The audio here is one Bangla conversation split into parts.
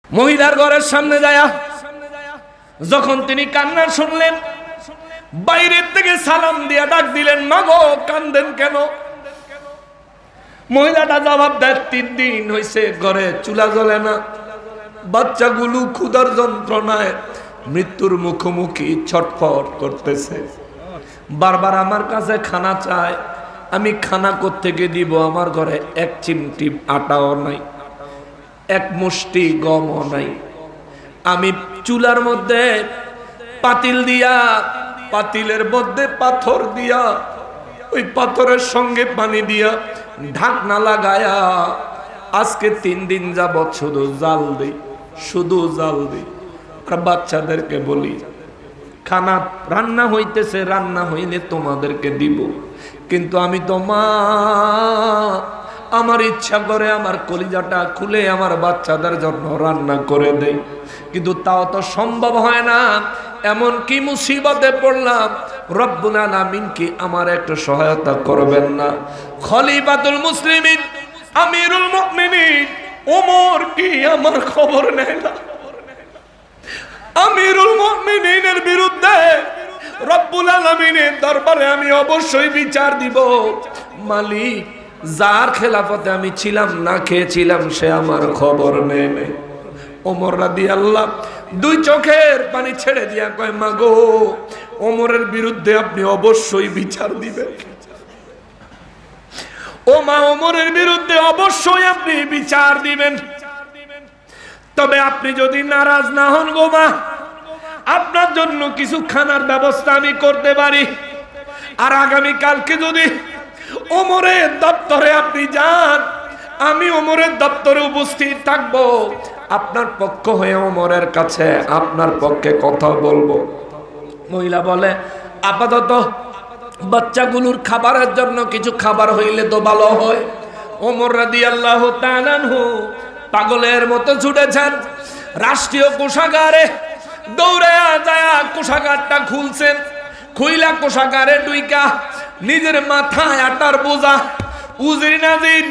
মহিলার ঘরের সামনে যায়া যখন তিনি কান্না শুনলেন, বাইরের থেকে সালাম দিয়া ডাক দিলেন, মাগো কান্দেন কেন? মহিলাটা জবাব দেয়, 3 দিন হইছে ঘরে চুলা জ্বলে না, বাচ্চাগুলো ক্ষুধার যন্ত্রণায় মৃত্যুর মুখোমুখি ছটফট করতেছে, বারবার আমার কাছে খানা চায়। আমি খানা কোত্থেকে দিব? আমার ঘরে 1 চিমটি আটাও নাই, 1 মুষ্টি গমও নাই। আমি চুলার মধ্যে পাতিল দিয়া, পাতিলের মধ্যে পাথর দিয়া, ওই পাথরের সঙ্গে পানি দিয়া ঢাকনা লাগায়া আজকে 3 দিন যাবত শুধু জাল দেই, শুধু জাল দেই। আর বাচ্চাদেরকে বলি, খানা রান্না হইতেছে, রান্না হইলে তোমাদেরকে দিব, কিন্তু আমি তো মা, আমার ইচ্ছা করে আমার কলিজাটা খুলে আমার বাচ্চাদের জন্য রান্না করে দেই, কিন্তু তাও তো সম্ভব হয় না। এমন কি মুসিবতে পড়লাম, রব্বুল আলামিন কি আমার একটু সহায়তা করবেন না? খলিফাতুল মুসলিমিন আমিরুল মুমিনিন ওমর কি আমার খবর নেয় না? আমিরুল মুমিনিনের বিরুদ্ধে রব্বুল আলামিনের দরবারে আমি অবশ্যই বিচার দিব। মালিক, যার খেলাফতে আমি ছিলাম, না খেয়েছিলাম, সে আমার খবর নেয় নাই। ওমর রাদিয়াল্লাহু 2 চোখের পানি ছেড়ে দিয়া কয়, মাগো ওমরের বিরুদ্ধে আপনি অবশ্যই বিচার দিবেন। ও মা, ওমরের বিরুদ্ধে অবশ্যই আপনি বিচার দিবেন। তবে আপনি যদি নারাজ না হন গো মা, আপনার জন্য কিছু খানার ব্যবস্থা আমি করতে পারি। আর আগামী কালকে যদি ওমরের দপ্তরে আপনি যান, আমি ওমরের দপ্তরে উপস্থিত থাকব, আপনার পক্ষ হয়ে ওমরের কাছে আপনার পক্ষে কথা বলবো। মহিলা বলে, আপাতত বাচ্চাগুলোর খাবারের জন্য কিছু খাবার হইলে তো ভালো হয়। ওমর রাদিয়াল্লাহু তাআলা আনহু পাগলের মতো ছুটেছেন রাষ্ট্রীয় কোষাগারে, দৌড়ে যায় কোষাগারটা খুলছেন, খুইলা কোষাগারে ডুইকা নিজের মাথায় আটার বোঝা, উজরি নাজির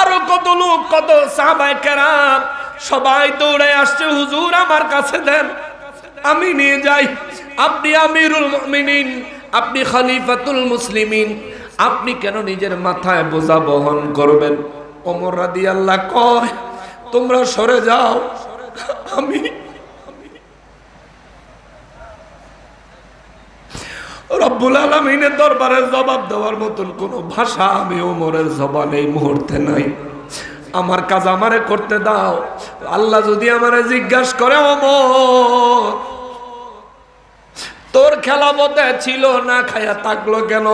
আরো কত লোক, কত সাহাবায়ে কেরাম সবাই দৌড়ে আসছে, হুজুর আমার কাছে দেন, আমি নিয়ে যাই। আপনি আমিরুল মুমিনিন, আপনি খলিফাতুল মুসলিমিন, আপনি কেন নিজের মাথায় বোঝা বহন করবেন? ওমর রাদিয়াল্লাহু কয়, তোমরা সরে যাও, আমি রব্বুল আলামিনের দরবারে জবাব দেওয়ার মতন কোন ভাষা আমি ওমরের জবানে এই মুহূর্তে নাই। আমার কাজ আমারে করতে দাও। আল্লাহ যদি আমারে জিজ্ঞাসা করে, ওমর তোর খেলাফতে ছিল, না খায়া থাকলো কেন?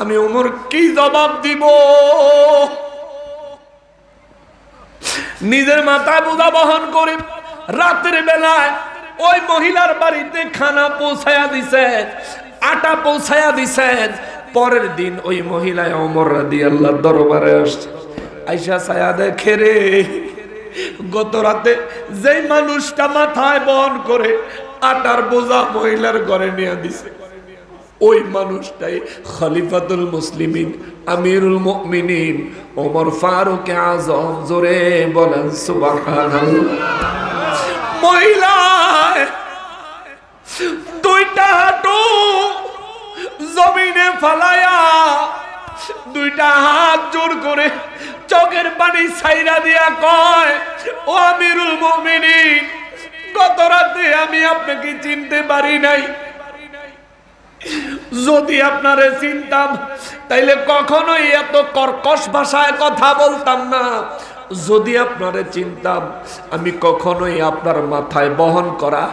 আমি ওমর কি জবাব দিব? নিজের মাথায় বোঝা বহন করে রাতের বেলায় ওই মহিলার বাড়িতে খানা পৌঁছায়া দিছেন, আটা পৌঁছায়া দিছেন। পরের দিন ওই মহিলা ওমর রাদিয়াল্লাহু দরবারে আসছে, আয়েশা ছায়া দেখে রে, গত রাতে যেই মানুষটা মাথায় বহন করে আটার বোঝা মহিলার ঘরে নিয়ে দিছে, ওই মানুষটাই খলিফাতুল মুসলিমিন আমিরুল মুমিনিন ওমর ফারুক আযম। জোরে বলেন সুবহানাল্লাহ। মহিলা 2টা হাঁটু জমিনে ফালায়া 2টা হাত জোর করে চোখের পানি ছাইরা দিয়া কয়, ও আমিরুল মুমিনিন, গত রাতে আমি আপনাকে চিনতে পারি নাই। যদি আপনারে চিনতাম তাইলে কখনোই এত কর্কশ ভাষায় কথা বলতাম না। যদি আপনারে চিনতাম আমি কখনোই আপনার মাথায় বহন করা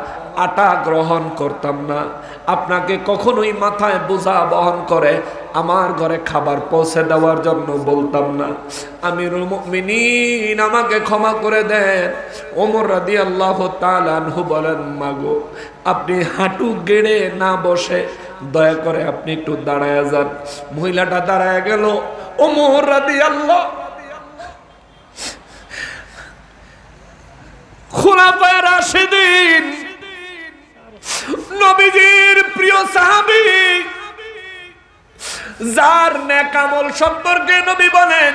আটা গ্রহণ করতাম না, আপনাকে কখনোই মাথায় বোঝা বহন করে আমার ঘরে খাবার পৌঁছে দেওয়ার জন্য বলতাম না। আমিরুল মুমিনিন, আমাকে ক্ষমা করে দেন। ওমর রাদিয়াল্লাহু তাআলা আনহু বলেন, মাগো আপনি হাঁটু গেড়ে না বসে দয়া করে আপনি একটু দাঁড়ায় যান। মহিলাটা দাঁড়ায় গেল। ওমর রাদিয়াল্লাহু খুলাফায়ে রাশিদিন, নবীজির প্রিয় সাহাবী, যার নেক আমল সম্পর্কে নবী বলেন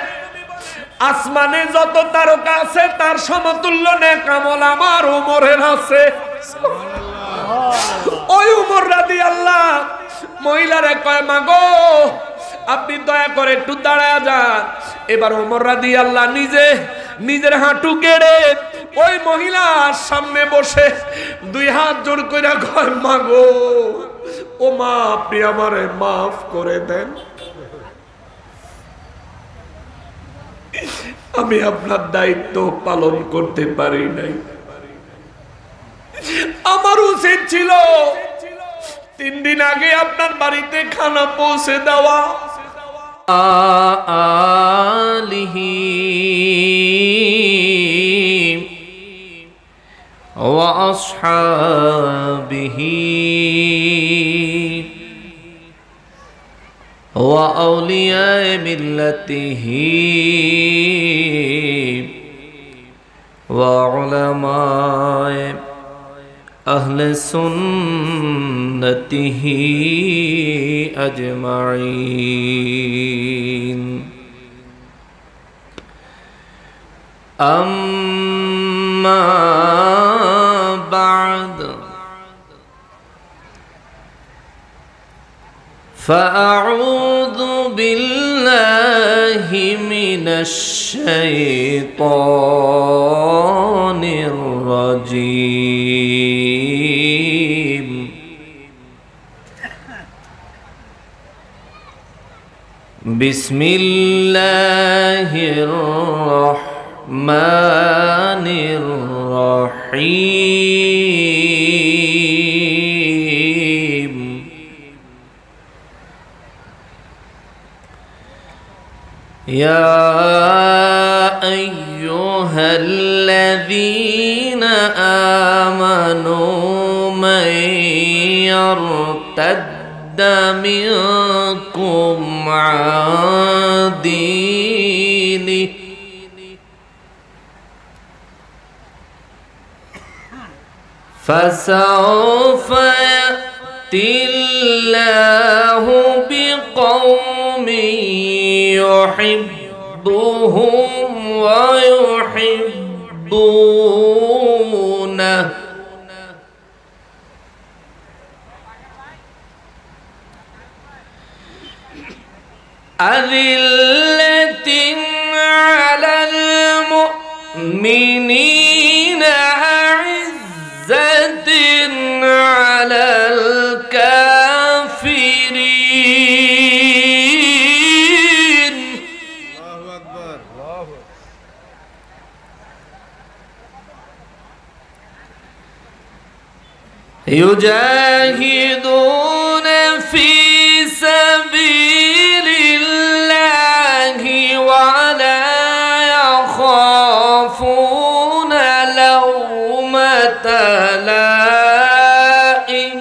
আসমানে যত তারকা আছে তার সমতুল্য নেক আমল আমার ওমরের আছে। ওই ওমর রাদিয়াল্লাহু মহিলারে কয় মাগো আপনি দয়া করে একটু দাঁড়ায় যান। এবার ওমর রাদিয়াল্লাহু নিজের হাঁটু গেড়ে ওই মহিলার সামনে বসে দুই হাত জোড় করে কয় মাগো ও মা আপনি আমারে মাফ করে দেন, আমি আপনার দায়িত্ব পালন করতে পারি নাই। আমার উচিত ছিল 3 দিন আগে আপনার বাড়িতে খানা পৌঁছে দেওয়া। আলিহি ওয়া আসহাবিহি ওয়া আউলিয়ায়ে মিল্লাতিহি ওয়া উলামায়ে আহলে সুন্নতিহি আজমাইন। আম্মা বা'দ ফাআউযু বিল্লাহি মিনাশ শাইতানির রাজীম। বিসমিল্লাহির রহমানির রহিম। ইয়া আইয়ুহাল্লাযীনা আমানু মান ইয়ারতাদ্দা মিনকুম আন দীনিহি فسوف يأتي الله بقوم يحبهم ويحبونه أذلة على المؤمنين أعزة على الكافرين. الله أكبر. يجاهدون في سبيل الله ولا يخافون لومة لائم.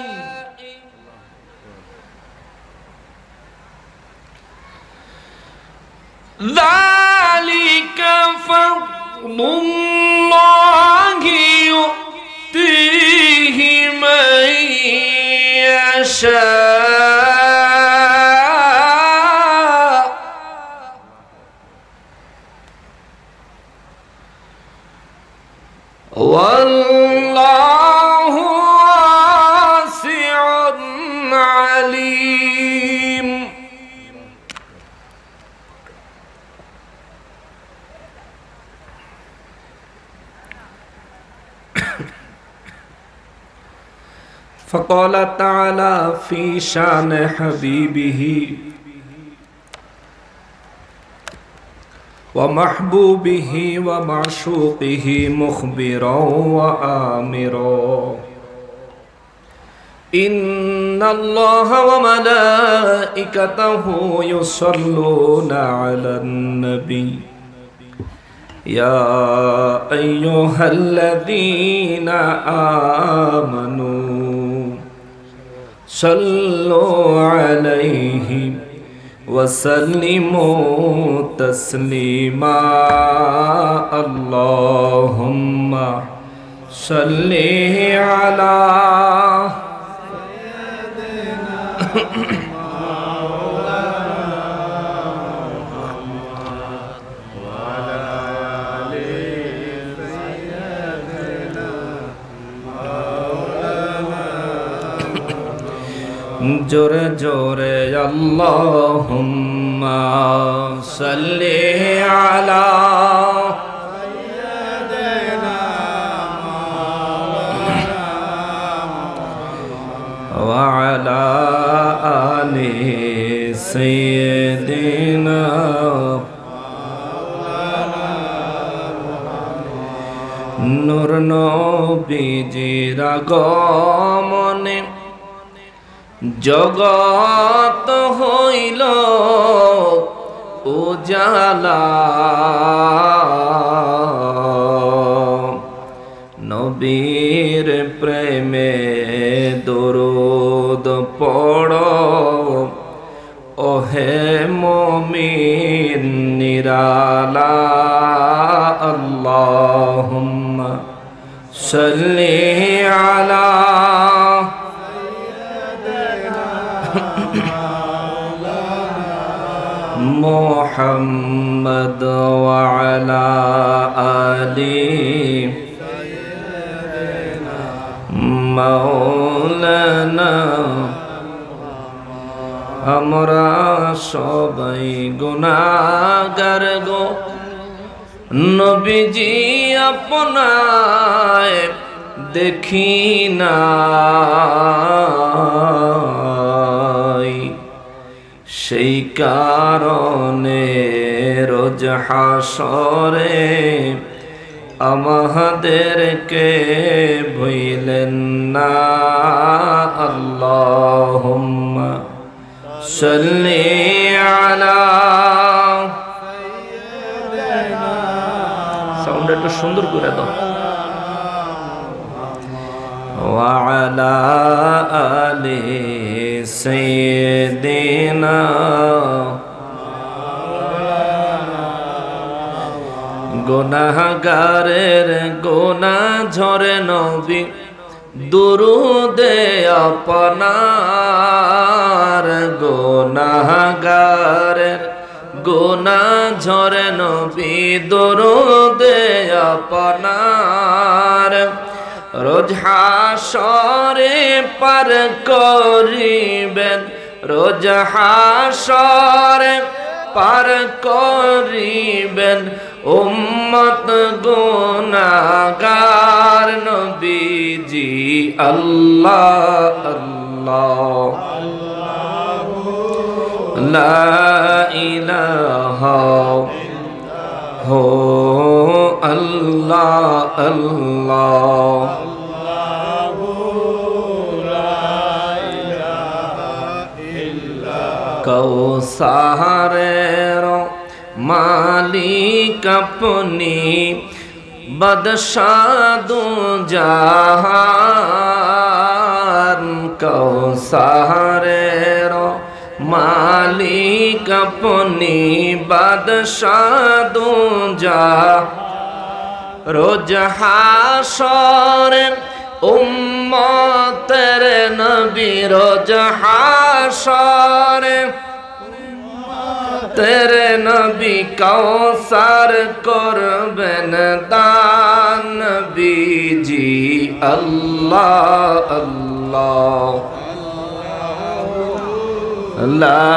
ذلك فضل الله يؤتيه من يشاء والله واسع عليم. فقال تعالى في شان حبيبه ومحبوبه ومعشوقه مخبرا وآمرا إن الله وملائكته يصلون على النبي يا أيها الذين آمنوا صلوا عليه وسلموا تسليما. اللهم صل على سيدنا জোরে জোরে আল্লাহুম্মা সাল্লি আলা ওয়া আলা আলি সাইয়্যিদিনা নূর নবীজির আগমনে জগৎ হইল উজালা নবীর প্রেমে দরুদ পড়ো ওহে মুমিন নিরালা আল্লাহুম্মা সাল্লি আলা মুহাম্মদ ওয়া আলা আলি মাওলানা আমরা সবাই গুনাহগার গো নবীজি আপনায় দেখি নাই সেই কারণে রোজ হাসরে আমাদেরকে ভুলেন না আল্লাহুম্মা সাল্লি আলা সাউন্ড একটু সুন্দর করে দাও ওয়া আলা আলি সাইয়্যিদিনা গুনাহগারের গুনাহ ঝরে নবী দুরুদে আপনার গুনাহগারের গুনাহ ঝরে নবী দুরুদে আপনার রোজ হাসরে পার করিবেন রোজ হাসরে পার করিবেন উম্মত গুনাহগার নবীজি আল্লাহ আল্লাহ লা ইলাহা হো আল্লাহ আল্লাহ কৌসারের মালিক আপনি বাদশাদু জাহান কৌসারের মালিক আপনি বাদশাদু জাহান রোজ হাসরে উম্মতের নবী রোজ হাসরে তেরে নবী কৌসার করবেন দান নবীজি আল্লাহ আল্লাহ লা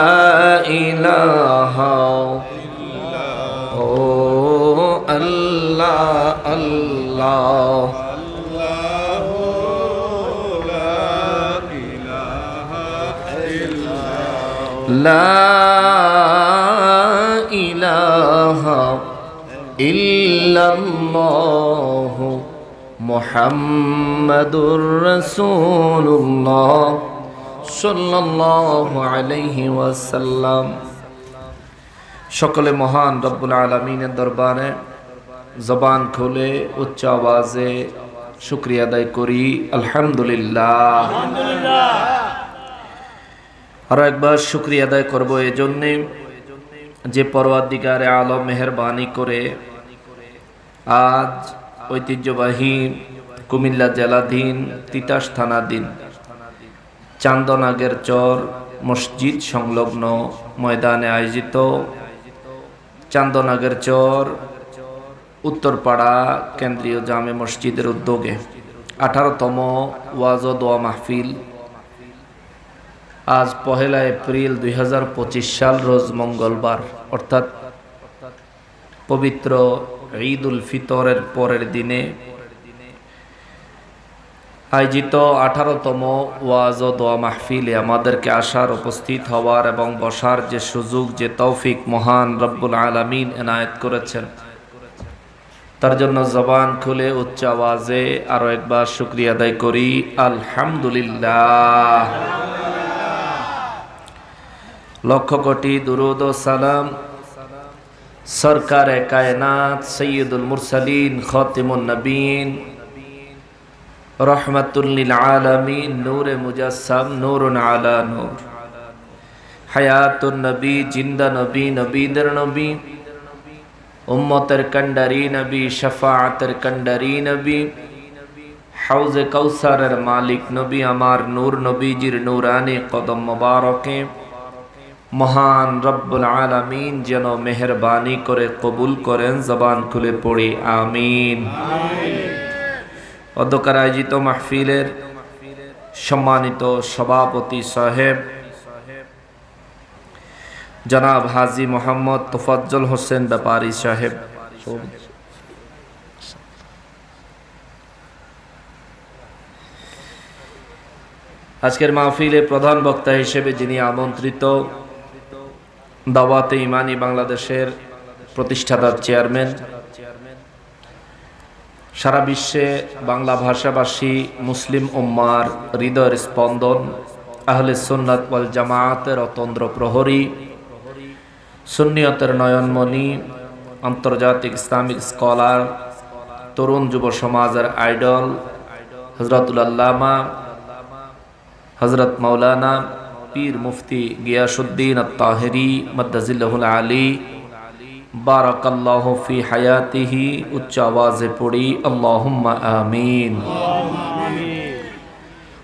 ইলাহা ও আল্লাহ আল্লাহ লা ইলাহা ইল্লাল্লাহু মুহাম্মাদুর রাসূলুল্লাহ সাল্লাল্লাহু আলাইহি ওয়াসাল্লাম। সকলে মহান রব্বুল আলামিনের দরবারে জবান খুলে উচ্চ আওয়াজে শুকরিয়া আদায় করি আলহামদুলিল্লাহ। আর একবার শুকরিয়া আদায় করব এই জন্যে যে পরওয়ারদিগারে আলম মেহেরবানি করে আজ ঐতিহ্যবাহী কুমিল্লা জেলাধীন তিতাস থানাধীন চান্দনাগের চর মসজিদ সংলগ্ন ময়দানে আয়োজিত চান্দনাগের চর উত্তরপাড়া কেন্দ্রীয় জামে মসজিদের উদ্যোগে 18তম ওয়াজ ও দোয়া মাহফিল আজ 1 এপ্রিল 2025 সাল, রোজ মঙ্গলবার, অর্থাৎ পবিত্র ঈদ উল ফিতরের পরের দিনে আয়োজিত 18তম ওয়াজ ও দোয়া মাহফিলে আমাদেরকে আসার, উপস্থিত হওয়ার এবং বসার যে সুযোগ, যে তৌফিক মহান রব্বুল আলামিন এনায়েত করেছেন, তার জন্য জবান খুলে উচ্চ আওয়াজে আরো একবার শুকরিয়া আদায় করি, আলহামদুলিল্লাহ। লক্ষ কোটি দুরুদ ও সালাম সরকারে কায়নাত সৈয়দুল মুরসালিন খাতিমুন নবীন রহমাতুল লিল আলামিন নূরে মুজাসসাম নূরুন আলা নূর, হায়াতুন নবী, জিন্দা নবী, নবীদের নবী, উম্মতের কান্ডারি নবী, শাফাআতের কান্ডারি নবী, হাউজে কাউসারের মালিক নবী, আমার নূর নবীজির নূরানি কদম মোবারকে মহান রব্বুল আলামিন যেন মেহেরবানি করে কবুল করেন। জবান খুলে পড়ি আমিন। অধ্যকার আয়োজিত মাহফিলের সম্মানিত সভাপতি সাহেব জনাব হাজী মোহাম্মদ তোফাজ্জল হোসেন ব্যাপারী সাহেব, আজকের মাহফিলে প্রধান বক্তা হিসেবে যিনি আমন্ত্রিত, দাওয়াতে ইমানি বাংলাদেশের প্রতিষ্ঠাতার চেয়ারম্যান, সারা বিশ্বে বাংলা ভাষাভাষী মুসলিম উম্মার হৃদয়ের স্পন্দন, আহলে সুন্নাত ওয়াল জামায়াতের অতন্দ্র প্রহরী, সুন্নিয়তের নয়নমণি, আন্তর্জাতিক ইসলামিক স্কলার, তরুণ যুব সমাজের আইডল হযরতুল আল্লামা হযরত মাওলানা পীর মুফতি গিয়াসউদ্দিন আত-তাহেরি মাদ্দাজিল্লাহুল আলী বারাকাল্লাহু ফি হায়াতিহি, উচ্চ আওয়াজে পড়ি আল্লাহুম্মা আমিন।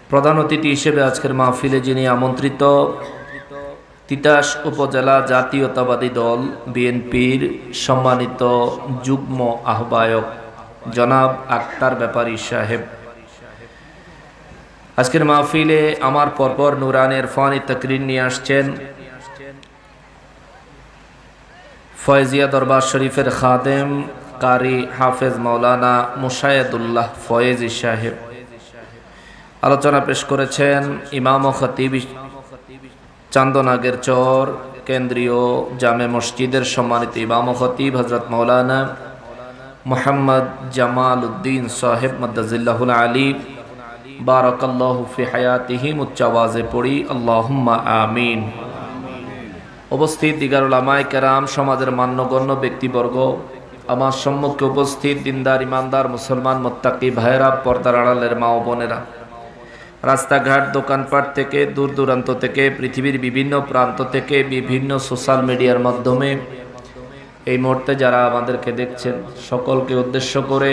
প্রধান অতিথি হিসেবে আজকের মাহফিলে যিনি আমন্ত্রিত, তিতাস উপজেলা জাতীয়তাবাদী দল বিএনপির সম্মানিত যুগ্ম আহ্বায়ক জনাব আক্তার ব্যাপারী সাহেব, আজকের মাহফিলে আমার পরপর নুরানের ফানি তাকরীর নিয়ে আসছেন ফয়জিয়া দরবার শরীফের খাদেম কারি হাফেজ মাওলানা মুশায়েদুল্লাহ ফয়েজি সাহেব। আলোচনা পেশ করেছেন ইমাম ও খতিব চান্দনাগের চর কেন্দ্রীয় জামে মসজিদের সম্মানিত ইমাম ও খতিব হযরত মাওলানা মুহাম্মদ জামাল উদ্দিন সাহেব মাদ্দাজিল্লাহুল আলী বারাকাল্লাহু ফি হায়াতিহি, উচ্চ আওয়াজে পড়ি আল্লাহুম্মা আমিন। উপস্থিত দিগার উলামায়ে কেরাম, সমাজের মান্যগণ্য ব্যক্তিবর্গ, আমার সম্মুখে উপস্থিত দিনদার ইমানদার মুসলমান মুত্তাকি ভাইরা, পর্দার আড়ালের মা ও বোনেরা, রাস্তাঘাট দোকানপাট থেকে দূর দূরান্ত থেকে, পৃথিবীর বিভিন্ন প্রান্ত থেকে, বিভিন্ন সোশ্যাল মিডিয়ার মাধ্যমে এই মুহূর্তে যারা আমাদেরকে দেখছেন, সকলকে উদ্দেশ্য করে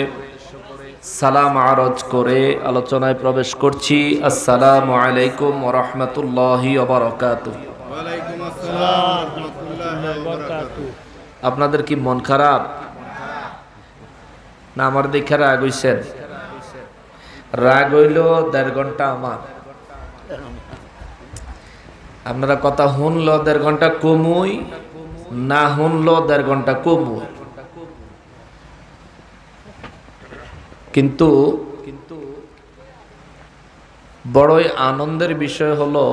সালাম আরজ করে আলোচনায় প্রবেশ করছি। আসসালামু আলাইকুম ওয়া রাহমাতুল্লাহি ওয়া বারাকাতুহু। ওয়ালাইকুম আসসালাম ওয়া রাহমাতুল্লাহি ওয়া বারাকাতুহু। আপনাদের কি মন খারাপ না আমার দেখে রাগ হইছেন? রাগ হইল 1.5 ঘন্টা আমার, আপনারা কথা শুনল 1.5 ঘন্টা কমুই, না শুনল 1.5 ঘন্টা কমুই। কিন্তু বড়ই আনন্দের বিষয় হলো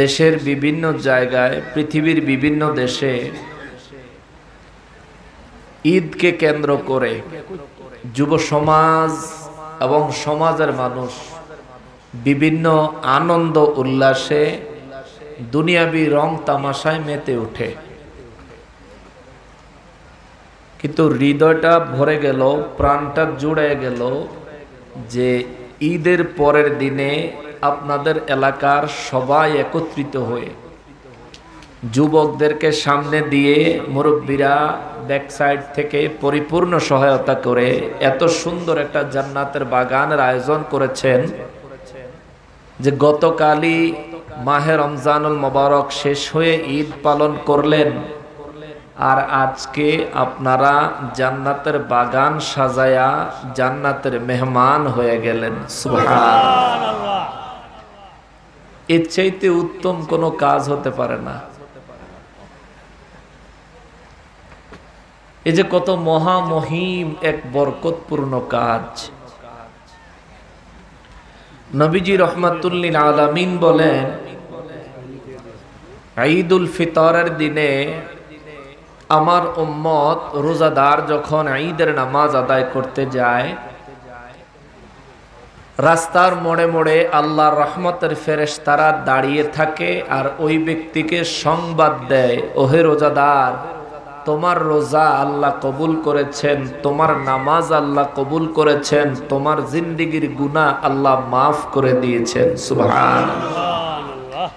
দেশের বিভিন্ন জায়গায়, পৃথিবীর বিভিন্ন দেশে ঈদকে কেন্দ্র করে যুব সমাজ এবং সমাজের মানুষ বিভিন্ন আনন্দ উল্লাসে দুনিয়াবি রং তামাশায় মেতে ওঠে। কিন্তু হৃদয়টা ভরে গেল, প্রাণটা জুড়ে গেল যে ঈদের পরের দিনে আপনাদের এলাকার সবাই একত্রিত হয়ে যুবকদেরকে সামনে দিয়ে মুরব্বীরা ব্যাক সাইড থেকে পরিপূর্ণ সহায়তা করে এত সুন্দর একটা জান্নাতের বাগানের আয়োজন করেছেন যে গতকালই মাহে রমজানুল মোবারক শেষ হয়ে ঈদ পালন করলেন, আর আজকে আপনারা জান্নাতের বাগান সাজায়া জান্নাতের মেহমান হয়ে গেলেন। সুবহানাল্লাহ। এর চাইতে উত্তম কোনো কাজ হতে পারে না। এই যে কত মহামহিম এক বরকতপূর্ণ কাজ। নবীজি রহমাতুল লিল আলামিন বলেন, ঈদুল ফিতরের দিনে আমার উম্মত রোজাদার যখন ঈদের নামাজ আদায় করতে যায়, রাস্তার মোড়ে মোড়ে আল্লাহর রহমতের ফেরেশতারা দাঁড়িয়ে থাকে আর ওই ব্যক্তিকে সংবাদ দেয়, ওহে রোজাদার, তোমার রোজা আল্লাহ কবুল করেছেন, তোমার নামাজ আল্লাহ কবুল করেছেন, তোমার জিন্দেগীর গুনাহ আল্লাহ মাফ করে দিয়েছেন। সুবহানাল্লাহ।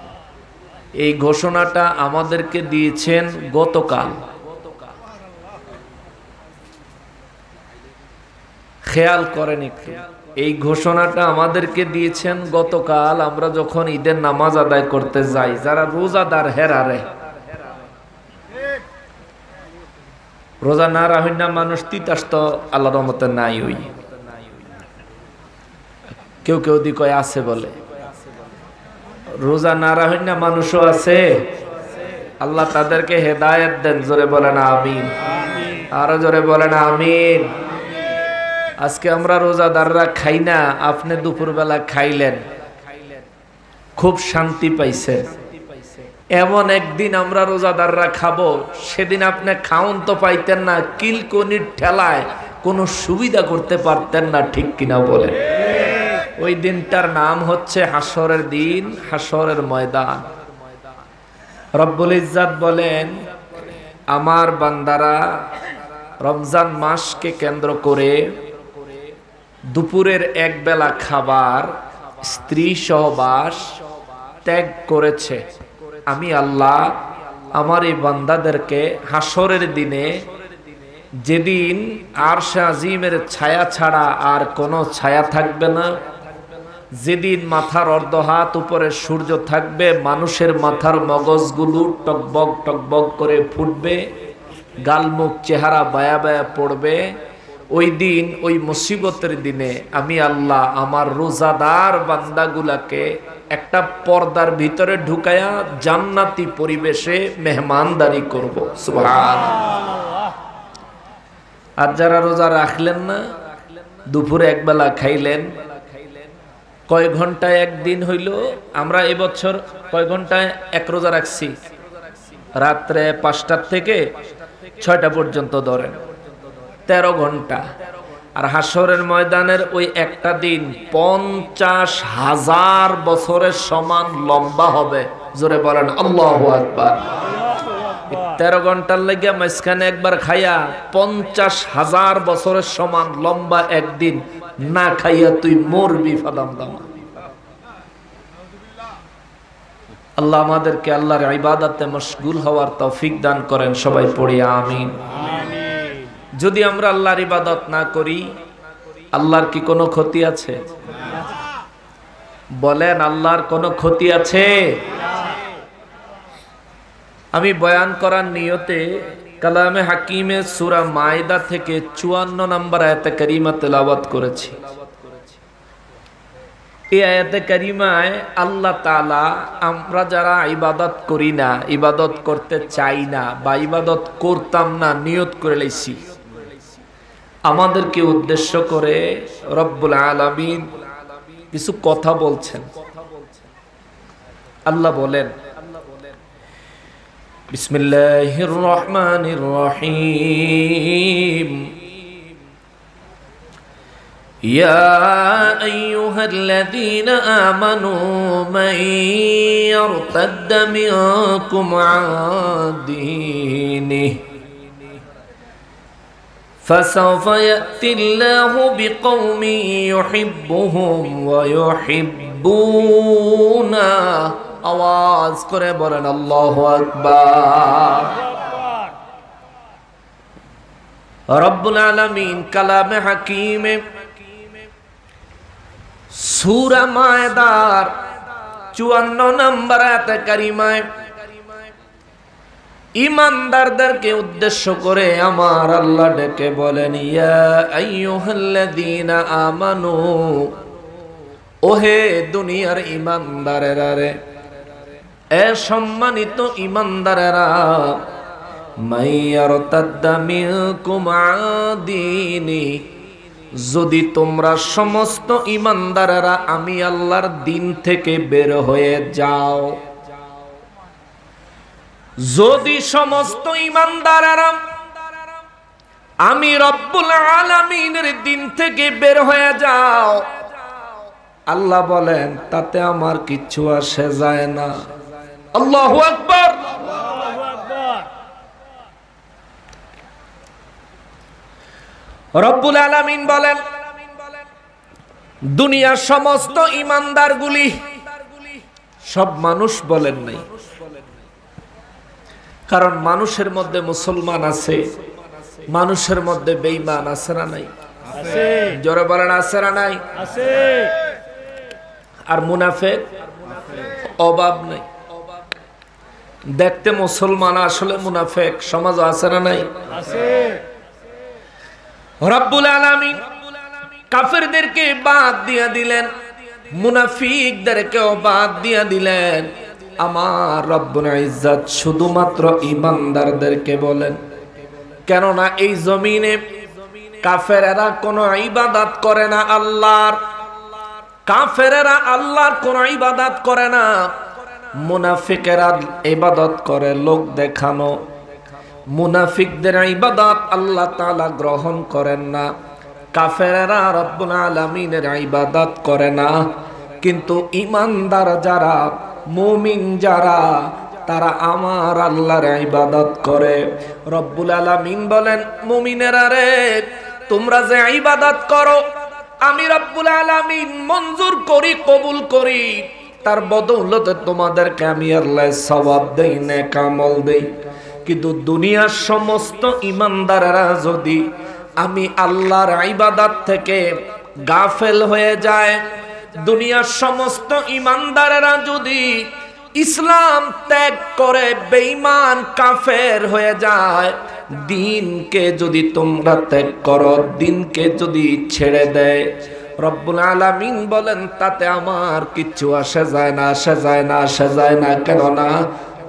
এই ঘোষণাটা আমাদেরকে দিয়েছেন গতকাল। খেয়াল করেন একটু, এই ঘোষণাটা আমাদেরকে দিয়েছেন গতকাল। আমরা যখন ঈদের নামাজ আদায় করতে যাই, যারা রোজাদার হেরারে, রোজা না রাখেন না মানুষ তিতাস তো আল্লাহর রহমতে নাই। ওই কেউ কেউ দি কয় আছে বলে, রোজা না রাখেন না মানুষও আছে। আল্লাহ তাদেরকে হেদায়েত দেন। জোরে বলেন আমিন। আরো জোরে বলেন আমিন। আজকে আমরা রোজাদাররা খাই না, আপনি দুপুরবেলা খাইলেন, খুব শান্তি পাইছেন। এমন একদিন আমরা রোজাদাররা খাবো, সেদিন আপনি খাওন তো পাইতেন না, কিলকনির ঠেলায় কোনো সুবিধা করতে পারতেন না, ঠিক কিনা বলেন? ওই দিনটার নাম হচ্ছে হাসরের দিন, হাসরের ময়দান। রব্বুল ইজ্জাত বলেন, আমার বান্দারা রমজান মাসকে কেন্দ্র করে দুপুরের এক বেলা খাবার, স্ত্রী সহবাস ত্যাগ করেছে। আমি আল্লাহ আমার এই বান্দাদেরকে হাসরের দিনে, যেদিন আরশে আজিমের ছায়া ছাড়া আর কোনো ছায়া থাকবে না, যেদিন মাথার অর্ধ হাত উপরে সূর্য থাকবে, মানুষের মাথার মগজগুলো টকবক টকবক করে ফুটবে, গালমুখ চেহারা বায়া বায়া পড়বে, ওই দিন, ওই মুসিবতের দিনে আমি আল্লাহ আমার রোজাদার বান্দাগুলাকে একটা পর্দার ভিতরে ঢুকায়া জান্নাতি পরিবেশে মেহমানদারি করব। সুবহানাল্লাহ। আর যারা রোজা রাখলেন না, দুপুরে একবেলা খাইলেন, কয় ঘন্টায় একদিন হইল? আমরা এবছর কয় ঘন্টায় এক রোজা রাখছি? রাত্রে 5টা থেকে 6টা পর্যন্ত ধরেন, 13 ঘন্টা। আর হাসরের ময়দানের ওই একটা দিন 50,000 বছরের সমান লম্বা হবে। জোরে বলেন আল্লাহু আকবার। 13 ঘন্টার লাগিয়া মাঝখানে একবার খাইয়া 50,000 বছরের সমান লম্বা একদিন না খাইয়া তুই মরবি ফাদাম দামা। আল্লাহ আমাদেরকে আল্লাহর ইবাদতে মশগুল হওয়ার তৌফিক দান করেন। সবাই পড়ি আমিন। যদি আমরা আল্লাহর ইবাদত না করি, আল্লাহর কি কোনো ক্ষতি আছে? বলেন, আল্লাহর কোনো ক্ষতি আছে? আমি বয়ান করার নিয়তে কালামে হাকিমে সূরা মায়দা থেকে 54 নম্বর আয়াতে কারিমা তেলাওয়াত করেছি। এই আয়াতে কারিমায় আল্লাহ তাআলা আমরা যারা ইবাদত করি না, ইবাদত করতে চাই না বা ইবাদত করতাম না নিয়ত করে লাইছি, আমাদেরকে উদ্দেশ্য করে রব্বুল আলামিন কিছু কথা বলছেন। আল্লাহ বলেন, বিসমিল্লাহির রহমানির রহিম, ইয়া আইয়ুহাল্লাযীনা আমানু মান ইয়ারতাদ্দা মিনকুম আন দীনিহি فسوف يأتي الله بقوم يحبهم ويحبونه। আওয়াজ করে বলেন আল্লাহু আকবার। রব্বুল আলামিন কালামে হাকিমে সূরা মায়দার 54 নম্বর আয়াতে কারিমায় ইমানদারদেরকে উদ্দেশ্য করে আমার আল্লাহ ডেকে বলেন, ইয়া আইয়ুহাল্লাযীনা আমানু, ও ওহে দুনিয়ার ইমানদারেরা রে, এ সম্মানিত ইমানদারেরা, মাইয়ারতাদ্দা মিনকুম আন দীনি, যদি তোমরা সমস্ত ইমানদারেরা আমি আল্লাহর দিন থেকে বের হয়ে যাও, যদি সমস্ত ইমানদারেরা আমি রব্বুল আলামিনের দিন থেকে বের হয়ে যাও, আল্লাহ বলেন তাতে আমার কিচ্ছু আসে যায় না। আল্লাহু আকবার। রব্বুল আলামিন বলেন দুনিয়ার সমস্ত ইমানদারগুলি, সব মানুষ বলেন নাই, কারণ মানুষের মধ্যে মুসলমান আছে, মানুষের মধ্যে বেঈমান আছে না নাই? আছে। জোরে বলেন আছে না নাই? আছে। আর মুনাফিক অভাব নাই। দেখতে মুসলমান, আসলে মুনাফিক সমাজ আছে না নাই? আছে। রব্বুল আলামিন কাফেরদেরকে বাদ দিয়ে দিলেন, মুনাফিকদেরকেও বাদ দিয়ে দিলেন। আমার রব্বুল ইজ্জত শুধুমাত্র ইমানদারদেরকে বলেন, কেননা এই জমিনে কাফেরেরা কোনো ইবাদত করে না আল্লাহর, কাফেরেরা আল্লাহর কোনো ইবাদত করে না, মুনাফিকেরা ইবাদত করে লোক দেখানো। মুনাফিকদের ইবাদত আল্লাহ তাআলা গ্রহণ করেন না, কাফেরেরা রব্বুল আলামিনের ইবাদত করে না। কিন্তু ইমানদার যারা, মুমিন যারা, তারা আমার আল্লাহর ইবাদত করে। রব্বুল আলামিন বলেন মুমিনেরা রে, তোমরা যে ইবাদত করো আমি রব্বুল আলামিন মঞ্জুর করি, কবুল করি, তার বদৌলতে তোমাদেরকে আমি আল্লাহ সওয়াব দেই, নেক আমল দেই। কিন্তু দুনিয়ার সমস্ত ইমানদারেরা যদি আমি আল্লাহর ইবাদত থেকে গাফেল হয়ে যায়, দুনিয়ার সমস্ত ইমানদারেরা যদি ইসলাম ত্যাগ করে বেঈমান কাফের হয়ে যায়, দিনকে যদি তোমরা ত্যাগ করো, দিনকে যদি ছেড়ে দেয়, রব্বুল আলামিন বলেন তাতে আমার কিচ্ছু আসে যায় না, আসে যায় না, আসে যায় না। কেননা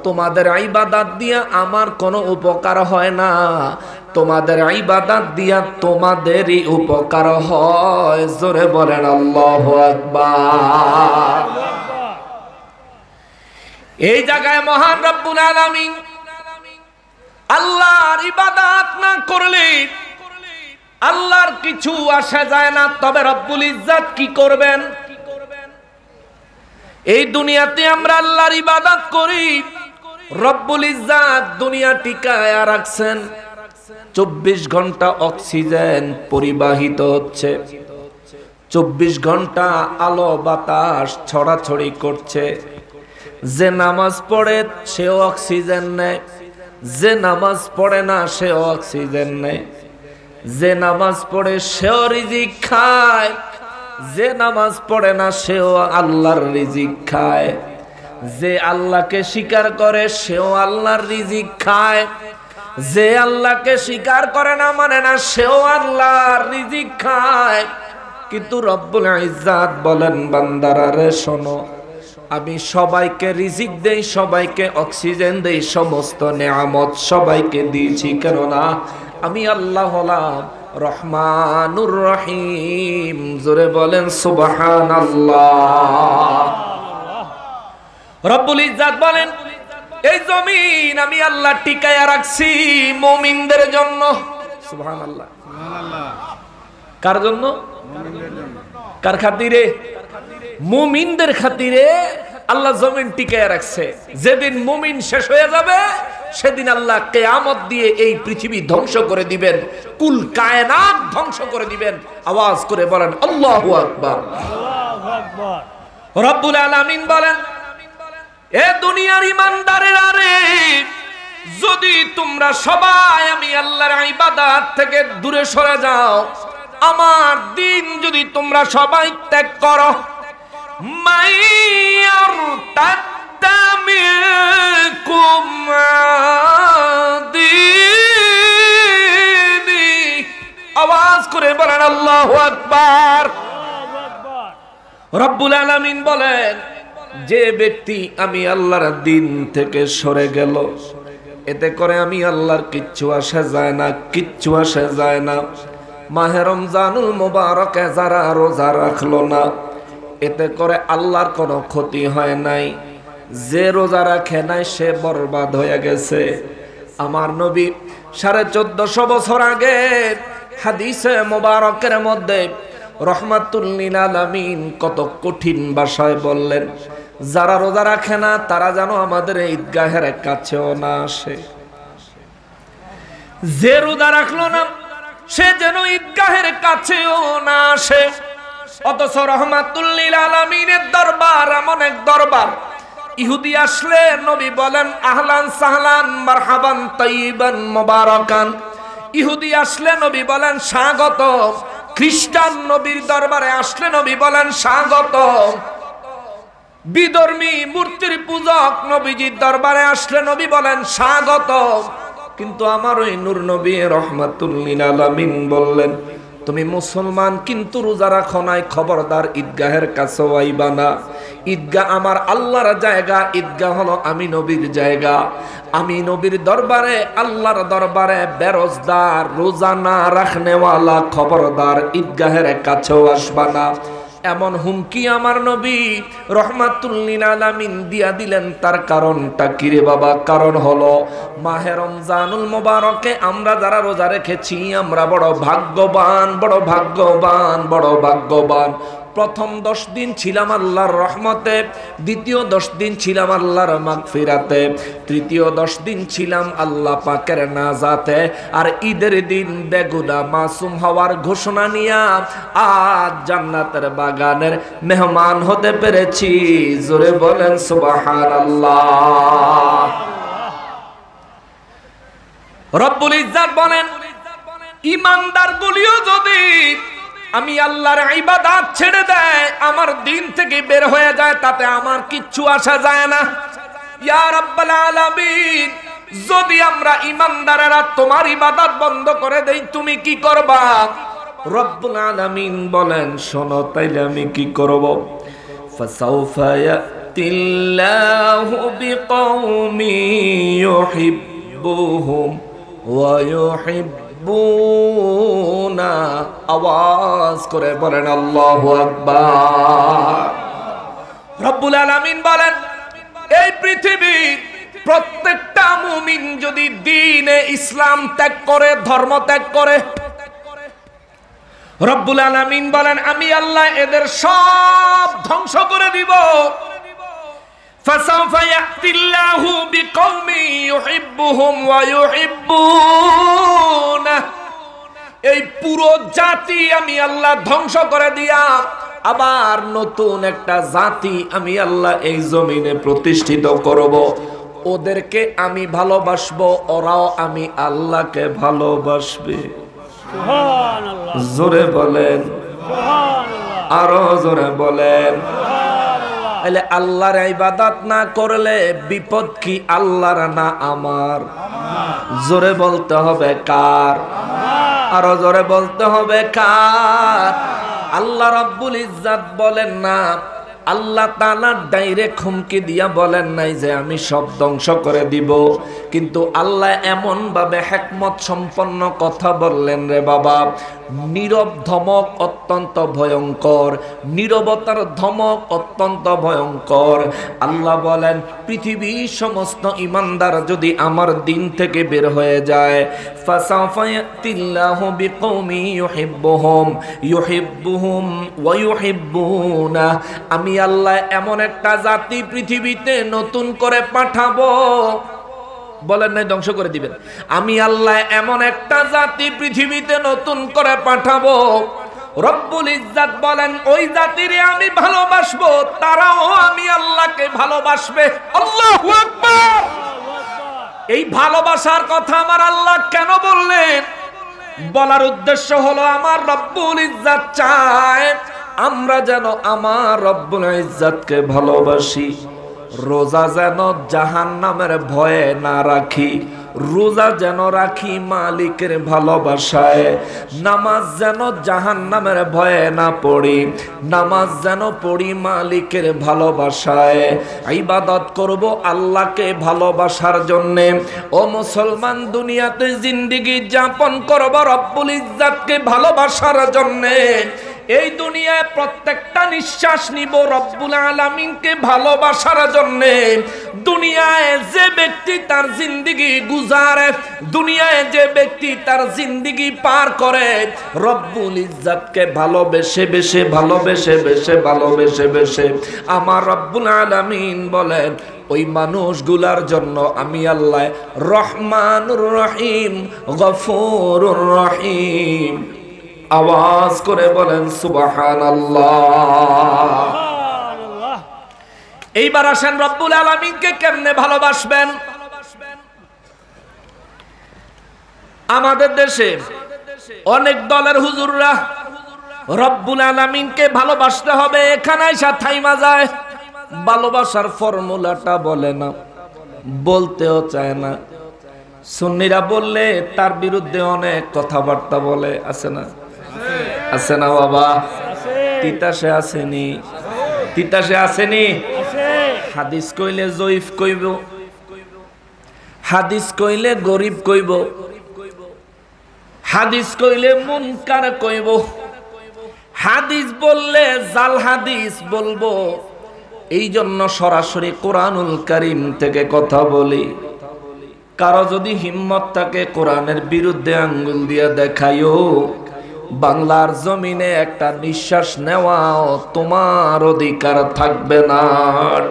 তোমাদের ইবাদত দিয়া আমার কোনো উপকার হয় না, তোমাদের ইবাদত দিয়া তোমাদেরই উপকার হয়। জোরে বলেন আল্লাহু আকবার। এই জায়গায় মহান রব্বুল আলামিন আল্লাহর ইবাদত না করলে আল্লাহর কিছু আসে যায় না। তবে রব্বুল ইজ্জত কি করবেন? এই দুনিয়াতে আমরা আল্লাহর ইবাদত করি, রব্বুল ইজ্জত দুনিয়া টিকায় রাখছেন। 24 ঘন্টা অক্সিজেন পরিবাহিত হচ্ছে, 24 ঘন্টা আলো বাতাস ছড়াছড়ি করছে। যে নামাজ পড়ে সেও অক্সিজেন নেয়, যে নামাজ পড়ে না সেও অক্সিজেন নেয়। যে নামাজ পড়ে সেও রিজিক খায়, যে নামাজ পড়ে না সেও আল্লাহর রিজিক খায়। যে আল্লাহকে স্বীকার করে সেও আল্লাহর রিজিক খায়, যে আল্লাহকে স্বীকার করে না, মানে না, সেও আল্লাহর রিজিক খায়। কিন্তু রব্বুল ইজ্জত বলেন বান্দারা রে শোনো, আমি সবাইকে রিজিক দেই, সবাইকে অক্সিজেন দেই, সমস্ত নেয়ামত সবাইকে দিয়েছি। কেননা আমি আল্লাহ হলাম রহমানুর রহিম। জোরে বলেন সুবহানাল্লাহ। রব্বুল ইজ্জত বলেন এই জমিন আমি আল্লাহ টিকায়া রাখছি মুমিনদের জন্য। সুবহানাল্লাহ। কার জন্য? কার খাতিরে? মুমিনদের খাতিরে আল্লাহ জমিন টিকায়া রাখছে। যেদিন মুমিন শেষ হয়ে যাবে সেদিন আল্লাহ কিয়ামত দিয়ে এই পৃথিবী ধ্বংস করে দিবেন, কুল কায়নাত ধ্বংস করে দিবেন। আওয়াজ করে বলেন আল্লাহু আকবার। আল্লাহু আকবার। রব্বুল আলামিন বলেন এ দুনিয়ার ইমানদারেরা রে, যদি তোমরা সবাই আমি আল্লাহর ইবাদত থেকে দূরে সরে যাও, আমার দিন যদি তোমরা সবাই ত্যাগ করো, মাইয়ার তাদামিকুম আদিনি, আওয়াজ করে বলেন আল্লাহু আকবার। রব্বুল আলামিন বলেন, যে ব্যক্তি আমি আল্লাহর দিন থেকে সরে গেল, এতে করে আমি আল্লাহর কিচ্ছু আসে যায় না, কিচ্ছু আসে যায় না। মাহে রমজানুল মুবারকে যারা রোজা রাখলো না, এতে করে আল্লাহর কোনো ক্ষতি হয় নাই। যে রোজা রাখে নাই সে বরবাদ হয়ে গেছে। আমার নবী 1450 বছর আগে হাদিসে মুবারকের মধ্যে রহমাতুল লিল আলামিন কত কঠিন ভাষায় বললেন, যারা রোজা রাখে না তারা যেন আমাদের ঈদগাহের কাছেও না আসে। যে রোজা রাখলো না সে যেন ঈদগাহের কাছেও না আসে। অথচ রহমাতুল লিল আলামিনের দরবার এমন এক দরবার, ইহুদি আসলে নবী বলেন আহলান সাহলান মারহাবান তাইয়িবান মুবারাকান। ইহুদি আসলে নবী বলেন স্বাগত। খ্রিস্টান নবীর দরবারে আসলে নবী বলেন স্বাগত। বিধর্মী মূর্তির পূজক নবীজির দরবারে আসলে নবী বলেন স্বাগত। কিন্তু আমার ওই নূর নবী রহমাতুল লিল আলামিন বললেন, তুমি মুসলমান কিন্তু রোজা রাখো নাই, খবরদার ঈদগাহের কাছে আইবা না। ঈদগাহ আমার আল্লাহর জায়গা, ঈদগাহ হলো আমি নবীর জায়গা। আমি নবীর দরবারে, আল্লাহর দরবারে বেরোজদার, রোজা না রাখনেওয়ালা, খবরদার ঈদগাহের কাছেও আসবা না। এমন হুমকি আমার নবী রহমাতুল লিল আলামিন দিয়া দিলেন। তার কারণটা কি রে বাবা? কারণ হলো মাহে রমজানুল মুবারকে আমরা যারা রোজা রেখেছি আমরা বড় ভাগ্যবান, বড় ভাগ্যবান, বড় ভাগ্যবান। প্রথম 10 দিন ছিলাম আল্লাহর রহমতে, দ্বিতীয় 10 দিন ছিলাম আল্লাহর মাগফিরাতে, তৃতীয় 10 দিন ছিলাম আল্লাহ পাকের নাজাতে, আর ঈদের দিন বেগুনা মাসুম হওয়ার ঘোষণা নিয়া আজ জান্নাতের বাগানের মেহমান হতে পেরেছি। জোরে বলেন সুবহানাল্লাহ। রব্বুল ইজ্জাত বলেন, ঈমানদার গুলিও যদি আমি আল্লাহর ইবাদত ছেড়ে দেয়, আমার দিন থেকে বের হয়ে যায়, তাতে আমার কিচ্ছু আসা যায় না। ইয়া রাব্বাল আলামিন, যদি আমরা ঈমানদারেরা তোমার ইবাদত বন্ধ করে দেই তুমি কি করবা? রব্বুল আলামিন বলেন, শোনো তাইলে আমি কি করব? ফাসাউফা ইয়াতিল্লাহু বিকওমি ইউহিব্বুহুম ওয়া ইউহিব্বুনা। আওয়াজ করে বলেন আল্লাহু আকবার। রব্বুল আলামিন বলেন, এই পৃথিবীর প্রত্যেকটা মুমিন যদি দ্বীনে ইসলাম ত্যাগ করে, ধর্ম ত্যাগ করে, রব্বুল আলামিন বলেন আমি আল্লাহ এদের সব ধ্বংস করে দিব। ফাসাউফা ইয়াতিল্লাহু বিকওমি ইউহিব্বুহুম ওয়া ইউহিব্বুনা। এই পুরো জাতি আমি আল্লাহ ধ্বংস করে দিয়া আবার নতুন একটা জাতি আমি আল্লাহ এই জমিনে প্রতিষ্ঠিত করব। ওদেরকে আমি ভালোবাসবো, ওরাও আমি আল্লাহকে ভালোবাসবে। সুবহানাল্লাহ। জোরে বলেন সুবহানাল্লাহ। আরো জোরে বলেন সুবহানাল্লাহ। তাহলে আল্লাহর ইবাদত না করলে বিপদ কি আল্লাহর না আমার? জোরে বলতে হবে কার? আরো জোরে বলতে হবে কার? আল্লাহ রাব্বুল ইজ্জাত বলেন না, আল্লাহ তাআলা ডাইরেক্ট হুমকি দিয়া বলেন নাই যে আমি সব ধ্বংস করে দিব, কিন্তু আল্লাহ এমন ভাবে হিকমত সম্পন্ন কথা বললেন রে বাবা, নীরব ধমক অত্যন্ত ভয়ঙ্কর, নীরবতার ধমক অত্যন্ত ভয়ঙ্কর। আল্লাহ বলেন পৃথিবীর সমস্ত ঈমানদার যদি আমার দিন থেকে বের হয়ে যায়, ফাসাউফা ইয়াতিল্লাহু বিকওমি ইউহিব্বুহুম ওয়া ইউহিব্বুনা। আমি আল্লাহ এমন একটা জাতি পৃথিবীতে নতুন করে পাঠাবো, বলেন নাই ধ্বংস করে দিবেন। আমি আল্লাহ এমন একটা জাতি পৃথিবীতে নতুন করে পাঠাবো, রব্বুল ইজ্জাত বলেন ওই জাতিরে আমি ভালোবাসবো, তারাও আমি আল্লাহকে ভালোবাসবে। আল্লাহু আকবার। এই ভালোবাসার কথা আমার আল্লাহ কেন বললেন? বলার উদ্দেশ্য হলো আমার রব্বুল ইজ্জাত চায় আমরা যেন আমার রব্বুল ইজ্জাতকে ভালোবাসি। রোজা যেন জাহান্নামের ভয়ে না রাখি, রোজা যেন রাখি মালিকের ভালোবাসায়, নামাজ যেন জাহান্নামের ভয়ে না পড়ি, নামাজ যেন পড়ি মালিকের ভালোবাসায়, ইবাদত করব আল্লাহকে ভালোবাসার জন্যে। ও মুসলমান, দুনিয়াতে জিন্দেগি যাপন করব রব্বুল ইজ্জাতকে ভালোবাসার জন্যে। এই দুনিয়ায় প্রত্যেকটা নিঃশ্বাস নিব রব্বুল আলামিনকে ভালোবাসার জন্যে। দুনিয়ায় যে ব্যক্তি তার জিন্দেগি গুজারে, দুনিয়ায় যে ব্যক্তি তার জিন্দেগি পার করে রব্বুল ইজ্জাতকে ভালোবেসে বেশে ভালোবেসে বেশে ভালোবেসে বেশে, আমার রব্বুল আলামিন বলেন ওই মানুষগুলার জন্য আমি আল্লাহ রহমানুর রহিম, গফুরুর রহিম। আওয়াজ করে বলেন সুবহানাল্লাহ। এইবার আসেন রব্বুল আলামিনকে কেমনে ভালোবাসবেন। আমাদের দেশে অনেক দলের হুজুররা রব্বুল আলামিনকে ভালোবাসতে হবে এখানে এসে থাইমা যায়, ভালোবাসার ফর্মুলাটা বলে না, বলতেও চায় না। সুন্নিরা বললে তার বিরুদ্ধে অনেক কথাবার্তা বলে, আছে না? আছে না বাবা? তিতাসে আসেনি, তিতাসে আসেনি। হাদিস কইলে জয়ীফ কইব, হাদিস কইলে গরিব কইব, হাদিস কইলে মুনকার কইব, হাদিস বললে জাল হাদিস বলবো। এই জন্য সরাসরি কোরআনুল কারীম থেকে কথা বলি। কারো যদি হিম্মত থাকে কোরআনের বিরুদ্ধে আঙ্গুল দিয়ে দেখাইও, বাংলার জমিনে একটা নিঃশ্বাস নেওয়াও তোমার অধিকার থাকবে না।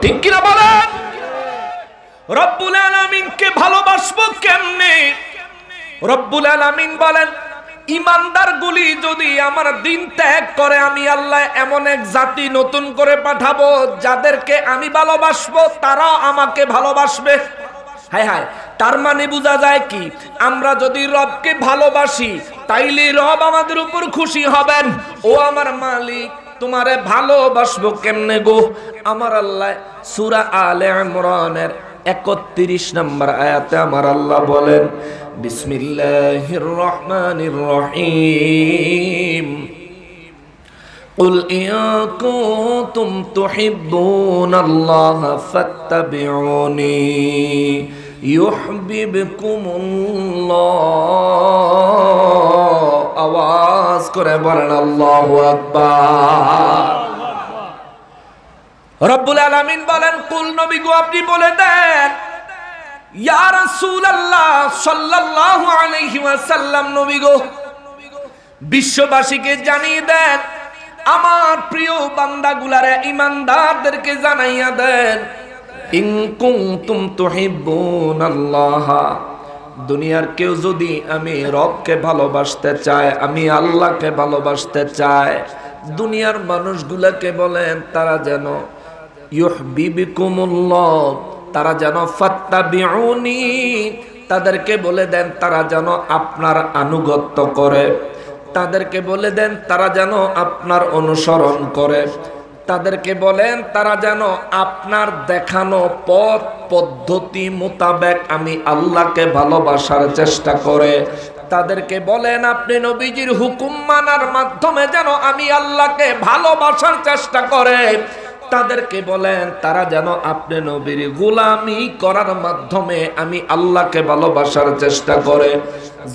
ঠিক কিনা বলেন? রব্বুল আলামিনকে ভালোবাসবো কেমনে? রব্বুল আলামিন বলেন ইমানদার গুলি যদি আমার দিন ত্যাগ করে আমি আল্লাহ এমন এক জাতি নতুন করে পাঠাবো যাদেরকে আমি ভালোবাসবো, তারাও আমাকে ভালোবাসবে। হায় হায়, তার মানে বোঝা যায় কি, আমরা যদি রবকে ভালোবাসি তাইলে রব আমাদের উপর খুশি হবেন। ও আমার মালিক, তোমারে ভালোবাসবো কেমনে গো? আমার আল্লাহ সূরা আলে ইমরানের 31 নম্বর আয়াতে আমার আল্লাহ বলেন, বিসমিল্লাহির রহমানির রহিম, قل إن كنتم تحبون الله فاتبعوني يحببكم الله। আওয়াজ করে বলেন আল্লাহু আকবার। রব্বুল আলামিন বলেন, কুল নবী গো আপনি বলে দেন, ইয়া রাসূলুল্লাহ সাল্লাল্লাহু আলাইহি ওয়াসাল্লাম, নবী গো বিশ্ববাসীকে জানিয়ে দেন, আমার প্রিয় বান্দাগুলারে ঈমানদারদেরকে জানাইয়া দেন, ইন কুনতুম তুহিব্বুনাল্লাহ, দুনিয়ার কেউ যদি আমি রবকে ভালোবাসতে চায়, আমি আল্লাহকে ভালোবাসতে চায়, দুনিয়ার মানুষগুলাকে বলেন তারা যেন ইউহিব্বুকুমুল্লাহ, তারা যেন ফাত্তাবিউনি, তাদেরকে বলে দেন তারা যেন আপনার আনুগত্য করে, তাদেরকে বলে দেন তারা যেন আপনার অনুসরণ করে, তাদেরকে বলেন তারা যেন আপনার দেখানো পথ পদ্ধতি মোতাবেক আমি আল্লাহকে ভালোবাসার চেষ্টা করে, তাদেরকে বলেন আপনি নবীজির হুকুম মানার মাধ্যমে যেন আমি আল্লাহকে ভালোবাসার চেষ্টা করে, তাদেরকে বলেন তারা যেন আপনি নবীর গোলামি করার মাধ্যমে আমি আল্লাহকে ভালোবাসার চেষ্টা করে।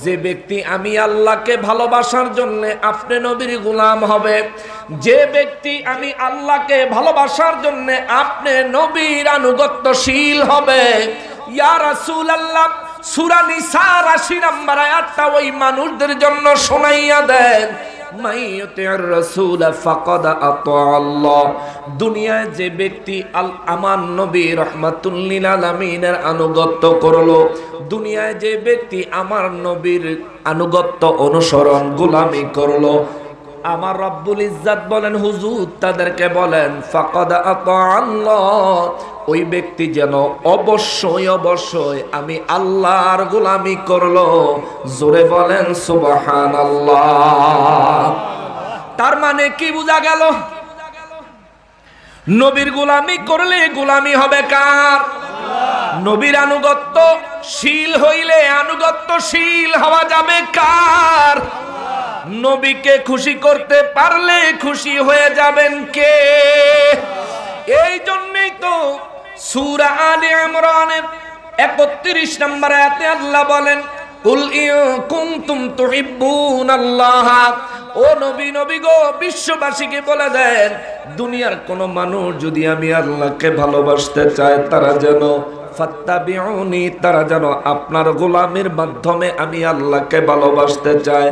যে ব্যক্তি আমি আল্লাহকে ভালোবাসার জন্য আপনি নবীর গোলাম হবে, যে ব্যক্তি আমি আল্লাহকে ভালোবাসার জন্য আপনি নবীর আনুগত্যশীল হবে, ইয়া রাসূলুল্লাহ সূরা নিসার 80 নম্বর আয়াতটা ওই মানুষদের জন্য শোনাইয়া দেন, মাইয়ুতির রাসূল ফাকাদ আতাআল্লাহ, দুনিয়ায় যে ব্যক্তি আমার নবী রাহমাতুল লিল আলামিনের আনুগত্য করলো, দুনিয়ায় যে ব্যক্তি আমার নবীর আনুগত্য অনুসরণ গোলামি করলো, আমার রব্বুল ইজ্জাত বলেন হুজুর তাদেরকে বলেন ফাকাদ আতাআল্লাহ, ওই ব্যক্তি যেন অবশ্যই অবশ্যই আমি আল্লাহর গোলামি করলো। জোরে বলেন সুবহানাল্লাহ। তার মানে কি বোঝা গেল? নবীর গোলামি করলে গোলামি হবে কার? নবীর আনুগত্যশীল হইলে আনুগত্যশীল হওয়া যাবে কার? নবীকে খুশি করতে পারলে খুশি হয়ে যাবেন কে? এই জন্যই তো সূরা আলে ইমরানের 31 নম্বর আয়াতে আল্লাহ বলেন, কুল ইন কুনতুম তুহিব্বুনাল্লাহ, ও নবী গো, বিশ্ববাসীকে বলে দেন, দুনিয়ার কোন মানুষ যদি আমি আল্লাহকে ভালোবাসতে চায় তারা যেন ফাত্তাবিউনি, তারা যেন আপনার গোলামির মাধ্যমে আমি আল্লাহকে ভালোবাসতে চায়।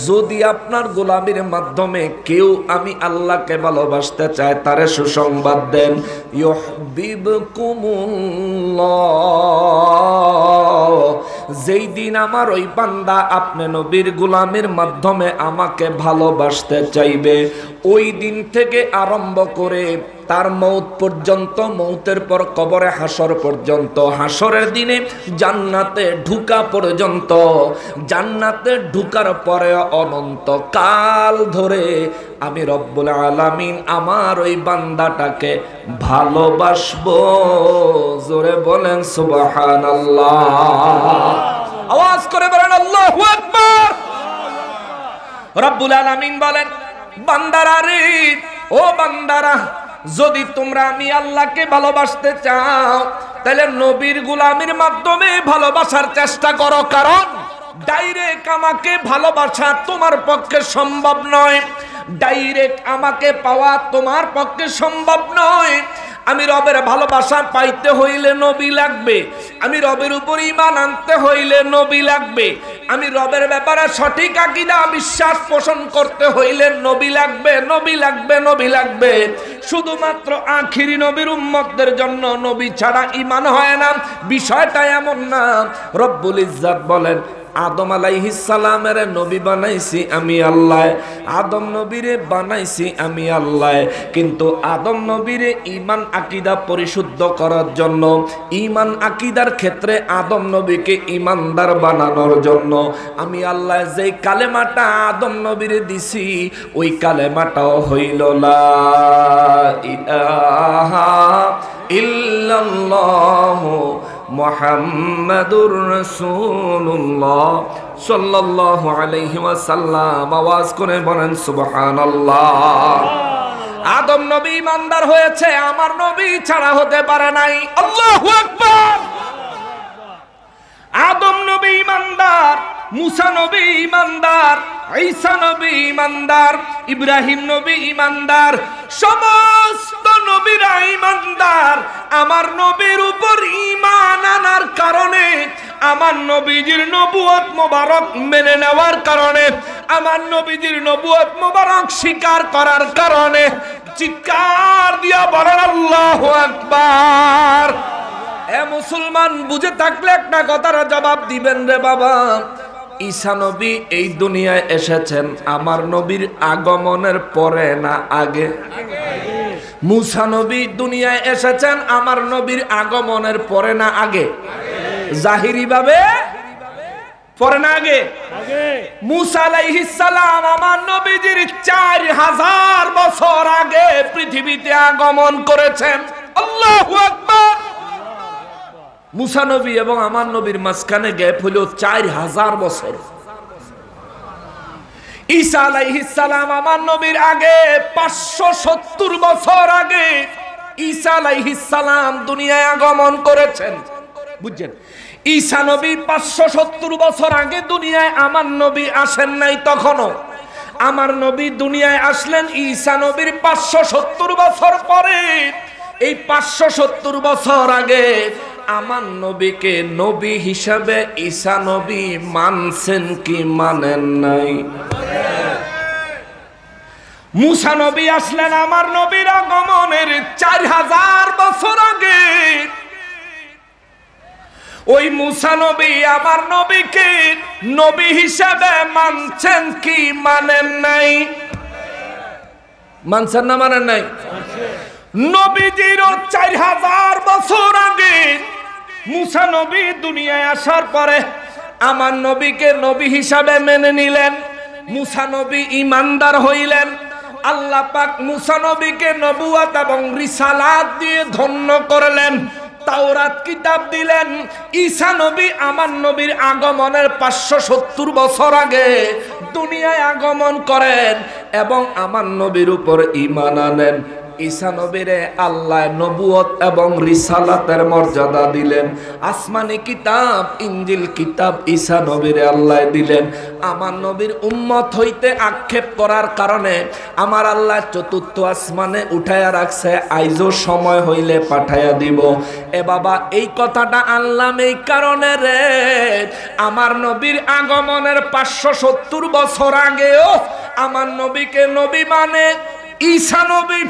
যদি আপনার গোলামির মাধ্যমে কেউ আমি আল্লাহকে ভালোবাসতে চায় তারে সুসংবাদ দেন, ইউহিব্বুকুমুল্লাহ, যেই দিন আমার ওই বান্দা আপনি নবীর গোলামির মাধ্যমে আমাকে ভালোবাসতে চাইবে, ওই দিন থেকে আরম্ভ করে তার মৌত পর্যন্ত, মৌতের পর কবরে হাসর পর্যন্ত, হাসরের দিনে জান্নাতে ঢুকা পর্যন্ত, জান্নাতে ঢুকার পরে অনন্ত কাল ধরে আমি রব্বুল আলামিন আমার ওই বান্দাটাকে ভালোবাসবো। জোরে বলেন সুবহানাল্লাহ, আওয়াজ করে বলেন আল্লাহু আকবার। রব্বুল আলামিন বলেন, বান্দারা রে, ও বান্দারা, যদি তোমরা আমি আল্লাহকে ভালোবাসতে চাও তাহলে নবীর গোলামির মাধ্যমে ভালোবাসার চেষ্টা করো, কারণ ডাইরেক্ট আমাকে ভালোবাসা তোমার পক্ষে সম্ভব নয়, ডাইরেক্ট আমাকে পাওয়া তোমার পক্ষে সম্ভব নয়। আমি রবের ভালোবাসা পাইতে হইলে নবী লাগবে, আমি রবের উপর ঈমান আনতে হইলে নবী লাগবে, আমি রবের ব্যাপারে সঠিক আকীদা বিশ্বাস পোষণ করতে হইলে নবী লাগবে, নবী লাগবে, নবী লাগবে। শুধুমাত্র আখিরি নবীর উম্মতদের জন্য নবী ছাড়া ঈমান হয় না, বিষয়টা এমন না। রব্বুল ইজ্জত বলেন, আদম আলাইহিস সালামের নবী বানাইছি আমি আল্লাহ, আদম নবীরে বানাইছি আমি আল্লাহ, কিন্তু আদম নবীরে ঈমান আকীদা পরিশুদ্ধ করার জন্য, ঈমান আকীদার ক্ষেত্রে আদম নবীকে ঈমানদার বানানোর জন্য আমি আল্লাহ যেই কালেমাটা আদম নবীরে দিছি ওই কালেমাটাও হইল লা ইলাহা ইল্লাল্লাহু মুহাম্মাদুর রাসূলুল্লাহ সাল্লাল্লাহু আলাইহি ওয়াসাল্লাম। আওয়াজ করে বলেন সুবহানাল্লাহ। আদম নবী ঈমানদার হয়েছে, আমার নবী ছাড়া হতে পারে নাই। আল্লাহু আকবার। আদম নবী ঈমানদার, মুসা নবী ঈমানদার, ঈসা নবী ঈমানদার, ইব্রাহিম নবী ঈমানদার, সমস্ত নবীরা ঈমানদার। আমার নবীর উপর ঈমান আনার কারণে, আমার নবীজির নবুয়ত মোবারক মেনে নেওয়ার কারণে, আমার নবীজির নবুয়ত মোবারক স্বীকার করার কারণে চিৎকার দিয়া বলেন আল্লাহু আকবার। এ মুসলমান, বুঝে থাকলে একটা কথার জবাব দিবেন রে বাবা। ঈসা নবী এই দুনিয়ায় এসেছেন আমার নবীর আগমনের পরে না আগে? মুসা নবী দুনিয়ায় এসেছেন আমার নবীর আগমনের পরে না আগে? জাহিরি ভাবে পরে না আগে? মুসা আলাইহিস সালাম আমার নবীজির 4000 বছর আগে পৃথিবীতে আগমন করেছেন। আল্লাহু আকবার। মুসা নবী এবং আমার নবীর মাঝখানে গ্যাপ হলো 4000 বছর। ঈসা আলাইহিস সালাম আমার নবীর আগে 570 বছর আগে ঈসা আলাইহিস সালাম দুনিয়ায় আগমন করেছেন। বুঝছেন? ঈসা নবী 570 বছর আগে দুনিয়ায়, আমার নবী আসেন নাই তখনও। আমার নবী দুনিয়ায় আসলেন ঈসা নবীর 570 বছর পরে। এই 570 বছর আগে আমার নবীকে নবী হিসাবে ঈসা নবী মানছেন কি মানেন নাই? মুসা নবী আসলেন আমার নবীর আগমনের 4000 বছর আগে। ওই মুসা নবী আমার নবীকে নবী হিসাবে মানছেন কি মানেন নাই? মানছেন না মানেন নাই? নবীজির 4000 বছর আগে মুসা নবী দুনিয়ায় আসার পরে আমার নবীকে নবী হিসাবে মেনে নিলেন। মুসা নবী ঈমানদার হইলেন। আল্লাহ পাক মুসা নবীকে নবুয়ত এবং রিসালাত দিয়ে ধন্য করলেন। তাওরাত কিতাব দিলেন। ঈসা নবী আমার নবীর আগমনের 570 বছর আগে দুনিয়ায় আগমন করেন এবং আমার নবীর উপর ঈমান আনেন। ঈসা নবীরে আল্লাহ নবুয়ত এবং রিসালাতের মর্যাদা দিলেন। আসমানি কিতাব ইনজিল কিতাব ঈসা নবীরে আল্লাহ দিলেন। আমার নবীর উম্মত হইতে আক্ষেপ করার কারণে আমার আল্লাহ চতুর্থ আসমানে উঠায়া রাখছে, আইজও সময় হইলে পাঠায়া দিব। এ বাবা, এই কথাটা আনলাম এই কারণে রে, আমার নবীর আগমনের 570 বছর আগেও আমার নবীকে নবী মানে ঈসা নবী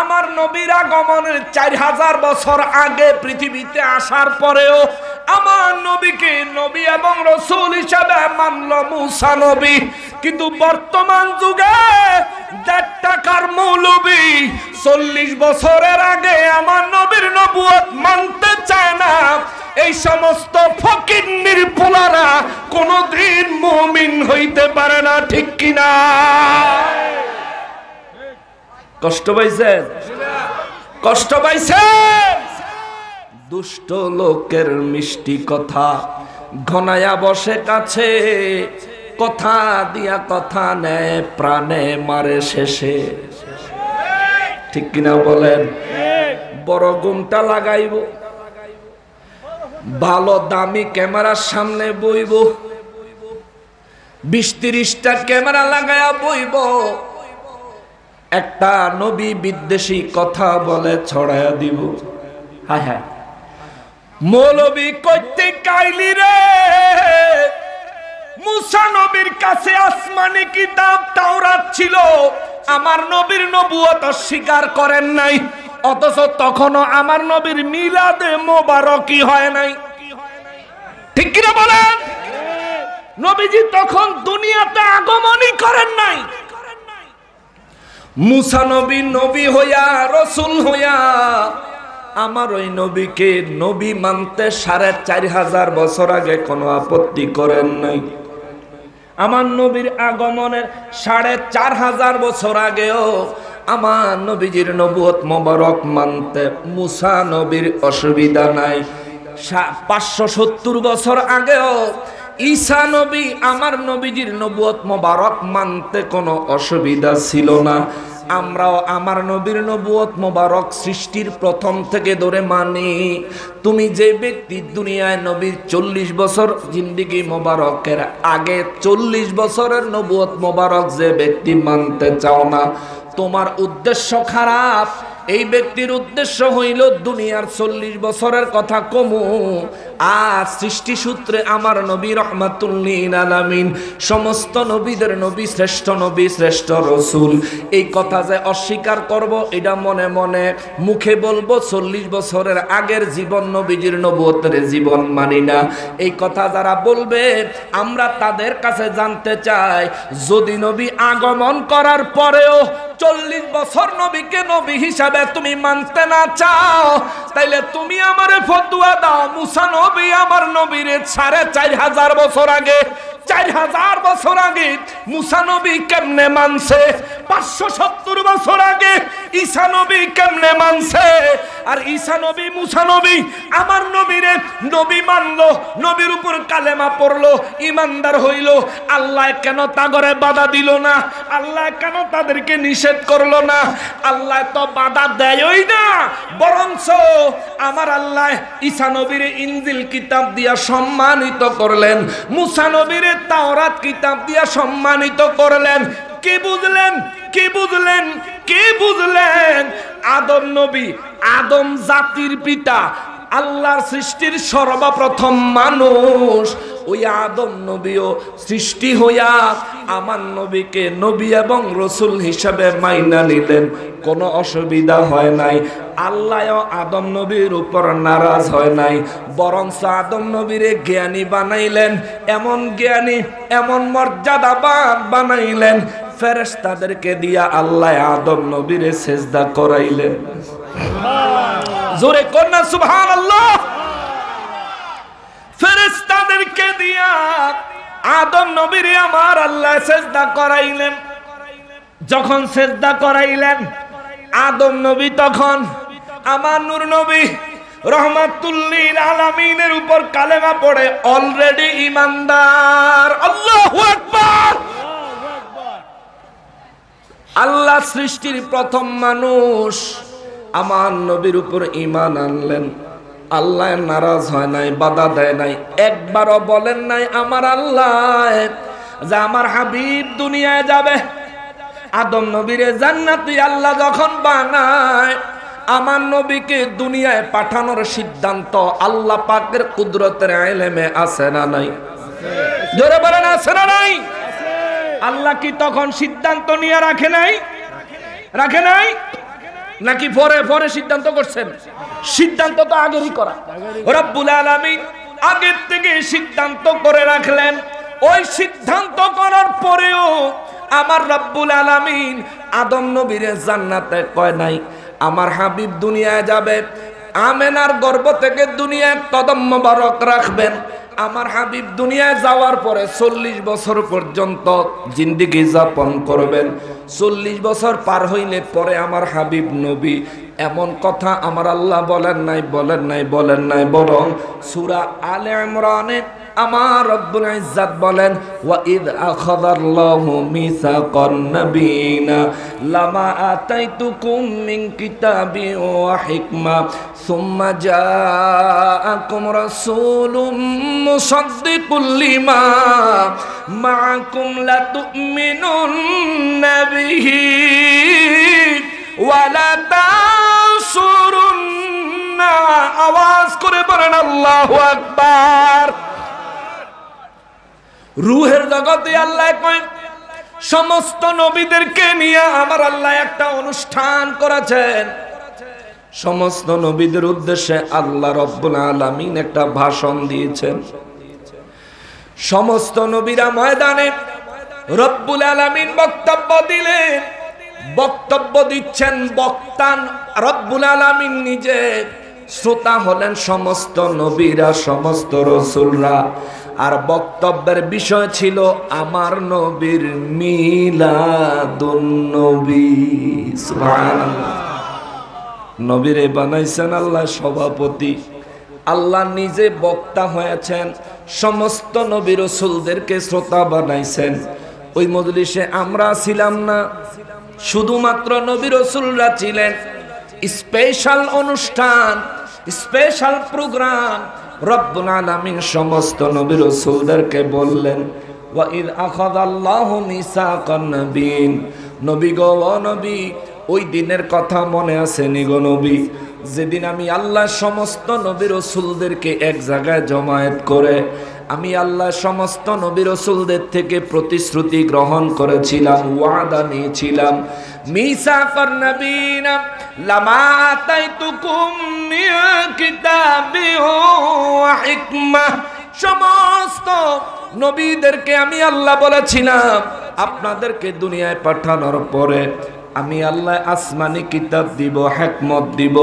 আমার নবীর আগমনের 4000 বছর আগে পৃথিবীতে আসার পরেও আমার নবীকে নবী এবং রাসূল হিসেবে মানল মুসা নবী। কিন্তু বর্তমান যুগে 1.5 টাকার মৌলবী 40 বছরের আগে আমার নবীর নবুয়ত মানতে চায় না। এই সমস্ত ফকিন্নির পোলারা কোনদিন মুমিন হইতে পারে না, ঠিক কিনা? কষ্ট পাইছেন? কষ্ট পাইছেন? দুষ্ট লোকের মিষ্টি কথা ঘনায়া বসে কাছে, কথা দিয়া কথা নেয় প্রাণে মারে শেষে, ঠিক কিনা বলেন? বড় ঘুমটা লাগাইব, ভালো দামি ক্যামেরার সামনে বইব, 20-30টা ক্যামেরা লাগায়া বইব, একটা নবী বিদ্বেষী কথা বলে ছড়ায়া দিব। হায় হায়, মৌলবী কইতে কাইলি রে, মুসা নবীর কাছে আসমানি কিতাব তাওরাত ছিল, আমার নবীর নবুয়ত অস্বীকার করেন নাই, অথচ তখনও আমার নবীর মিলাদে মোবারকই হয় নাই, ঠিক কিনা বলেন? নবীজি তখন দুনিয়াতে আগমনই করেন নাই। মুসা নবী নবী হইয়া রসুল হইয়া আমার ওই নবীকে নবী মানতে 4500 বছর আগে কোনো আপত্তি করেন নাই। আমার নবীর আগমনের 4500 বছর আগেও আমার নবীজির নবুয়ত মোবারক মানতে মুসা নবীর অসুবিধা নাই। 570 বছর আগেও ঈসা নবী আমার নবীজির নবুয়ত মোবারক মানতে কোনো অসুবিধা ছিল না। আমরাও আমার নবীর নবুয়ত মোবারক সৃষ্টির প্রথম থেকে ধরে মানি। তুমি যে ব্যক্তি দুনিয়ায় নবীর 40 বছর জিন্দেগি মোবারকের আগে 40 বছরের নবুয়ত মোবারক যে ব্যক্তি মানতে চাও না, তোমার উদ্দেশ্য খারাপ। এই ব্যক্তির উদ্দেশ্য হইল দুনিয়ার 40 বছরের কথা কমু, আর সৃষ্টি সূত্রে আমার নবী রহমাতুল লিল আলামিন, সমস্ত নবীদের নবী, শ্রেষ্ঠ নবী, শ্রেষ্ঠ রসুল। এই কথা যে অস্বীকার করব, এটা মনে মনে মুখে বলবো, 40 বছরের আগের জীবন নবীজির নবুয়তের জীবন মানি না, এই কথা যারা বলবে আমরা তাদের কাছে জানতে চাই, যদি নবী আগমন করার পরেও 40 বছর নবীকে নবী হিসাবে তুমি মানতে না চাও, তাইলে তুমি আমারে ফতোয়া দাও, মুসা নবী আমার নবীরে 4500 বছর আগে, 4000 বছর আগে মুসা নবী কেমনে মানছে? 570 বছর আগে ঈসা নবী কেমনে মানছে? আর ঈসা নবী মুসা নবী আমার নবীরে নবী মানলো, নবীর উপর কালেমা পড়লো, ইমানদার হইল, আল্লাহ কেন তাগরে বাধা দিল না? আল্লাহ কেন তাদেরকে নিষেধ করলো না? আল্লাহ তো বাধা দেয়ই না, বরঞ্চ আমার আল্লাহ ঈসা নবীরে ইনজিল কিতাব দিয়া সম্মানিত করলেন, মুসা নবীরে তাওরাত কিতাব দিয়া সম্মানিত করলেন। কি বুঝলেন? কি বুঝলেন? কি বুঝলেন? আদম নবী, আদম জাতির পিতা, আল্লাহর সৃষ্টির সর্বপ্রথম মানুষ, ওই আদম নবীও সৃষ্টি হইয়া আমার নবীকে নবী এবং রসুল হিসাবে মাইনা নিলেন, কোনো অসুবিধা হয় নাই। আল্লাহ আদম নবীর উপর নারাজ হয় নাই, বরং আদম নবীরে জ্ঞানী বানাইলেন, এমন জ্ঞানী, এমন মর্যাদাবান বানাইলেন, ফেরেশতাদেরকে দিয়া আল্লাহ আদম নবীরে সেজদা করাইলেন। জোরে কন্যা সুবহানাল্লাহ। ফেরেশতাদেরকে দিয়া আদম নবীরে আমার আল্লাহ সেজদা করাইলেন। যখন সেজদা করাইলেন আদম নবী, তখন আমার নূর নবী রহমাতুল লিল আলামিনের উপর কালেমা পড়ে অলরেডি ঈমানদার। আল্লাহু আকবার। আল্লাহ সৃষ্টির প্রথম মানুষ আমার নবীর উপর ঈমান আনলেন। আল্লাহ নারাজ হয় নাই, বাধা দেয় নাই, একবারও বলেন নাই আমার আল্লাহ যে আমার হাবিব দুনিয়ায় যাবে। আদম নবীরে জান্নাতি আল্লাহ যখন বানায়, আমার নবীকে দুনিয়ায় পাঠানোর সিদ্ধান্ত আল্লাহ পাকের কুদরতের ইলমে আছে না নাই? জোরে বলেন আছে না নাই? আল্লাহ কি তখন সিদ্ধান্ত নিয়ে রাখে নাই? রাখে নাই নাকি পরে পরে সিদ্ধান্ত করছেন? সিদ্ধান্ত তো আগেরই করা। রব্বুল আলামিন আগের থেকে সিদ্ধান্ত করে রাখলেন। ওই সিদ্ধান্ত করার পরেও আমার রব্বুল আলামিন আদম নবীরে জান্নাতে কয় নাই আমার হাবিব দুনিয়ায় যাবে, আমেনার গর্ভ থেকে দুনিয়ায় কদম মোবারক রাখবেন। আমার হাবিব দুনিয়ায় যাওয়ার পরে 40 বছর পর্যন্ত জিন্দেগি যাপন করবেন। 40 বছর পার হইলে পরে আমার হাবিব নবী, এমন কথা আমার আল্লাহ বলেন নাই, বলেন নাই, বলেন নাই, বরং সূরা আলে ইমরানে আমার রব্বুল ইজ্জাত বলেন ওয়া ইদ আখাযাল্লাহু মিসাকান নাবিয়িনা লামা আতাইতুকুম মিন কিতাবিন ওয়া হিকমা সুম্মা জাআকুম রাসূলুম মুসাদ্দিকুল লিমা মাআকুম লাতু'মিনুন্না বিহি ওয়া লা তানসুরুন্না। আওয়াজ করে বলেন আল্লাহু আকবার। রূহের জগতে আল্লাহ কয় সমস্ত নবীদেরকে নিয়ে আমার আল্লাহ একটা অনুষ্ঠান করেছেন। সমস্ত নবীদের উদ্দেশ্যে আল্লাহ রব্বুল আলামিন একটা ভাষণ দিয়েছেন। সমস্ত নবীরা ময়দানে রব্বুল আলামিন বক্তব্য দিলেন। বক্তব্য দিচ্ছেন বক্তান রব্বুল আলামিন নিজে, শ্রোতা হলেন সমস্ত নবীরা, সমস্ত রাসূলরা। আর বক্তব্যের বিষয় ছিল আমার নবীর মিলাদুন নবী। সুবহানাল্লাহ। নবীরে বানাইছেন আল্লাহ সভাপতি, আল্লাহ নিজে বক্তা হয়েছেন, সমস্ত নবী রাসূলদেরকে শ্রোতা বানাইছেন। ওই মজলিসে আমরা ছিলাম না, শুধুমাত্র নবী রাসূলরা ছিলেন। স্পেশাল অনুষ্ঠান, স্পেশাল প্রোগ্রাম। রব্বুল আলামিন সমস্ত নবী রাসূলদেরকে বললেন ওয়া ইয আখাযাল্লাহু মিসাকান নাবিয়িন। নবী গো, ও নবী, ওই দিনের কথা মনে আছে নি গো নবী, যেদিন আমি আল্লাহ সমস্ত নবী রাসূলদেরকে এক জায়গায় জমায়েত করে আমি আল্লাহ সমস্ত নবী রাসূলদের থেকে প্রতিশ্রুতি গ্রহণ করেছিলাম, ওয়াদা নিয়েছিলাম। মিসাকান নাবিয়িনা লামা আতাইতুকুম মিন কিতাবিন ওয়া হিকমা। সমস্ত নবীদেরকে আমি আল্লাহ বলেছিলাম আপনাদেরকে দুনিয়ায় পাঠানোর পরে আমি আল্লাহ আসমানি কিতাব দিব, হিকমত দিব।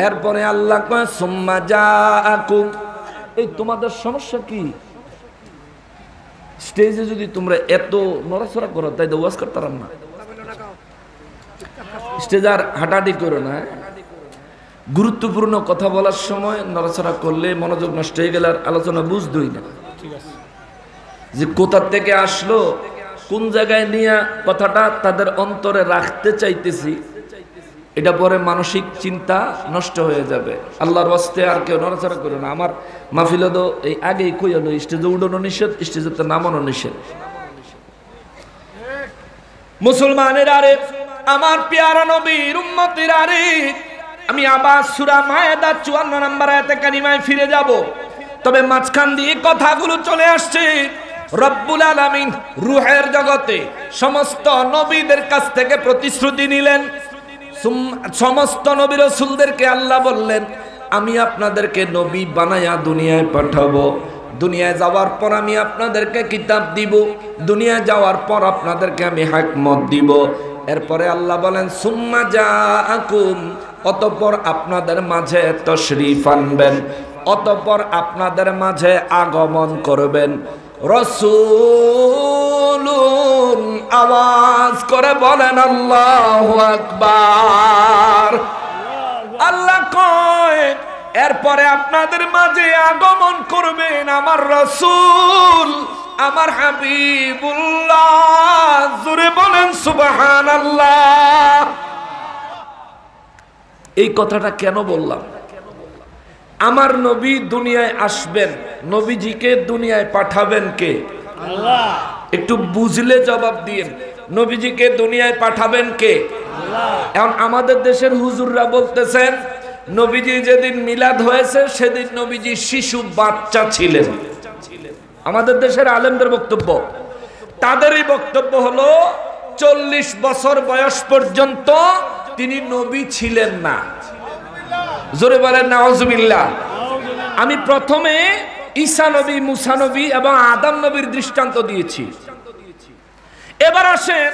এরপরে আল্লাহ কয় সুম্মা জাআকুম। এই তোমাদের সমস্যা কি? স্টেজে যদি তোমরা এত নড়াচড়া করো তাই তো ওয়াজ করতে পারো না। স্টেজে আর হাঁটাহাঁটি করো না। গুরুত্বপূর্ণ কথা বলার সময় নড়াচড়া করলে মনোযোগ নষ্ট হয়ে গেলে আর আলোচনা বুঝতই না যে কোথা থেকে আসলো, কোন জায়গায় নিয়ে কথাটা তাদের অন্তরে রাখতে চাইতেছি, এটা পরে মানসিক চিন্তা নষ্ট হয়ে যাবে। আল্লাহর ওয়াস্তে আর কেউ নড়াচড়া করে না। আমার মাহফিলে তো এই আগেই কই হলো স্টেজে উঠানো নিষেধ, স্টেজে তো নামানো নিষেধ। মুসলমানের আরে, আমার পেয়ারা নবীর উম্মতের আরে, আমি আবার সূরা মায়েদা 54 নম্বর আয়াতে কারিমায় ফিরে যাব। তবে মাঝখান দিয়ে কথাগুলো চলে আসছে। রব্বুল আলামিন রূহের জগতে সমস্ত নবীদের কাছ থেকে প্রতিশ্রুতি নিলেন। সমস্ত নবী রাসূলদেরকে আল্লাহ বললেন আমি আপনাদেরকে নবী বানায়া দুনিয়ায় পাঠাবো। দুনিয়ায় যাওয়ার পর আমি আপনাদেরকে কিতাব দিব, দুনিয়ায় যাওয়ার পর আপনাদেরকে আমি হিকমত দিব। এরপরে আল্লাহ বলেন সুম্মা জাআকুম, অতঃপর আপনাদের মাঝে তশরীফ আনবেন, অতঃপর আপনাদের মাঝে আগমন করবেন রাসূলুন। আওয়াজ করে বলেন আল্লাহু আকবার। আল্লাহ কয় এরপরে আপনাদের মাঝে আগমন করবেন আমার রাসূল, আমার হাবিবুল্লাহ। জোরে বলেন সুবহানাল্লাহ। এই কথাটা কেন বললাম? আমার নবী দুনিয়ায় আসবেন, নবীজিকে দুনিয়ায় পাঠাবেন কে? আল্লাহ। একটু বুঝলে জবাব দিয়েন। নবীজিকে দুনিয়ায় পাঠাবেন কে? আল্লাহ। এখন আমাদের দেশের হুজুররা বলতেছেন নবীজি যেদিন মিলাদ হয়েছে সেদিন নবীজি শিশু বাচ্চা ছিলেন। আমাদের দেশের আলেমদের বক্তব্য, তাদেরই বক্তব্য হলো 40 বছর বয়স পর্যন্ত তিনি নবী ছিলেন না। জোরে বলেন নাউজুবিল্লাহ। আমি প্রথমে ঈসা নবী, মুসা নবী এবং আদম নবীর দৃষ্টান্ত দিয়েছি। এবার আসেন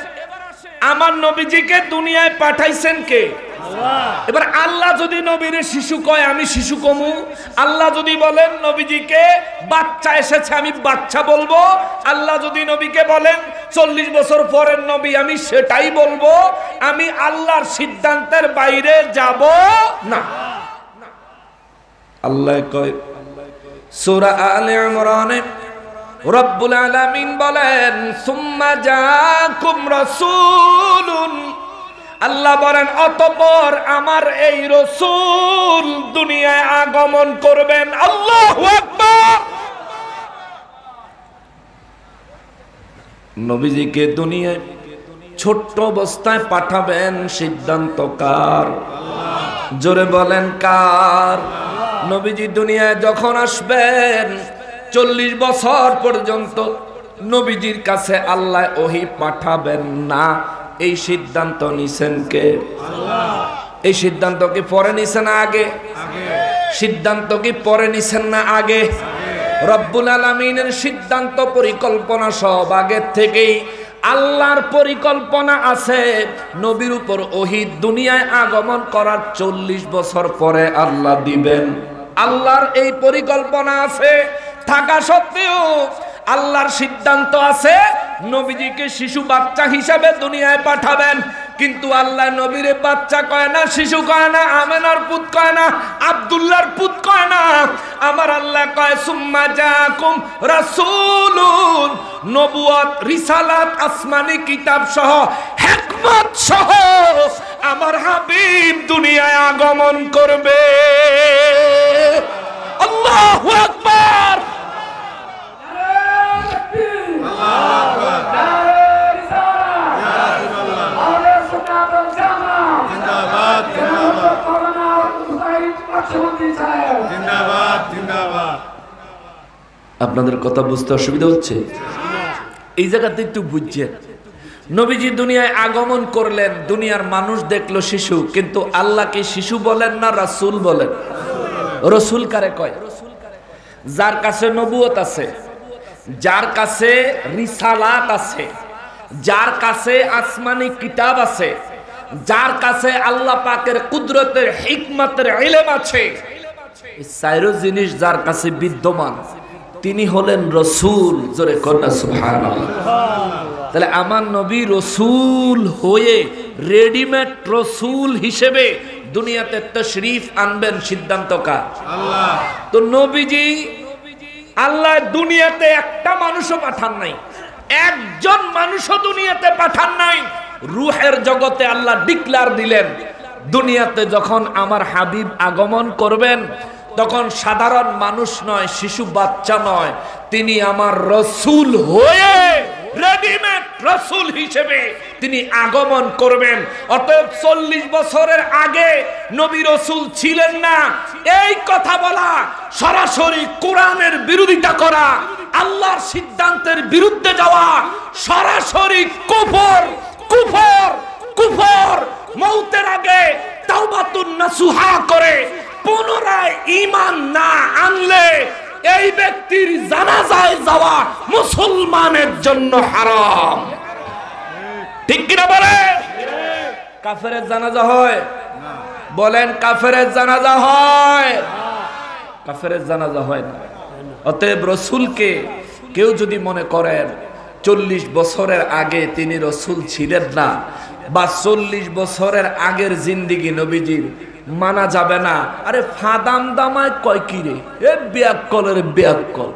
আমার নবীজিকে দুনিয়ায় পাঠাইছেন কে? এবার আল্লাহ যদি নবীর শিশু কয় আমি শিশু কমু, আল্লাহ যদি বলেন নবীজিকে বাচ্চা এসেছে আমি বাচ্চা বলবো, আল্লাহ যদি নবীকে বলেন 40 বছর পরের নবী আমি সেটাই বলবো। আমি আল্লাহর সিদ্ধান্তের বাইরে যাব না। আল্লাহ কয় সূরা আলে ইমরানে রব্বুল আলামিন বলেন সুম্মা জাকুম রাসূলুন, আল্লাহ বলেন অতঃপর আমার এই রাসূল দুনিয়ায় আগমন করবেন। আল্লাহু আকবার। নবীজিকে দুনিয়ায় ছোট্ট অবস্থায় পাঠাবেন, সিদ্ধান্ত কার? জোরে বলেন কার? নবীজি দুনিয়ায় যখন আসবেন 40 বছর পর্যন্ত নবীজির কাছে আল্লাহ ওহী পাঠাবেন না। এই সিদ্ধান্ত নিছেন কে? আল্লাহ। এই সিদ্ধান্ত কি পরে নিছেন না আগে? সিদ্ধান্ত কি পরে নিছেন না আগে? রব্বুল আলামিনের সিদ্ধান্ত পরিকল্পনা সব আগের থেকেই। আল্লাহর পরিকল্পনা আছে নবীর উপর ওহী দুনিয়ায় আগমন করার 40 বছর পরে আল্লাহ দিবেন। আল্লাহর এই পরিকল্পনা আছে, থাকা সত্ত্বেও আল্লাহর সিদ্ধান্ত আছে নবীজিকে শিশু বাচ্চা হিসাবে দুনিয়ায় পাঠাবেন। কিন্তু আল্লাহ নবীরে বাচ্চা কয় না, শিশু কয় না, আমেনার পুত কয় না, আব্দুল্লাহর পুত কয় না। আমার আল্লাহ কয় সুম্মা জাকুম রাসূলুন, নবুয়ত, রিসালাত, আসমানি কিতাব সহ, হিকমত সহ আমার হাবিব দুনিয়ায় আগমন করবে। আল্লাহু আকবার। আপনাদের কথা বুঝতে অসুবিধা হচ্ছে? এই জায়গাতে একটু বুঝছেন। নবীজি দুনিয়ায় আগমন করলেন, দুনিয়ার মানুষ দেখলো শিশু, কিন্তু আল্লাহকে শিশু বলেন না রাসূল বলেন? রাসূল কারে কয়? যার কাছে নবুয়ত আছে, যার কাছে রিসালাত আছে, যার কাছে আসমানি কিতাব আছে, যার কাছে আল্লাহ পাকের কুদরতের হিকমতের ইলম আছে, এই চারো জিনিস যার কাছে বিদ্যমান তিনি হলেন রাসূল। জোরে কন্যা সুবহানাল্লাহ। তাহলে আমার নবী রাসূল হয়ে রেডিমেড রাসূল হিসেবে দুনিয়াতে তাশরীফ আনবেন, সিদ্ধান্ত কার? আল্লাহ। তো নবীজি আল্লাহ দুনিয়াতে একটা মানুষও পাঠান নাই, একজন মানুষও দুনিয়াতে পাঠান নাই। রূহের জগতে আল্লাহ ডিক্লার দিলেন দুনিয়াতে যখন আমার হাবিব আগমন করবেন তখন সাধারণ মানুষ নয়, শিশু বাচ্চা নয়, তিনি আমার রাসূল হয়ে রেডিমেড রাসূল হিসেবে তিনি আগমন করবেন। অতএব 40 বছরের আগে নবী রাসূল ছিলেন না, এই কথা বলা সরাসরি কোরআনের বিরোধিতা করা, আল্লাহর সিদ্ধান্তের বিরুদ্ধে যাওয়া, সরাসরি কুফর কুফর কুফর। মৌতের আগে তাওবাতুন নাসুহা করে পুনরায় ঈমান না আনলে এই ব্যক্তির জানাজায় যাওয়া মুসলমানের জন্য হারাম। ঠিক কিনা বলে? কাফেরের জানাজা হয়? বলেন কাফেরের জানাজা হয়? কাফেরের জানাজা হয় না। অতএব রাসূলকে কেউ যদি মনে করেন 40 বছরের আগে তিনি রাসূল ছিলেন না, বা 40 বছরের আগের জিন্দেগি নবীজির, মানা যাবে না। আরে ফাদাম দামায় কয় কি রে, এ বেয়াক্কলের বেয়াক্কল।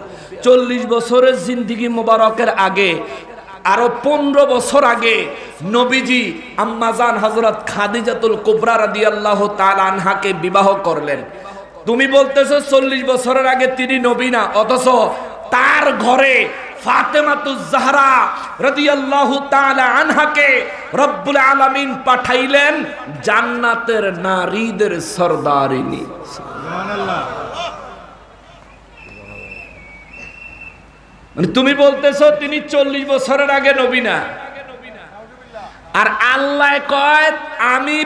40 বছরের জিন্দিগি মোবারকের আগে, আরো 15 বছর আগে নবীজি আম্মাজান হযরত খাদিজাতুল কুবরা রাদিয়াল্লাহু তাআলা আনহাকে বিবাহ করলেন। তুমি বলতেছো 40 বছরের আগে তিনি নবী না, অথচ তার ঘরে ফাতেমাতুজ জাহরা রাদিয়াল্লাহু তাআলা আনহাকে রব্বুল আলামিন পাঠাইলেন জান্নাতের নারীদের সরদারিনী। সুবহানাল্লাহ। মানে তুমি বলতেছো তিনি 40 বছরের আগে নবী না, আর আল্লাহ কয় আমি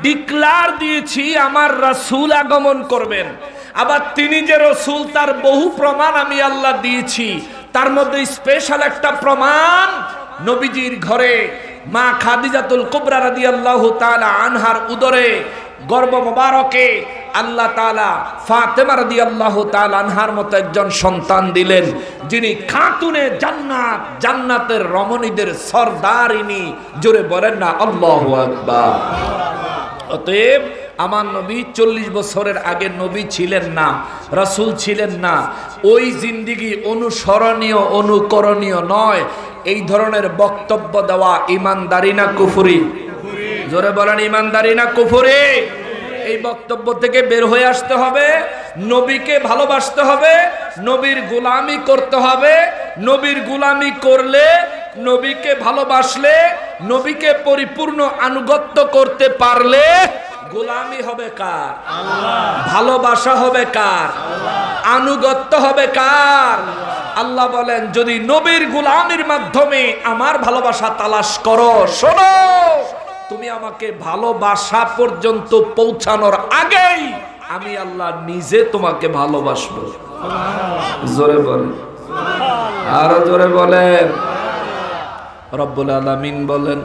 ডিক্লার দিয়েছি আমার রাসূল আগমন করবেন। আবার তিনি যে রাসূল তার বহু প্রমাণ আমি আল্লাহ দিয়েছি, তার মধ্যে স্পেশাল একটা প্রমাণ নবীজির ঘরে মা খাদিজাতুল কুবরা রাদিয়াল্লাহু তাআলা আনহার উদরে গর্ভ মোবারকে আল্লাহ তাআলা ফাতেমা রাদিয়াল্লাহু তাআলা আনহার মতো একজন সন্তান দিলেন, যিনি খাতুনে জান্নাত, জান্নাতের রমণীদের সরদারিনী। জোরে বলেন না আল্লাহু আকবার। অতএব আমার নবী 40 বছরের আগে নবী ছিলেন না, রাসূল ছিলেন না। ওই জিন্দেগি অনুসরণীয়, অনুকরণীয় নয়। এই ধরনের বক্তব্য দেওয়া ঈমানদারি না কুফরি? জোরে বলেন ঈমানদারি না কুফরি? এই বক্তব্য থেকে বের হয়ে আসতে হবে। নবীকে ভালোবাসতে হবে, নবীর গোলামি করতে হবে। নবীর গোলামি করলে, নবীকে ভালোবাসলে, নবীকে পরিপূর্ণ আনুগত্য করতে পারলে গোলামি হবে কার? আল্লাহ। ভালোবাসা হবে কার? আল্লাহ। আনুগত্য হবে কার? আল্লাহ বলেন যদি নবীর গোলামির মাধ্যমে আমার ভালোবাসা তালাশ করো, শোনো তুমি আমাকে ভালোবাসা পর্যন্ত পৌঁছানোর আগেই আমি আল্লাহ নিজে তোমাকে ভালোবাসবো। জোরে বলেন, আরো জোরে বলেন। রব্বুল আলামিন বলেন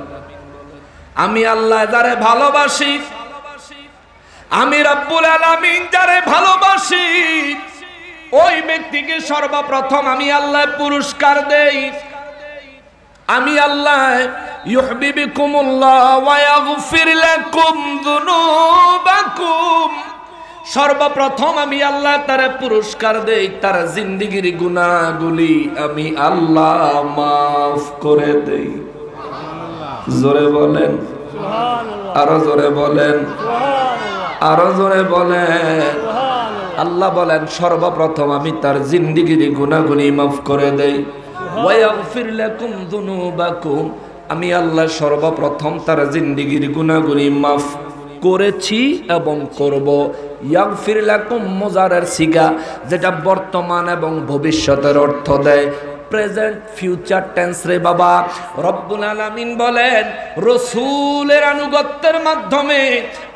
আমি আল্লাহ যারে ভালোবাসি, আমি রব্বুল আলামিন যারে ভালোবাসি, ওই ব্যক্তিকে সর্বপ্রথম আমি আল্লাহ পুরস্কার দেই। আমি আল্লাহ ইউহিব্বুকুমুল্লাহ ওয়া ইয়াগফির লাকুম যুনুবাকুম, সর্বপ্রথম আমি আল্লাহ তারে পুরস্কার দেই, তার জিন্দেগীর গুনাহগুলি আমি আল্লাহ মাফ করে দেই। জোরে বলেন সুবহানাল্লাহ, আরো জোরে বলেন সুবহানাল্লাহ, আরো জোরে বলেন। আল্লাহ বলেন সর্বপ্রথম আমি তার জিন্দেগীর গুনাহগুলি মাফ করে দেই। ওয়া ইয়াগফির লাকুম যুনুবাকুম, আমি আল্লাহ সর্বপ্রথম তার জিন্দেগীর গুনাহগুলি মাফ করেছি এবং করব। ইয়াগফির লাকুম মুজারের সিগা, যেটা বর্তমান এবং ভবিষ্যতের অর্থ দেয়, প্রেজেন্ট ফিউচার টেন্স রে বাবা। রব্বুল আলামিন বলেন রাসূলের আনুগত্যের মাধ্যমে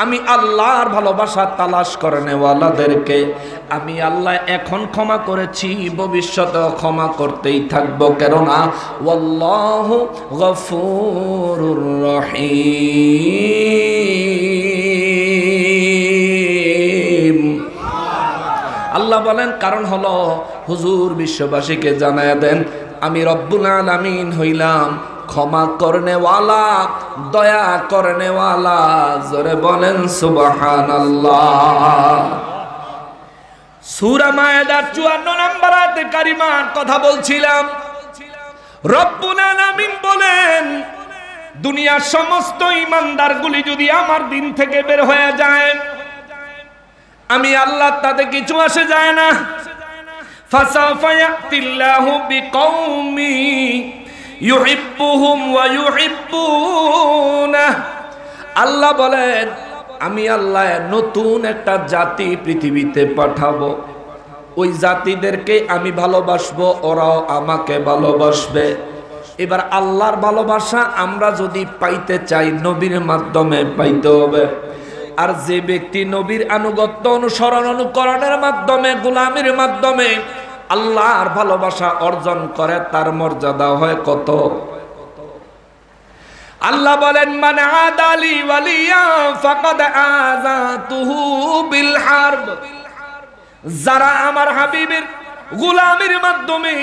আমি আল্লাহর ভালোবাসা তালাশ করে নেওয়ালাদেরকে আমি আল্লাহ এখন ক্ষমা করেছি, ভবিষ্যতেও ক্ষমা করতেই থাকবো, কেননা ওয়াল্লাহু গফুরুর রহিম। আল্লাহ বলেন কারণ হলো হুজুর বিশ্ববাসীকে জানায়া দেন আমি রব্বুল আলামিন হইলাম ক্ষমা করনেওয়ালা, দয়া করনেওয়ালা। জোরে বলেন সুবহানাল্লাহ। সূরা মায়েদার 54 নম্বর আয়াতে কারিমার কথা বলছিলাম। রব্বুল আলামিন বলেন দুনিয়ার সমস্ত ঈমানদারগুলি যদি আমার দিন থেকে বের হয়ে যায়, আমি আল্লাহ তাতে কিছু আসে যায় না। ফাসাফা ইয়াতিল্লাহু বিকৌমি ইউহিব্বুহুম ওয়া ইউহিব্বুনা। আল্লাহ বলেন আমি আল্লাহ নতুন একটা জাতি পৃথিবীতে পাঠাবো, ওই জাতিদেরকে আমি ভালোবাসবো, ওরাও আমাকে ভালোবাসবে। এবার আল্লাহর ভালোবাসা আমরা যদি পাইতে চাই নবীর মাধ্যমে পাইতে হবে। আর যে ব্যক্তি নবীর আনুগত্য, অনুসরণ, অনুকরণের মাধ্যমে, গোলামির মাধ্যমে আল্লাহর ভালোবাসা অর্জন করে, তার মর্যাদা হয় কত। আল্লাহ বলেন মান আদালি ওয়ালিয়া ফাকাদ আযাতুহু বিল হারব। যারা আমার হাবিবের গোলামির মাধ্যমে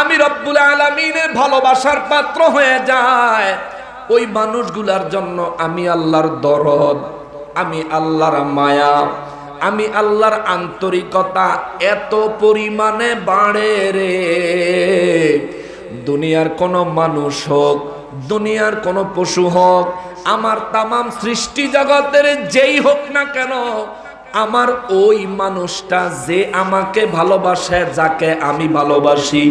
আমি রব্বুল আলামিনের ভালোবাসার পাত্র হয়ে যায়, ওই মানুষগুলার জন্য আমি আল্লাহর দরদ, আমি আল্লাহর মায়া, আমি আল্লাহর আন্তরিকতা এত পরিমাণে বাড়ে রে, দুনিয়ার কোনো মানুষ হোক, দুনিয়ার কোনো পশু হোক, আমার তামাম সৃষ্টি জগতের যেই হোক না কেন, আমার ওই মানুষটা যে আমাকে ভালোবাসে, যাকে আমি ভালোবাসি,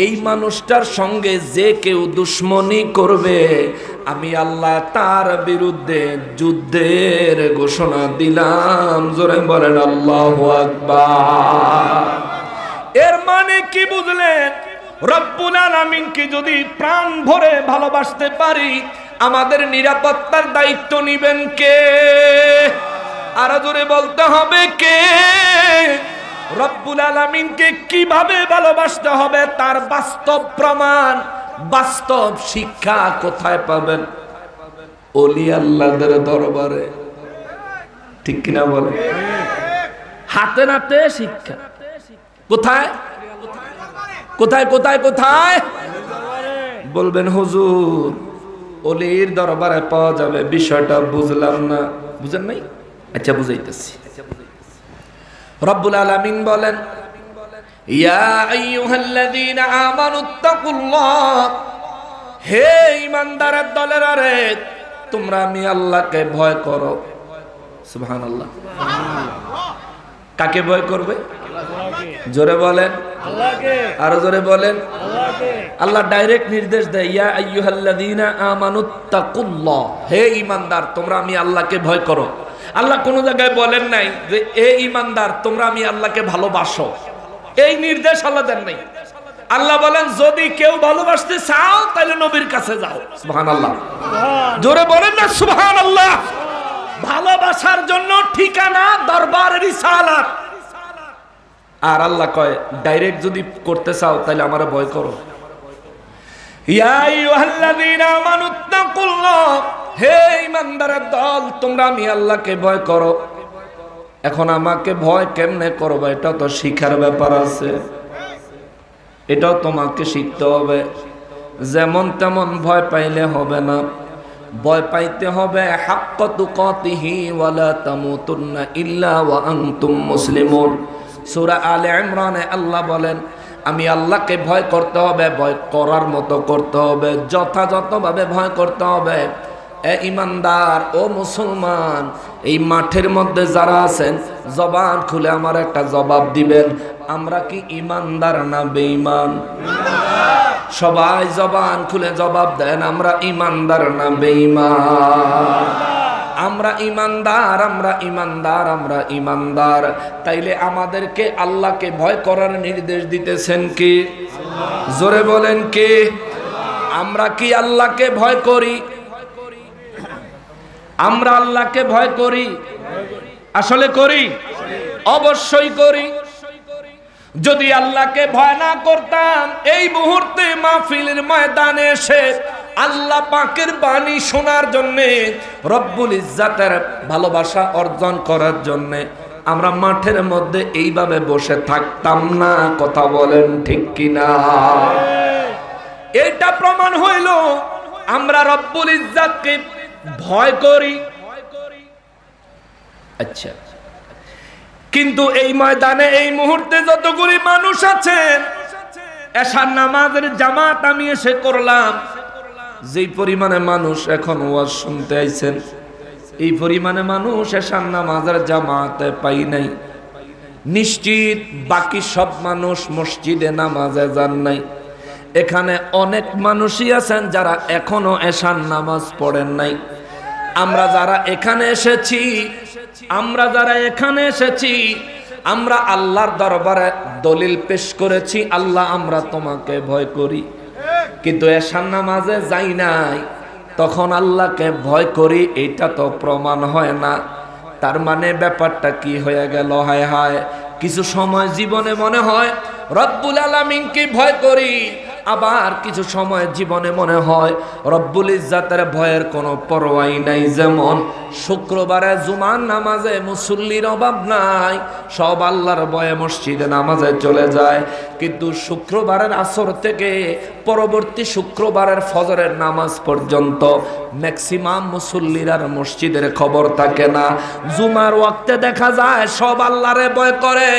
এই মানুষটার সঙ্গে যে কেউ দুশ্মনী করবে, আমি আল্লাহ তার বিরুদ্ধে যুদ্ধের ঘোষণা দিলাম। জোরে বলেন আল্লাহু আকবার। এর মানে কি বুঝলেন? রব্বুল আলামিনকে যদি প্রাণ ভরে ভালোবাসতে পারি, আমাদের নিরাপত্তার দায়িত্ব নিবেন কে? আরো জোরে বলতে হবে কে? রব্বুল আলামিনকে কিভাবে ভালোবাসতে হবে তার বাস্তব প্রমাণ, বাস্তব শিক্ষা কোথায় পাবেন? ওলি আল্লাহদের দরবারে, ঠিক কিনা বলে? হাতে নাতে শিক্ষা। কোথায় কোথায় কোথায় কোথায়? বলবেন হুজুর ওলির দরবারে পাওয়া যাবে, বিষয়টা বুঝলাম না। বুঝেন নাই? আচ্ছা বুঝাইতেছি। রব্বুল আলামিন বলেন, ইয়া আইয়ুহাল্লাযীনা আমানুত্তাকুল্লাহ, হে ঈমানদারের দলেরা রে, তোমরা আমি আল্লাহকে ভয় করো। সুবহানাল্লাহ। কাকে ভয় করবে? জোরে বলেন আল্লাহকে। আরো জোরে বলেন আল্লাহকে। আল্লাহ ডাইরেক্ট নির্দেশ দেয়, ইয়া আইয়ুহাল্লাযীনা আমানুত্তাকুল্লাহ, হে ঈমানদার তোমরা আমি আল্লাহকে ভয় করো। আল্লাহ কোন জায়গায় বলেন নাই যে হে ঈমানদার তোমরা আমি আল্লাহকে ভালোবাসো, এই নির্দেশ আল্লাহ দেন নাই। আল্লাহ বলেন যদি কেউ ভালোবাসতে চাও তাহলে নবীর কাছে যাও। সুবহানাল্লাহ। জোরে বলেন না সুবহানাল্লাহ। ভালোবাসার জন্য ঠিকানা দরবারে রিসালাত। আর আল্লাহ কয় ডাইরেক্ট যদি করতে চাও তাহলে আমারে ভয় করো। ইয়া আইয়ুহাল্লাযীনা আমানুত্তাকুল্লাহ, হে ঈমানদারের দল তোমরা আমি আল্লাহকে ভয় করো। এখন আমাকে ভয় কেমনে করবে এটা তো শিখার ব্যাপার আছে, এটাও তোমাকে শিখতে হবে। যেমন তেমন ভয় পাইলে হবে না, ভয় পাইতে হবে হাক্কা তুকাতিহি ওয়ালা তামুতুন্না ইল্লা ওয়া আনতুম মুসলিমুন। সূরা আলে ইমরানে আল্লাহ বলেন আমি আল্লাহকে ভয় করতে হবে, ভয় করার মতো করতে হবে, যথাযথভাবে ভয় করতে হবে। এ ঈমানদার, ও মুসলমান, এই মাঠের মধ্যে যারা আছেন জবান খুলে আমার একটা জবাব দিবেন, আমরা কি ঈমানদার না বেঈমান? সবাই জবান খুলে জবাব দেন, আমরা ঈমানদার না বেঈমান? আমরা ঈমানদার, আমরা ঈমানদার, আমরা ঈমানদার। তাইলে আমাদেরকে আল্লাহকে ভয় করার নির্দেশ দিতেছেন কি? জোরে বলেন কে? আমরা কি আল্লাহকে ভয় করি? আমরা আল্লাহকে ভয় করি? আসলে করি? অবশ্যই করি। যদি আল্লাহকে ভয় না করতাম, এই মুহূর্তে মাহফিলের ময়দানে এসে আল্লাহ পাকের বাণী শোনার জন্যে, রব্বুল ইজ্জাতের ভালোবাসা অর্জন করার জন্যে আমরা মাঠের মধ্যে এইভাবে বসে থাকতাম না। কথা বলেন ঠিক কিনা? এটা প্রমাণ হইল আমরা রব্বুল ইজ্জাতকে ভয় করি। আচ্ছা, কিন্তু এই ময়দানে এই মুহূর্তে যতগুলি মানুষ আছেন, এশার নামাজের জামাত আমি এসে করলাম, যেই পরিমাণে মানুষ এখন ওয়াজ শুনতে আইছেন, এই পরিমাণে মানুষ এশার নামাজের জামাতে পাই নাই। নিশ্চিত বাকি সব মানুষ মসজিদে নামাজে যান নাই। এখানে অনেক মানুষই আছেন যারা এখনো এশার নামাজ পড়েন নাই। আমরা যারা এখানে এসেছি, আমরা আল্লাহর দরবারে দলিল পেশ করেছি, আল্লাহ আমরা তোমাকে ভয় করি, কিন্তু এশার নামাজে যাই নাই, তখন আল্লাহকে ভয় করি, এটা তো প্রমাণ হয় না। তার মানে ব্যাপারটা কি হয়ে গেল? হায় হায়, কিছু সময় জীবনে মনে হয় রব্বুল আলামিনকে ভয় করি, আবার কিছু সময় জীবনে মনে হয় রব্বুল ইজ্জাতের ভয়ের কোনো পরোয়াই নাই। যেমন শুক্রবারে জুমার নামাজে মুসল্লির অভাব নাই, সব আল্লাহর ভয়ে মসজিদে নামাজে চলে যায়, কিন্তু শুক্রবারের আসর থেকে পরবর্তী শুক্রবারের ফজরের নামাজ পর্যন্ত ম্যাক্সিমাম মুসল্লিরা মসজিদের খবর থাকে না। জুমার ওয়াক্তে দেখা যায় সব আল্লাহরে ভয় করে,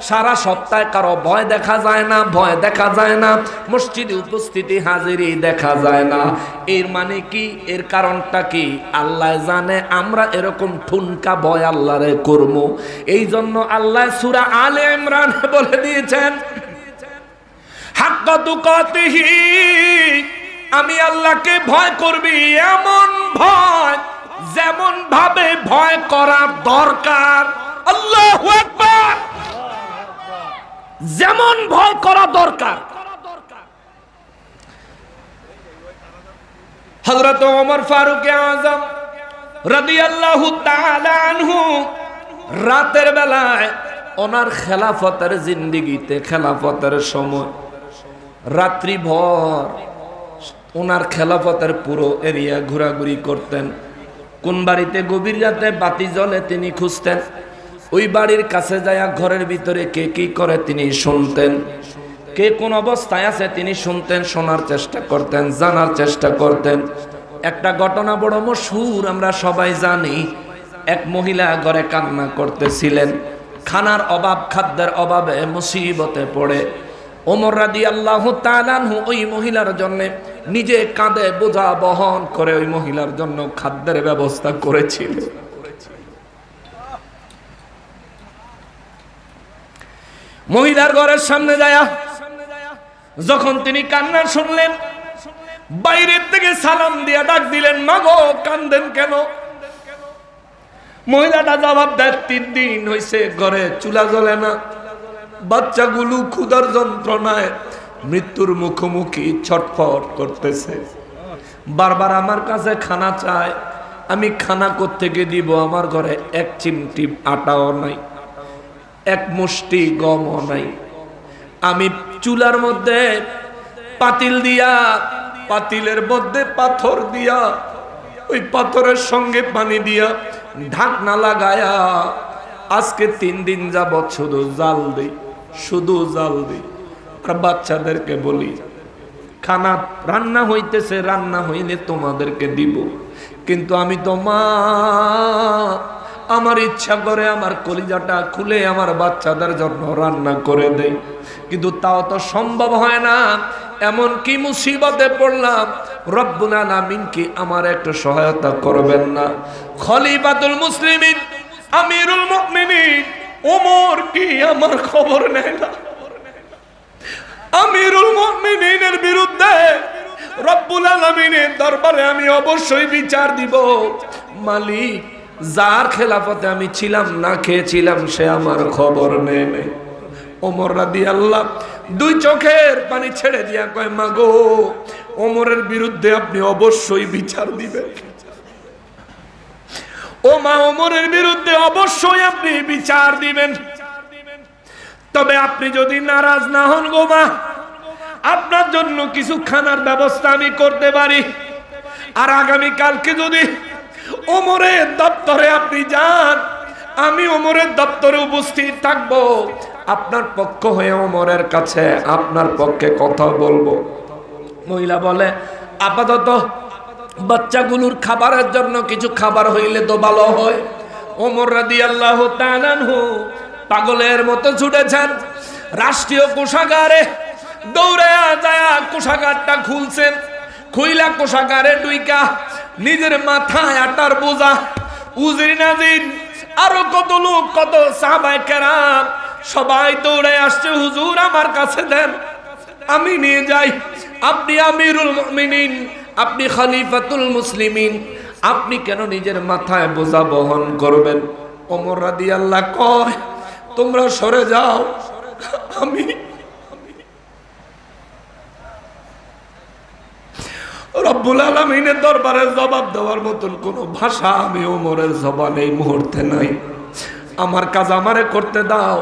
সারা সপ্তাহে কারো ভয় দেখা যায় না, ভয় দেখা যায় না, মসজিদে উপস্থিতি হাজিরি দেখা যায় না। এর মানে কি? এর কারণটা কি? আল্লাহ জানে আমরা এরকম ঠুনকা ভয় আল্লাহরে করব। এই জন্য আল্লাহ সূরা আলে ইমরানে বলে দিয়েছেন, হাক্কা তুকাতিহি, আমি আল্লাহকে ভয় করবি এমন ভয় যেমন ভাবে ভয় করা দরকার। আল্লাহু আকবার, যেমন ভয় করা দরকার। হযরত ওমর ফারুক আযম রাদিয়াল্লাহু তাআলা আনহু রাতের বেলায় ওনার খেলাফতের জিন্দেগিতে, খেলাফতের সময় রাত্রি ভর ওনার খেলাফতের পুরো এরিয়া ঘোরাঘুরি করতেন। কোন বাড়িতে গভীর রাতে বাতি জ্বলে তিনি খুঁজতেন, ওই বাড়ির কাছে যায়া ঘরের ভিতরে কে কি করে তিনি শুনতেন, কে কোন অবস্থায় আছে তিনি শুনতেন, শোনার চেষ্টা করতেন, জানার চেষ্টা করতেন। একটা ঘটনা বড় মশহুর, আমরা সবাই জানি। এক মহিলা ঘরে কান্না করতেছিলেন, খানার অভাব, খাদ্যের অভাবে মুসিবতে পড়ে ওমর রাদিয়াল্লাহু তাআলা আনহু ওই মহিলার জন্য নিজে কাঁধে বোঝা বহন করে ওই মহিলার জন্য খাদ্যের ব্যবস্থা করেছিলেন। মহিলার ঘরের সামনে যায়া যখন তিনি কান্না শুনলেন, বাইরের থেকে সালাম দিয়া ডাক দিলেন, মাগো কান্দেন কেন? মহিলাটা জবাব দেয়, 3 দিন হইছে ঘরে চুলা জ্বলে না, বাচ্চাগুলো ক্ষুধার যন্ত্রণায় মৃত্যুর মুখোমুখি ছটফট করতেছে, বারবার আমার কাছে খানা চায়, আমি খানা কোত্থেকে দিব? আমার ঘরে 1 চিমটি আটাও নাই, 1 মুষ্টি গমও নাই। আমি চুলার মধ্যে পাতিল দিয়া, পাতিলের মধ্যে পাথর দিয়া, ওই পাথরের সঙ্গে পানি দিয়া ঢাকনা লাগায়া আজকে 3 দিন যাবত শুধু জাল দেই, শুধু জাল দেই। আর বাচ্চাদেরকে বলি, খানা রান্না হইতেছে, রান্না হইলে তোমাদেরকে দিব, কিন্তু আমি তো মা, আমার ইচ্ছা করে আমার কলিজাটা খুলে আমার বাচ্চাদের জন্য রান্না করে দেই, কিন্তু তাও তো সম্ভব হয় না। এমন কি মুসিবতে পড়লাম, রব্বুল আলামিন কি আমার একটু সহায়তা করবেন না? খলিফাতুল মুসলিমিন আমিরুল মুমিনিন ওমর কি আমার খবর নেয় না? আমিরুল মুমিনিনের বিরুদ্ধে রব্বুল আলামিনের দরবারে আমি অবশ্যই বিচার দিব। মালিক, যার খেলাফতে আমি ছিলাম, না খেয়েছিলাম, সে আমার খবর নেয় নাই। ওমর রাদিয়াল্লাহু 2 চোখের পানি ছেড়ে দিয়া কয়, মাগো ওমরের বিরুদ্ধে আপনি অবশ্যই বিচার দিবেন। ও মা, ওমরের বিরুদ্ধে অবশ্যই আপনি বিচার দিবেন। তবে আপনি যদি নারাজ না হন গো মা, আপনার জন্য কিছু খানার ব্যবস্থা আমি করতে পারি। আর আগামী কালকে যদি ওমরের দপ্তরে আপনি যান, আমি ওমরের দপ্তরে উপস্থিত থাকবো, আপনার পক্ষ হয়ে ওমরের কাছে আপনার পক্ষে কথা বলবো। মহিলা বলে, আপাতত বাচ্চাগুলোর খাবারের জন্য কিছু খাবার হইলে তো ভালো হয়। ওমর রাদিয়াল্লাহু তাআলা আনহু পাগলের মতো ছুটেছেন রাষ্ট্রীয় কোষাগারে, দৌড়ে যায় কোষাগারটা খুলছেন, খুইলা কোষাগারে ডুইকা নিজের মাথায় আটার বোঝা, উজির নাজির আরো কত লোক, কত সাহাবায়ে কেরাম সবাই দৌড়ে আসছে, হুজুর আমার কাছে দেন, আমি নিয়ে যাই। আপনি আমিরুল মুমিনিন, আপনি খলিফাতুল মুসলিমিন, আপনি কেন নিজের মাথায় বোঝা বহন করবেন? ওমর রাদিয়াল্লাহু কয়, তোমরা সরে যাও, আমি রব্বুল আলামিনের দরবারে জবাব দেওয়ার মতন কোন ভাষা আমি ওমরের জবানে এই মুহূর্তে নাই। আমার কাজ আমারে করতে দাও।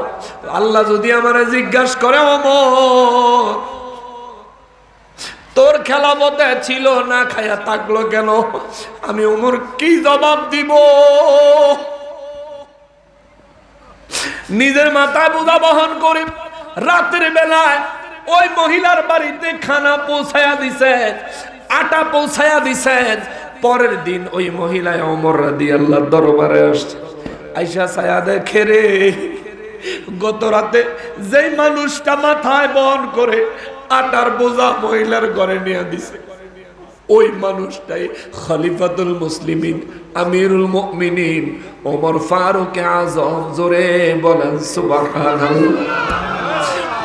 আল্লাহ যদি আমারে জিজ্ঞাসা করে, ওমর তোর খেলাফতে ছিল, না খায়া থাকলো কেন? আমি ওমর কি জবাব দিব? নিজের মাথায় বোঝা বহন করে রাতের বেলায় ওই মহিলার বাড়িতে খানা পৌঁছায়া দিছেন, আটা পৌঁছায়া দিছেন। পরের দিন ওই মহিলায় ওমর রাদিয়াল্লাহু দরবারে আসছে, আয়েশা ছায়া দেখে রে, গত রাতে যেই মানুষটা মাথায় বহন করে আটার বোঝা মহিলার ঘরে নিয়ে দিছে, ওই মানুষটাই খলিফাতুল মুসলিমিন আমিরুল মুমিনিন ওমর ফারুক আযম। জোরে বলেন সুবহানাল্লাহ।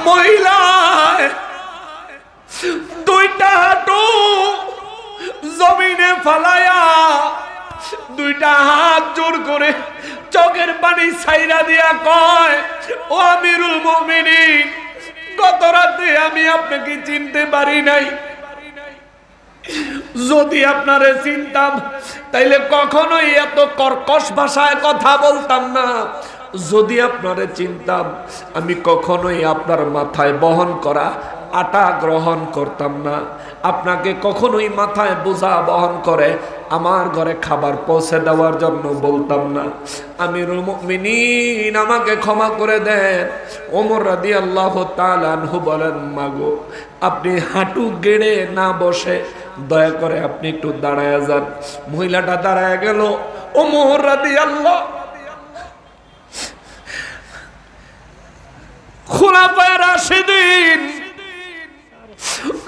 মহিলা দুইটা হাঁটু জমিনে ফালায়া দুইটা হাত জোর করে চোখের পানি ছাইরা দিয়া কয়, ও আমিরুল মুমিনিন, গত রাতে আমি আপনাকে চিনতে পারি নাই। যদি আপনারে চিনতাম তাইলে কখনোই এত কর্কশ ভাষায় কথা বলতাম না। যদি আপনারে চিনতাম আমি কখনোই আপনার মাথায় বহন করা আটা গ্রহণ করতাম না, আপনাকে কখনোই মাথায় বোঝা বহন করে আমার ঘরে খাবার পৌঁছে দেওয়ার জন্য বলতাম না। আমিরুল মুমিনিন, আমাকে ক্ষমা করে দেন। ওমর রাদিয়াল্লাহু তাআলা আনহু বলেন, মাগো আপনি হাঁটু গেড়ে না বসে দয়া করে আপনি একটু দাঁড়ায় যান। মহিলাটা দাঁড়ায় গেল। ওমর রাদিয়াল্লাহু খুলাফায়ে রাশিদিন,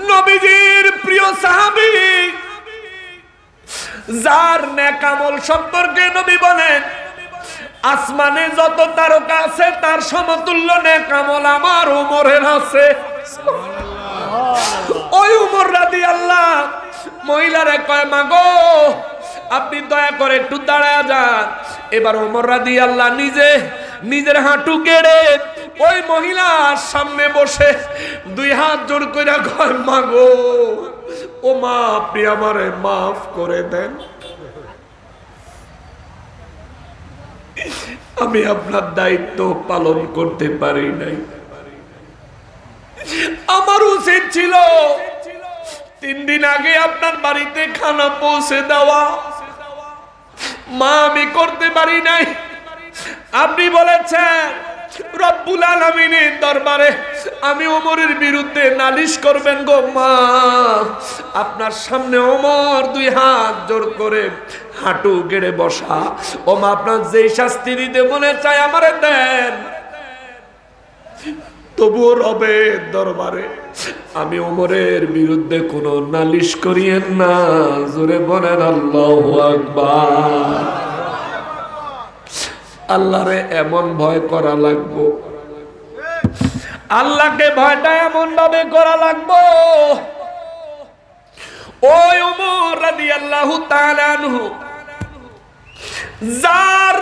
নবীজির প্রিয় সাহাবী, যার নেক আমল সম্পর্কে নবী বলেন, আসমানে যত তারকা আছে তার সমতুল্য নেক আমল আমার ওমরের আছে। ওই ওমর রাদিয়াল্লাহু মহিলারে কয়, মাগো আপনি দয়া করে একটু দাঁড়ায় যান। এবার ওমর রাদিয়াল্লাহু নিজের হাঁটু গেড়ে ওই মহিলার সামনে বসে দুই হাত জোর করে কয়, মাগো ও মা, আপনি আমারে মাফ করে দেন। আমি আপনার দায়িত্ব পালন করতে পারি নাই। আমার উচিত ছিল 3 দিন আগে আপনার বাড়িতে খানা পৌঁছে দেওয়া। মা, আমি করতে পারি নাই। আপনি বলেছেন রব্বুল আলামিনের দরবারে আমি ওমরের বিরুদ্ধে নালিশ করবেন গো মা। আপনার সামনে ওমর দুই হাত জোর করে হাঁটু গেড়ে বসা। ও মা, আপনার যেই শাস্তি দিতে মনে চায় আমারে দেন, তবুও রবের দরবারে আমি ওমরের বিরুদ্ধে কোনো নালিশ করিয়েন না। জোরে বলেন আল্লাহু আকবার। আল্লাহরে এমন ভয় করা লাগবো, আল্লাহকে ভয়টা এমন ভাবে করা লাগবো। ওই ওমর রাদিয়াল্লাহু তাআলা আনহু, যার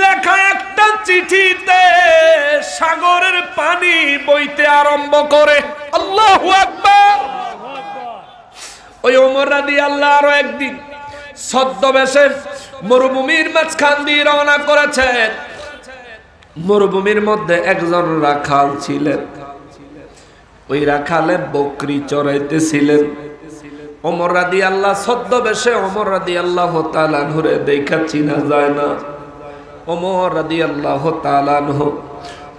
লেখা একটা চিঠিতে সাগরের পানি বইতে আরম্ভ করে। আল্লাহু আকবার। ওই ওমর রাদিয়াল্লাহু আরো একদিন ছদ্মবেশে মরুভূমির মাঝখান দিয়ে রওনা করেছেন। মরুভূমির মধ্যে একজন রাখাল ছিলেন। ওই রাখালে বকরি চড়াইতেছিলেন। ওমর রাদিয়াল্লাহু ছদ্মবেশে ওমর রাদিয়াল্লাহু তাআলা আনহুরে দেখা চিনা যায় না। ওমর রাদিয়াল্লাহু তাআলা আনহু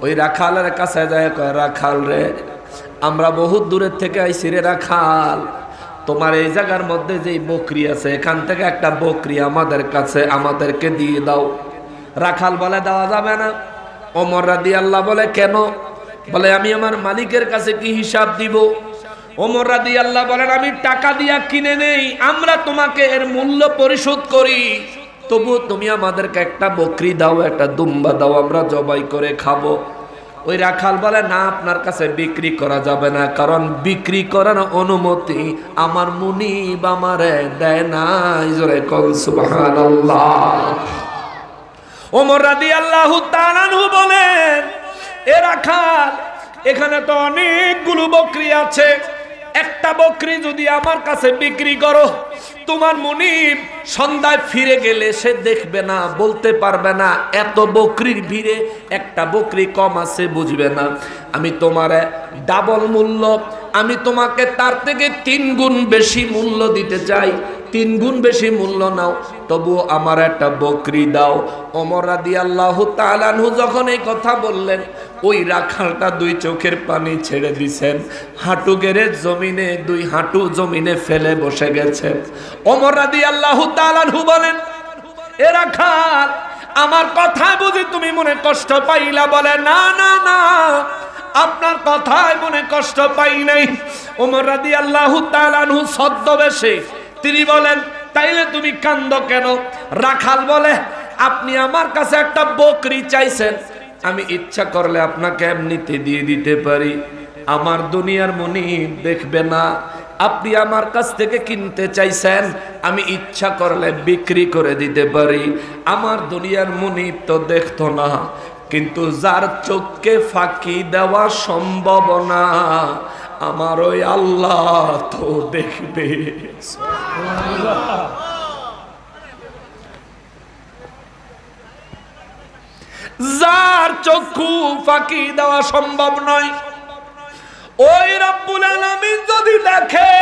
ওই রাখালের কাছে যায়, কয়, রাখাল রে, আমরা বহুত দূরের থেকে আইছি রে রাখাল, তোমার এই জায়গার মধ্যে যে বকরি আছে এখান থেকে একটা বকরি আমাদেরকে দিয়ে দাও। রাখাল বলে, দেওয়া যাবে না। ওমর রাদিয়াল্লাহু বলে, কেন? বলে, আমি আমার মালিকের কাছে কি হিসাব দিব? ওমর রাদিয়াল্লাহু বলেন, আমি টাকা দিয়া কিনে নেই, আমরা তোমাকে এর মূল্য পরিশোধ করি, তবু তুমি আমাদেরকে একটা বকরি দাও, একটা দুম্বা দাও, আমরা জবাই করে খাবো। ওই রাখাল বলে, না, আপনার কাছে বিক্রি করা যাবে না, কারণ বিক্রি করার অনুমতি আমার মুনিব আমারে দেয় না। জোরে কল সুবহানাল্লাহ। ওমর রাদিয়াল্লাহু তাআলা আনহু বলেন, এ রাখাল, এখানে তো অনেকগুলো বকরি আছে, একটা বকরি যদি আমার কাছে বিক্রি করো, তোমার মুনিব সন্ধ্যায় ফিরে গেলে সে দেখবে না, বলতে পারবে না এত বকরির ভিড়ে একটা বকরি কম আছে, বুঝবে না। আমি তোমার ডাবল মূল্য আমি তোমাকে তার থেকে 3 গুণ বেশি মূল্য দিতে চাই, 3 গুণ বেশি মূল্য নাও, তবু আমার একটা বকরি দাও। ওমর রাদিয়াল্লাহু তাআলা আনহু যখন এই কথা বললেন, ওই রাখালটা 2 চোখের পানি ছেড়ে দিছেন, হাঁটু গেড়ে জমিনে 2 হাঁটু জমিনে ফেলে বসে গেছেন। ওমর রাদিয়াল্লাহু তাআলা আনহু বলেন, এ রাখাল, আমার কথায় বুঝি তুমি মনে কষ্ট পাইলা? বলে, না না না, আপনার কথায় মনে কষ্ট পাই নাই। ওমর রাদিয়াল্লাহু তাআলা আনহু ছদ্মবেশে তিনি বলেন, তাইলে তুমি কান্দো কেন? রাখাল বলে, আপনি আমার কাছে একটা বকরি চাইছেন, আমি ইচ্ছা করলে আপনাকে এমনিতে দিয়ে দিতে পারি, আমার দুনিয়ার মুনিব দেখবে না। আপনি আমার কাছ থেকে কিনতে চাইছেন, আমি ইচ্ছা করলে বিক্রি করে দিতে পারি, আমার দুনিয়ার মুনিব তো দেখতো না। কিন্তু যার চোখকে ফাঁকি দেওয়া সম্ভব না, আমার ওই আল্লাহ তো দেখবে। যার চক্ষু ফাঁকি দেওয়া সম্ভব নয়, ওই রব্বুল আলামিন যদি দেখে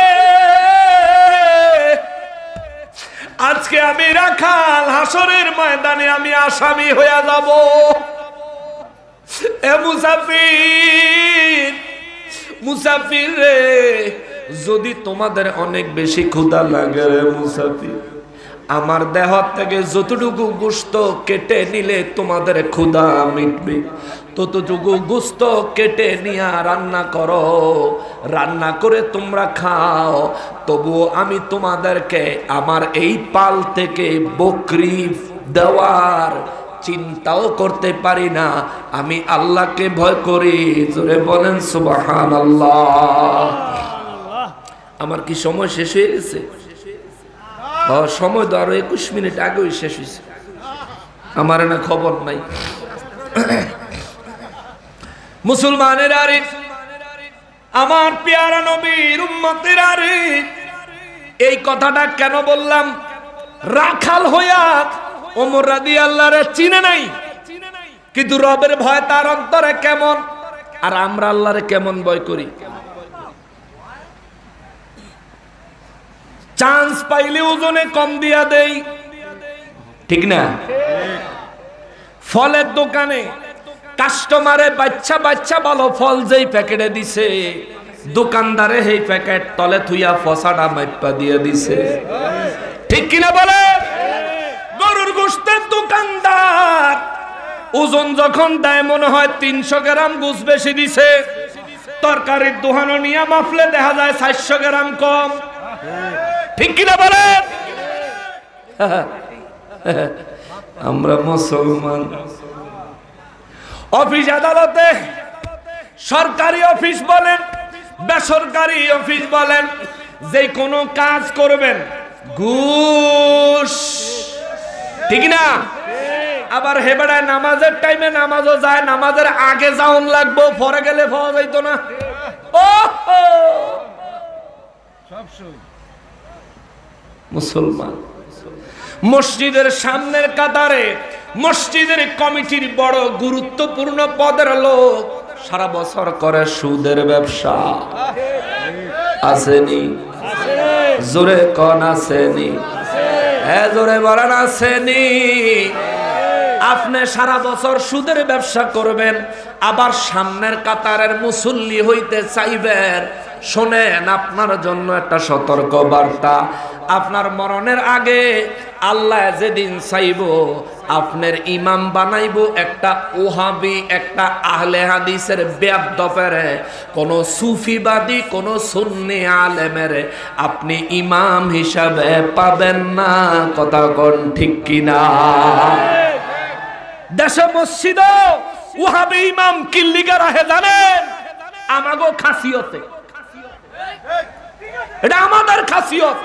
আজকে আমি রাখাল, হাসরের ময়দানে আমি আসামি হয়ে যাব। এ মুসাফির, মুসাফির রে, যদি তোমাদের অনেক বেশি ক্ষুধা লাগে রে মুসাফির, আমার দেহ থেকে যতটুকু গোশত কেটে নিলে তোমাদের ক্ষুধা মিটবে, ততটুকু গোশত কেটে নিয়ে রান্না করো, রান্না করে তোমরা খাও। তবুও আমি তোমাদেরকে আমার এই পাল থেকে বকরি দেওয়ার চিন্তাও করতে পারি না, আমি আল্লাহকে ভয় করি। জোরে বলেন সুবহানাল্লাহ। আমার কি সময় শেষ হয়ে গেছে? সময় তো আরো 21 মিনিট আগেই শেষ হয়েছে, আমার না খবর নাই। মুসলমানের আরে, আমার পেয়ারা নবীর উম্মতের আরে, এই কথাটা কেন বললাম? রাখাল হইয়া ওমর রাদিয়াল্লাহু চিনে নাই, কিন্তু রবের ভয় তার অন্তরে কেমন, আর আমরা আল্লাহরে কেমন ভয় করি। চান্স পাইলে ওজনে কম দিয়া দেই, ঠিক না? ফলের দোকানে কাস্টমারে বাচ্চা বাচ্চা ভালো ফল যেই প্যাকেটে দিছে, দোকানদারে সেই প্যাকেট তলে থুইয়া ফসাটা মাইপা দিয়ে দিছে, ঠিক কিনা বলে? গরুর গোশতের দোকানদার ওজন যখন দেয় মনে হয় 300 গ্রাম গোশত বেশি দিছে, তরকারির দোহানো নিয়ে মাপলে দেখা যায় 400 গ্রাম কম, ঠিক কিনা বলে? আমরা মুসলমান। অফিস আদালতে, সরকারি অফিস বলেন বেসরকারি অফিস বলেন, যে কোনো কাজ করবেন ঘুষ, ঠিক না? আবার হেবেড়ায় নামাজের টাইমে নামাজও যায়, নামাজের আগে যাওন লাগবো, পরে গেলে পাওয়া যাইতো না। ও মুসলমান মসজিদের সামনের কাতারে মসজিদের কমিটির বড় গুরুত্বপূর্ণ পদের লোক সারা বছর করে সুদের ব্যবসা, আসেনি? জোরে কোন আসেনি? হ্যাঁ জোরে বলেন আসেনি? আপনি সারা বছর সুদের ব্যবসা করবেন, আবার সামনের কাতারের মুসল্লি হইতে চাইবেন। শোনেন, আপনার জন্য একটা সতর্ক বার্তা। আপনার মরণের আগে আল্লাহ যেদিন চাইব আপনার ইমাম বানাইব একটা ওহাবি, একটা আহলে হাদিসের বেয়াদবের, কোন সুফিবাদী, কোন সুন্নি আলেমের আপনি ইমাম হিসাবে পাবেন না। কথা কোন ঠিক কিনা? দেশে মসজিদ ওহাবি ইমাম কিল্লিগা রাহে জানেন? আমাগো খাসিয়তে, এটা আমাদের খাসিয়ত।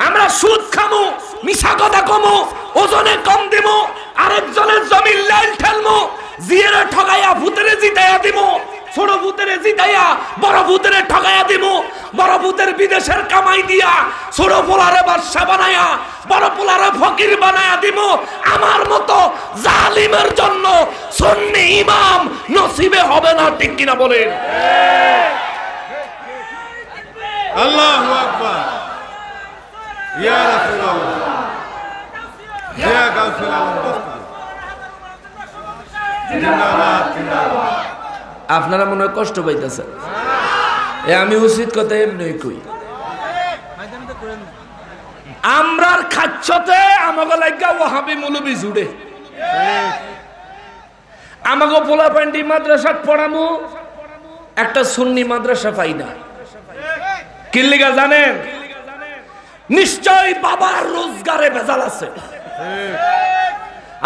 আমরা সুদ খামু, মিশা কথা কমু, ওজনে কম দিমু, আরেকজনের জমি লাইল ঠেলমু, জিয়ারে ঠগাইয়া ভূতেরে জিতাইয়া দিমু, ছোট ভূতেরে জিতাইয়া বড় ভূতেরে ঠগাইয়া দিমু, বড় ভূতের বিদেশের কামাই দিয়া ছোট পোলারে বাদশা বানায়া বড় পোলারে ফকির বানায়া দিমু। আমার মতো জালিমের জন্য সুন্নি ইমাম নসিবে হবে না, ঠিক কিনা বলেন? আল্লাহু আকবার ইয়া রাসূলুল্লাহ ইয়া গাউসুল আলম দস্তগীর জিন্দাবাদ জিন্দাবাদ। আপনারা মনে হয় কষ্ট পাইতেছেন, আমি উচিত কথা এমনি কই। আমরার খাচ্ছতে আমাকে লাগা ওয়াহাবি মৌলবি জুড়ে আমাকে পোলা প্যান্টি মাদ্রাসা পড়ামু, একটা সুন্নি মাদ্রাসা পাই না। কিল্লিগা জানেন? নিশ্চয় বাবার রোজগারে ভেজাল আছে।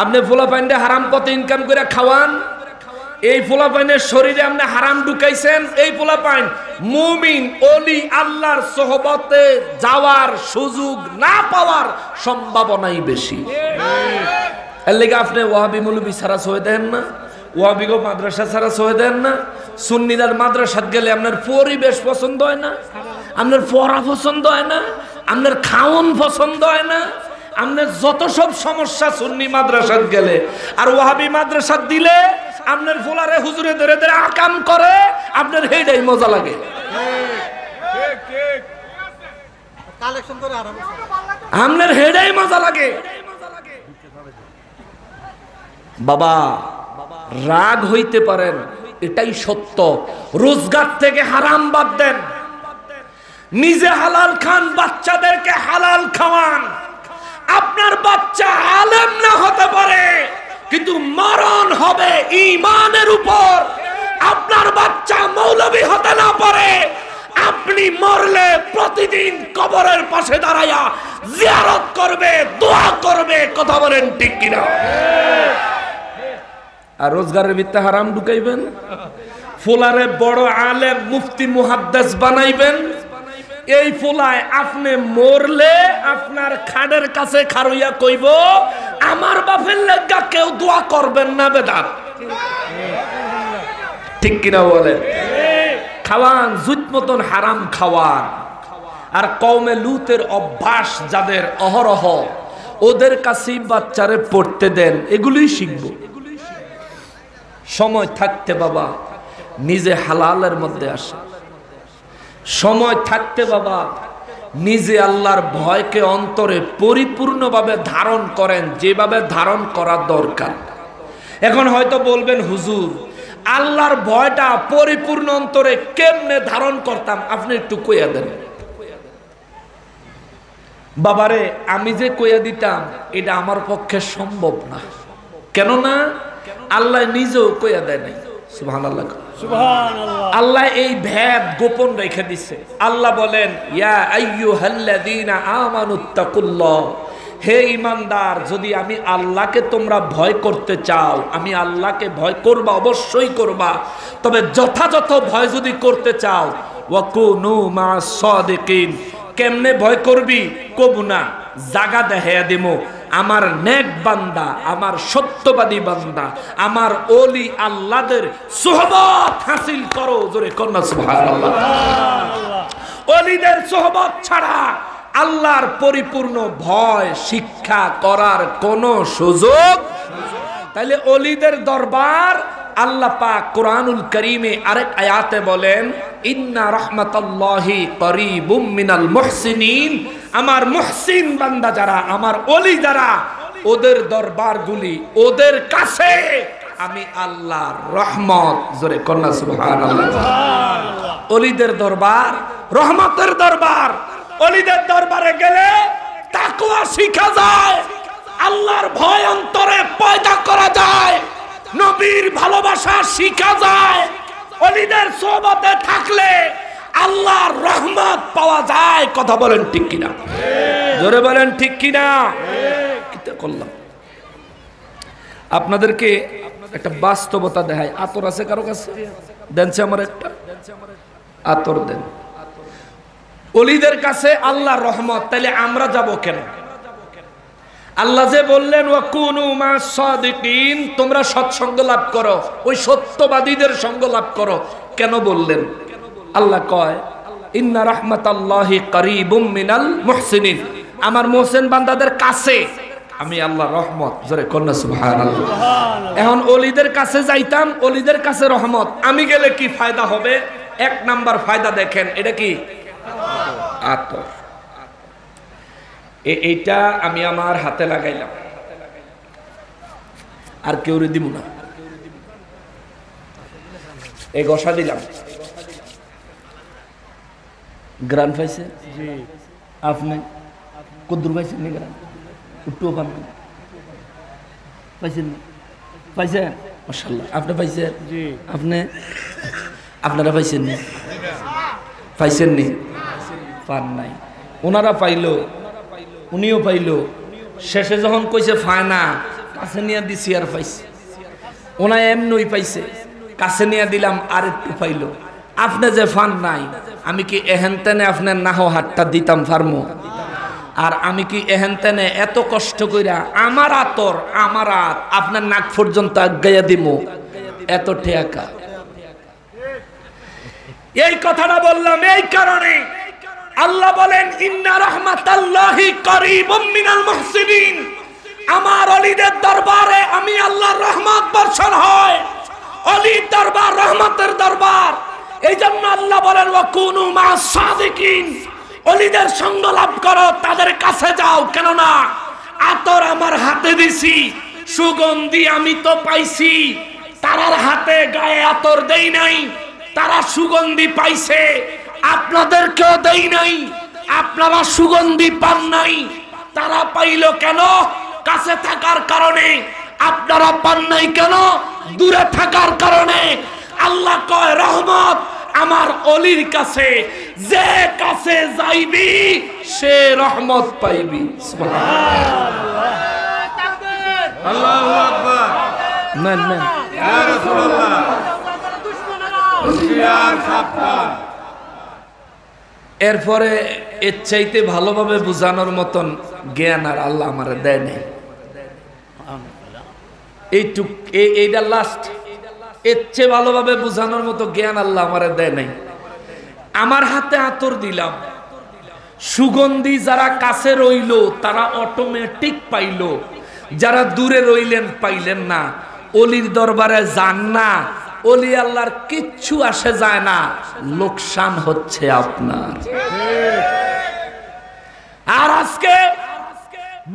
আপনি পোলা প্যান্টে হারাম পথে ইনকাম করে খাওয়ান, এই পোলা পাইনের শরীরে আপনি হারাম ঢুকাইছেন। এই পোলা পাইন মুমিন ওলি আল্লাহর সোহবতে যাওয়ার সুযোগ না পাওয়ার সম্ভাবনাই বেশি। এর লেগে আপনি ওয়াহাবি মৌলবি ছাড়া সয়ে দেন না, ওয়াহাবিগো মাদ্রাসা ছাড়া সয়ে দেন না। সুন্নিদার মাদ্রাসাত গেলে আপনার পরিবেশ পছন্দ হয় না, আপনার পড়া পছন্দ হয় না, আপনার খাওন পছন্দ হয় না, আপনার যত সব সমস্যা সুন্নি মাদ্রাসাত গেলে। আর ওয়াহাবি মাদ্রাসাত দিলে আপনার ফুলারে হুজুরে ধরে ধরে আকাম করে, আপনার হেডাই মজা লাগে। আপনার হেডাই মজা লাগে। বাবা রাগ হইতে পারেন, এটাই সত্য। রোজগার থেকে হারাম বাদ দেন, নিজে হালাল খান, বাচ্চাদেরকে হালাল খাওয়ান। আপনার বাচ্চা আলেম না হতে পারে, কিন্তু মরণ হবে ঈমানের উপর। আপনার বাচ্চা মৌলবী হতে না পারে, আপনি মরলে প্রতিদিন কবরের পাশে দাঁড়ায়া জিয়ারত করবে, দোয়া করবে। কথা বলেন ঠিক কিনা? আর রোজগারের ভিত্তে হারাম ঢুকাইবেন, ফুলারে বড় আলেম মুফতি মুহাদ্দিস বানাইবেন। এই ফুলায় আপনি মরলে আপনার খাড়ের কাছে খারুইয়া কইব, আমার বাপের লাগা কেউ দোয়া করবেন না। বেদাত ঠিক কিনা বলেন? খাওয়ান জুত মতন হারাম খাওয়ান। আর কওমে লুতের অভ্যাস যাদের অহরহ, ওদের কাছেই বাচ্চারে পড়তে দেন, এগুলোই শিখবো। সময় থাকতে বাবা নিজে হালালের মধ্যে আসে, সময় থাকতে বাবা নিজে আল্লাহর ভয়কে অন্তরে পরিপূর্ণভাবে ধারণ করেন, যেভাবে ধারণ করা দরকার। এখন হয়তো বলবেন হুজুর আল্লাহর ভয়টা পরিপূর্ণ অন্তরে কেমনে ধারণ করতাম, আপনি একটু কইয়া দেন। বাবারে আমি যে কইয়া দিতাম এটা আমার পক্ষে সম্ভব না। কেননা আল্লাহ নিজেও কইয়া দেয় নাই। সুবহানাল্লাহ, আল্লাহ এই ভেদ গোপন রেখে দিছে। আল্লাহ বলেন ইয়া আইয়ুহাল্লাযীনা আমানুত্তাকুল্লাহ, হে ঈমানদার, যদি আমি আল্লাহকে তোমরা ভয় করতে চাও, আমি আল্লাহকে ভয় করবা, অবশ্যই করবা। তবে যথাযথ ভয় যদি করতে চাও, ওয়াকুনু মা'আস সাদিকিন। কেমনে ভয় করবি কবু না, জাগা দেখাইয়া দিমু। আমার নেক বান্দা, আমার সত্যবাদী বান্দা, আমার ওলি আল্লাহদের সোহবত হাসিল করো। জোরে কন্যা সুবহানাল্লাহ। ওলিদের সোহবত ছাড়া আল্লাহর পরিপূর্ণ ভয় শিক্ষা করার কোনো সুযোগ। তাইলে ওলিদের দরবার আল্লাহ পাক কোরআনুল কারীমে আরেক আয়াতে বলেন ইন্না রাহমাতাল্লাহি করিবুম মিনাল মুহসিনিন। আমার মুহসিন বান্দা যারা, আমার ওলি যারা, ওদের দরবারগুলি, ওদের কাছে আমি আল্লাহর রহমত। জোরে কন্যা সুবহানাল্লাহ। ওলিদের দরবার রহমতের দরবার। ওলিদের দরবারে গেলে তাকওয়া শিখা যায়, আল্লাহর ভয় অন্তরে পয়দা করা যায়, নবীর ভালোবাসা শিখা যায়। ওলিদের সোহবতে থাকলে আল্লাহর রহমত পাওয়া যায়। কথা বলেন ঠিক কিনা? জোরে বলেন ঠিক কিনা? কিতা করলাম আপনাদেরকে একটা বাস্তবতা দেখায়। আতর আছে কারো কাছে? দেনছে আমার একটা আতর দেন। ওলিদের কাছে আল্লাহর রহমত, তাইলে আমরা যাব কেন? আল্লাহ যে বললেন ওয়াকুনু মা'আস সাদিকিন, তোমরা সৎসঙ্গ লাভ করো, ওই সত্যবাদীদের সঙ্গ লাভ করো। কেন বললেন? আল্লাহ কয় ইন্না রাহমাতাল্লাহি করিবুম মিনাল মুহসিনিন। আমার মুহসিন বান্দাদের কাছে আমি আল্লাহর রহমত। জোরে কন্যা সুবহানাল্লাহ। এখন ওলিদের কাছে যাইতাম, ওলিদের কাছে রহমত। আমি গেলে কি ফায়দা হবে? এক নাম্বার ফায়দা দেখেন, এটা কি? আতর। এইটা আমি আমার হাতে লাগাইলাম, আর কেউ দিব না। এই ঘষা দিলাম, গ্রান পাইছে আপনি কদ্দুর পাইছেন নি? গ্রান একটুও পান না, পাইছেন না? পাইছেন? মাশাআল্লাহ, আপনি পাইছেন? আপনি আপনারা পাইছেন নি? পাইছেন নি? পান নাই। ওনারা পাইলো, উনিও পাইলো, শেষে যখন কইছে পায় না, কাছে নিয়ে দিছি আর পাইছে। ওনা এমনই পাইছে, কাছে নিয়ে দিলাম আর একটু পাইলো। আপনি যে ফান নাই, আমি কি এহেন তেনে আপনার নাহ হাতটা দিতাম ফার্মো? আর আমি কি এহেন তেনে এত কষ্ট কইরা আমার আতর আমার হাত আপনার নাক পর্যন্ত আগাইয়া দিমু? এত ঠেকা। এই কথাটা বললাম এই কারণে, আল্লাহ বলেন ইন্না রাহমাতাল্লাহি করিবুম মিনাল মুহসিনিন। আমার ওলিদের দরবারে আমি আল্লাহর রহমত বর্ষণ হয়। ওলির দরবার রহমতের দরবার। এই জন্য আল্লাহ বলেন ওয়া কুনু মা'আস সাদিকিন। ওলিদের সঙ্গ লাভ করো, তাদের কাছে যাও। কেননা আতর আমার হাতে দিছি, সুগন্ধি আমি তো পাইছি। তারার হাতে গায়ে আতর দেই নাই, তারা সুগন্ধি পাইছে, আপনাদেরকেও দেই নাই, আপনারা সুগন্ধি পান নাই। তারা পাইল কেন? কাছে থাকার কারণে। আপনারা পান নাই কেন? দূরে থাকার কারণে। আল্লাহ কয় রহমত আমার অলির কাছে, যে কাছে যাইবি সে রহমত পাইবি। সুবহানাল্লাহ, আল্লাহু আকবার। নেন নেন ইয়া রাসূলুল্লাহ, হুশিয়ার সাবধান। এরপরে এর চাইতে ভালোভাবে বোঝানোর মতন জ্ঞান আর আল্লাহ আমার দেয় নাই। এইটুক এইটা লাস্ট। এর চেয়ে ভালোভাবে বোঝানোর মতো জ্ঞান আল্লাহ আমার দেয় নাই। আমার হাতে আতর দিলাম, সুগন্ধি যারা কাছে রইল তারা অটোমেটিক পাইল, যারা দূরে রইলেন পাইলেন না। অলির দরবারে যান না, অলি আল্লাহর কিচ্ছু আসে যায় না, লোকসান হচ্ছে আপনার। আর আজকে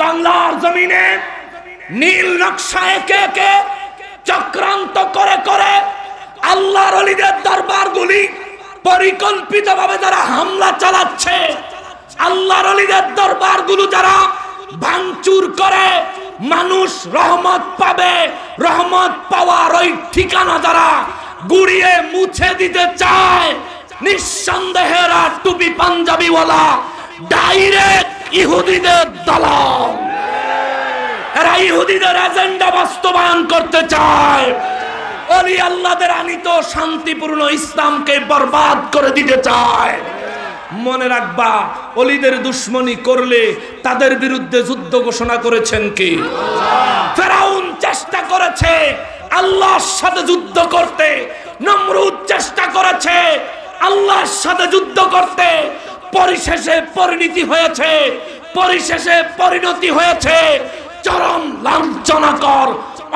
বাংলার জমিনে নীল নকশা একে একে চক্রান্ত করে করে আল্লাহর ওলিদের দরবারগুলি পরিকল্পিতভাবে যারা হামলা চালাচ্ছে, আল্লাহর ওলিদের দরবারগুলো যারা ভাঙচুর করে, মানুষ রহমত পাবে, রহমত পাওয়ার ওই ঠিকানা যারা গুড়িয়ে মুছে দিতে চায়, নিঃসন্দেহে টুপি পাঞ্জাবিওয়ালা ডাইরেক্ট ইহুদিদের দালাল। এরা ইহুদিদের এজেন্ডা বাস্তবায়ন করতে চায়। ওলি আল্লাহদের আনিত শান্তিপূর্ণ ইসলামকে বরবাদ করে দিতে চায়। মনে রাখবা, ওলিদের দুশ্মনী করলে তাদের বিরুদ্ধে যুদ্ধ ঘোষণা করেছেন কি? ফেরাউন চেষ্টা করেছে আল্লাহর সাথে যুদ্ধ করতে, নমরুদ চেষ্টা করেছে আল্লাহর সাথে যুদ্ধ করতে। পরিশেষে পরিণতি হয়েছে চরম লাঞ্ছনাকর,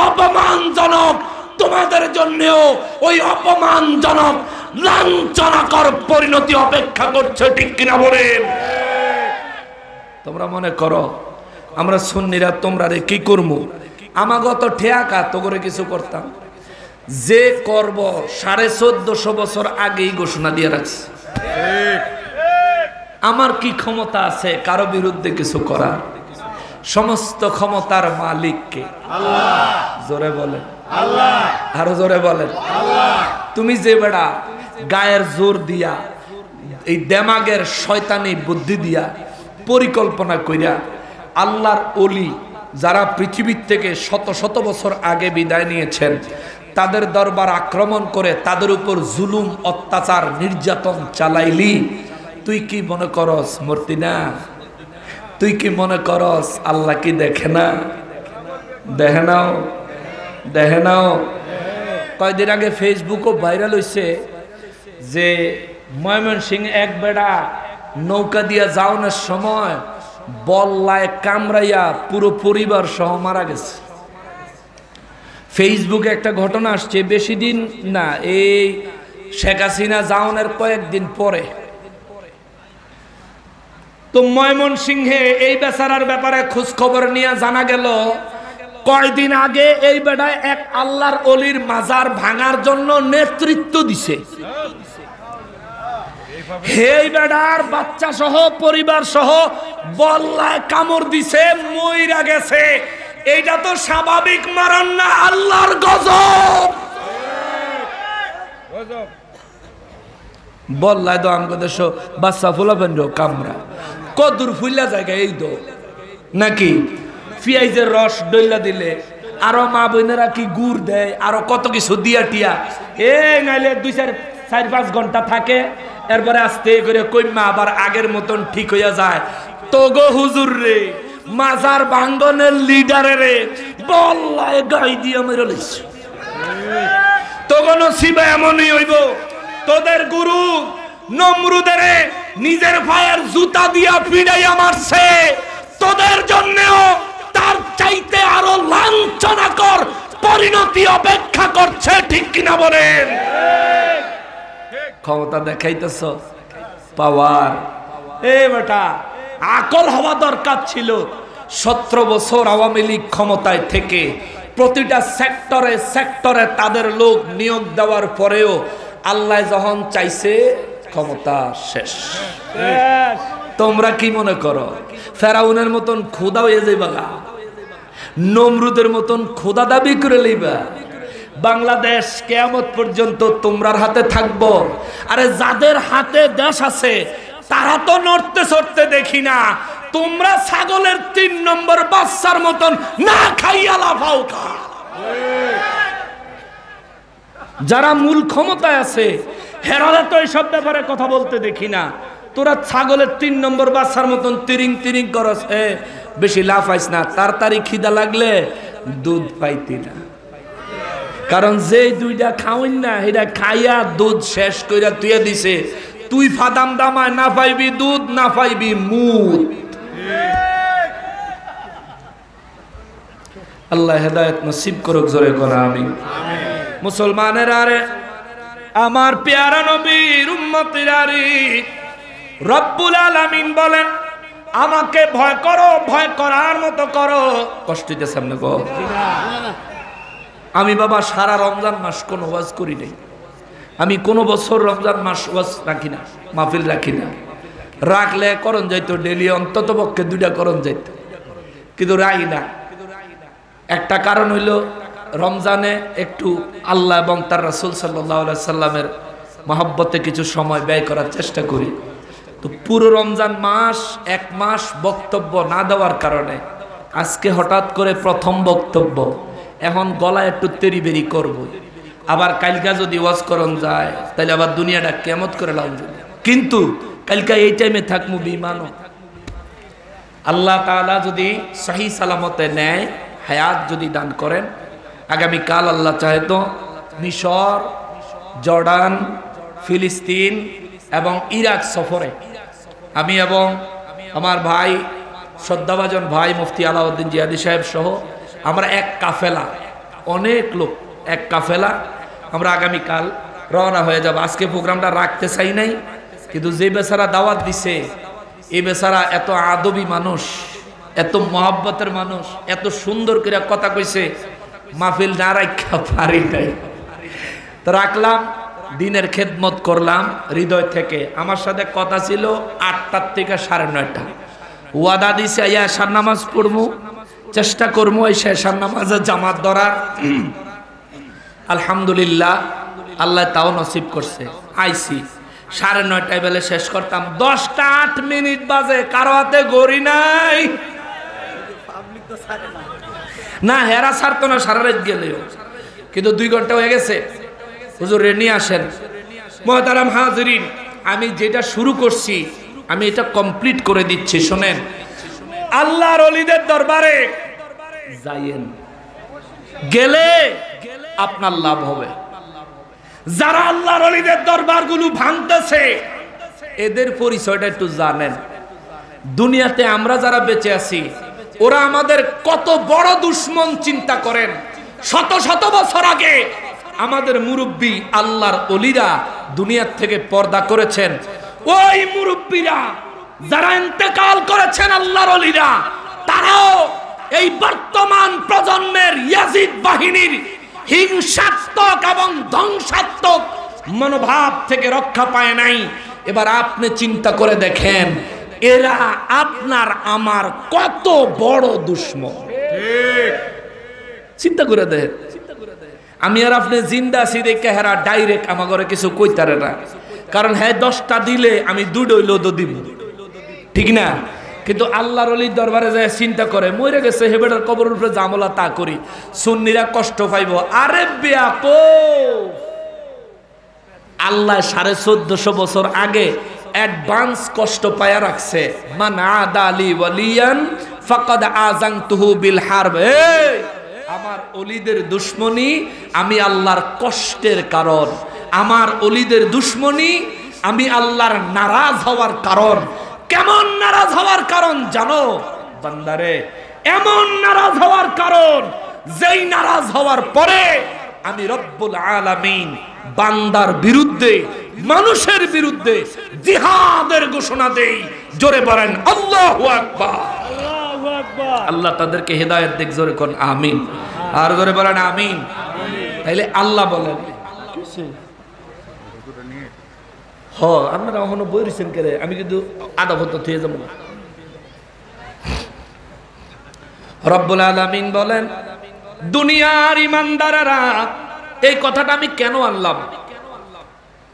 অপমানজনক। তোমাদের জন্যও ওই অপমানজনক লাঞ্ছনাকর পরিণতি অপেক্ষা করছে, ঠিক কিনা বলেন? তোমরা মনে করো আমরা সুন্নিরা তোমরা রে কি করবো? আমাগত ঠেয়াকা তো করে কিছু করতাম? যে করব 1450 বছর আগেই ঘোষণা দিয়ে রাখছি। আমার কি ক্ষমতা আছে কারো বিরুদ্ধে কিছু করার? সমস্ত ক্ষমতার মালিককে আল্লাহ। জোরে বলেন আল্লাহ, আরো জোরে বলেন আল্লাহ। তুমি যে বেড়া গায়ের জোর দিয়া, এই দেমাগের শয়তানি বুদ্ধি দিয়া পরিকল্পনা কইরা আল্লাহর ওলি যারা পৃথিবীর থেকে শত শত বছর আগে বিদায় নিয়েছেন, তাদের দরবার আক্রমণ করে তাদের উপর জুলুম, অত্যাচার, নির্যাতন চালাইলি, তুই কি মনে করস মূর্তি না? তুই কি মনে করস আল্লাহ কি দেখে না? দেখে নাও। কয়দিন আগে ফেসবুকও ভাইরাল হয়েছে যে ময়মনসিংহ এক বেড়া নৌকা দিয়া যাওয়ার সময় বল্লায় কামড়াইয়া পুরো পরিবার সহ মারা গেছে। ফেসবুকে একটা ঘটনা আসছে, বেশি দিন না, এই শেখ হাসিনা যাওয়ার কয়েকদিন পরে তো ময়মনসিংহে এই বেচারার ব্যাপারে খোঁজ খবর নিয়ে জানা গেল কয়দিন আগে এই বেটায় এক আল্লাহর অলির মাজার ভাঙার জন্য নেতৃত্ব দিছে। এই বেটার বাচ্চা সহ পরিবার সহ বল্লায় কামড় দিছে, মইরা গেছে। এইটা তো স্বাভাবিক মারণ না, আল্লাহর গজব। বল্লায় তো আমাকে দেশ বাচ্চা ফুলাবেন কামড়া কদুর ফুল্লা জায়গা এই তো নাকি পিঁয়াজের রস ডইলা দিলে আরো মা বোনেরা কি গুড় দেয়, আরো কত কিছু দিয়া টিয়া নাইলে 2-4-5 ঘন্টা থাকে, এরপরে আস্তে করে কইমা আবার আগের মতন ঠিক হইয়া যায়। তো গো হুজুর রে, মাজার ভাঙ্গনের লিডারে রে বল্লায় গাই দিয়া মেরে লইছে। তো কোন নসিবে এমনই হইব, তোদের গুরু নমরুদের নিজের ভাইয়ের জুতা দিয়া পিড়াইয়া মারছে, তোদের জন্যও তার চাইতে আরো লাঞ্ছনাকর পরিণতি অপেক্ষা করছে, ঠিক কিনা বলেন? ক্ষমতা দেখাইতেছ, পাওয়ার। এ বেটা, আকল হওয়া দরকার ছিল। 17 বছর আওয়ামী লীগ ক্ষমতায় থেকে প্রতিটা সেক্টরে সেক্টরে তাদের লোক নিয়োগ দেওয়ার পরেও আল্লাহ যখন চাইছে ক্ষমতা শেষ। তোমরা কি মনে করো ফেরাউনের মতন খোদা হয়ে যাইবা, নমরুদের মতন খোদা দাবি করে লইবা? বাংলাদেশ কিয়ামত পর্যন্ত তোমরার হাতে থাকবো। আরে যাদের হাতে দেশ আছে তারা তো নড়তে চড়তে দেখি না, তোমরা ছাগলের 3 নম্বর বাচ্চার মতন না খাইয়া লাফাও খা। যারা মূল ক্ষমতায় আছে হেরারা তো এইসব ব্যাপারে কথা বলতে দেখি না। তোরা ছাগলের 3 নম্বর বাচ্চার মতন তিরিং তিরিং করস, বেশি লাফাইস না। তাড়াতাড়ি খিদা লাগলে দুধ পাইতি না, কারণ যে দুইটা খাওয়াই না এটা খাইয়া দুধ শেষ কইরা তুইয়া দিছে। তুই ফাদাম দামায় না পাইবি দুধ, না পাইবি মুদ। আল্লাহ হেদায়েত নসিব করুক, জোরে করা আমিন। মুসলমানের আরে আমার পেয়ারা নবীর উম্মতিরা রে, রব্বুল আলামিন বলেন আমাকে ভয় করো, ভয় করার মতো করো। কষ্ট হইতে সামনে গো। আমি বাবা সারা রমজান মাস কোনো ওয়াজ করি নাই। আমি কোনো বছর রমজান মাস ওয়াজ রাখি না, মাহফিল রাখি না। রাখলে করণ যাইতো ডেলি অন্তত পক্ষে 2টা করণ যাইতো, কিন্তু রাখি না। একটা কারণ হইল রমজানে একটু আল্লাহ এবং তার রাসূল সাল্লাল্লাহু আলাইহি সাল্লামের মহব্বতে কিছু সময় ব্যয় করার চেষ্টা করি। তো পুরো রমজান মাস 1 মাস বক্তব্য না দেওয়ার কারণে আজকে হঠাৎ করে প্রথম বক্তব্য, এখন গলায় একটু তেরিবেরি করব। আবার কালকা যদি ওয়াজ করন যায় তাহলে আবার দুনিয়াটা কিয়ামত করে লাগবে। কিন্তু কালকা এই টাইমে থাকবো বিমানও। আল্লাহ তাআলা যদি সহি সালামতে নেয়, হায়াত যদি দান করেন, আগামীকাল আল্লাহ চাহে তো মিশর, জর্ডান, ফিলিস্তিন এবং ইরাক সফরে আমি এবং আমার ভাই শ্রদ্ধাভাজন ভাই মুফতি আলাউদ্দিন জিয়াদি সাহেব সহ আমরা এক কাফেলা, অনেক লোক এক কাফেলা, আমরা আগামীকাল রওনা হয়ে যাব। আজকে প্রোগ্রামটা রাখতে চাই নাই, কিন্তু যে বেচারা দাওয়াত দিছে, এই বেচারা এত আদবী মানুষ, এত মহব্বতের মানুষ, এত সুন্দর করে কথা কইছে, মাহফিল না রাখা পারি নাই। তো রাখলাম, দিনের খেদমত করলাম হৃদয় থেকে। আমার সাথে কথা ছিল 8টার থেকে 9:30। ওয়াদা দিছে এশার নামাজ পড়বো, চেষ্টা করবো এই এশার নামাজের জামাত ধরার। আলহামদুলিল্লাহ আল্লাহ তাও নসিব করছে। আইসি 9:30 বেলে শেষ করতাম, 10টা 8 মিনিট বাজে, কারো হাতে গড়ি নাই না, হেরা ছাড়তো না সারা রাত গেলেও, কিন্তু 2 ঘন্টা হয়ে গেছে। হুজুর রে নিয়ে আসেন। মুহতারাম হাজিরিন, আমি যেটা শুরু করছি আমি এটা কমপ্লিট করে দিচ্ছি। শোনেন, আল্লাহর ওলিদের দরবারে যাইয়েন, গেলে আপনার লাভ হবে। যারা আল্লাহর ওলিদের দরবারগুলো ভাঙতেছে এদের পরিচয়টা একটু জানেন। দুনিয়াতে আমরা যারা বেঁচে আছি ওরা আমাদের কত বড় দুশমন চিন্তা করেন। শত শত বছর আগে আমাদের মুরব্বী আল্লাহর ওলিরা দুনিয়ার থেকে পর্দা করেছেন। ওই মুরব্বীরা যারা ইন্তেকাল করেছেন আল্লাহর ওলিরা, তারাও এই বর্তমান প্রজন্মের ইয়াজিদ বাহিনীর হিংসাত্মক এবং ধ্বংসাত্মক মনোভাব থেকে রক্ষা পায় নাই। এবার আপনি চিন্তা করে দেখেন, এরা আপনার আমার কত বড় দুশ্মন। চিন্তা করে দেখেন, আমি আর আপনি জিন্দা আছি দেখে হেরা ডাইরেক্ট আমার ঘরে কিছু কইতারে না, কারণ হ্যাঁ 10টা দিলে আমি 2 হইলেও তো দিব, ঠিক না? কিন্তু আল্লাহর ওলির দরবারে যায় চিন্তা করে, মরে গেছে হেবেটার কবরের উপরে জামলা তা করি, সুন্নিরা কষ্ট পাইব। আরে বেয়াকুব, আল্লাহ 1450 বছর আগে অ্যাডভান্স কষ্ট পায়া রাখছে। মান আদালি ওয়ালিয়ান ফাকাদ আযানতুহু বিল হারব। আমার ওলিদের দুশমনি আমি আল্লাহর কষ্টের কারণ, আমার ওলিদের দুশমনি আমি আল্লাহর নারাজ হওয়ার কারণ। কেমন নারাজ হওয়ার কারণ জানো বান্দারে? এমন নারাজ হওয়ার কারণ, যেই নারাজ হওয়ার পরে আমি রব্বুল আলামিন বান্দার বিরুদ্ধে, মানুষের বিরুদ্ধে জিহাদের ঘোষণা দেই। জোরে বলেন আল্লাহু আকবার। আল্লাহু আকবার। আল্লাহ তাদেরকে হেদায়েত দিক, জোরে কোন আমিন। আর জোরে বলেন আমিন। তাইলে আল্লাহ বলেন হ, আপনারা এখনো বই রয়েছেন কে? আমি কিন্তু আধা ভত্ত থুয়ে যাবো না। রব্বুল আলামিন বলেন, দুনিয়ার ইমানদারেরা, এই কথাটা আমি কেন আনলাম?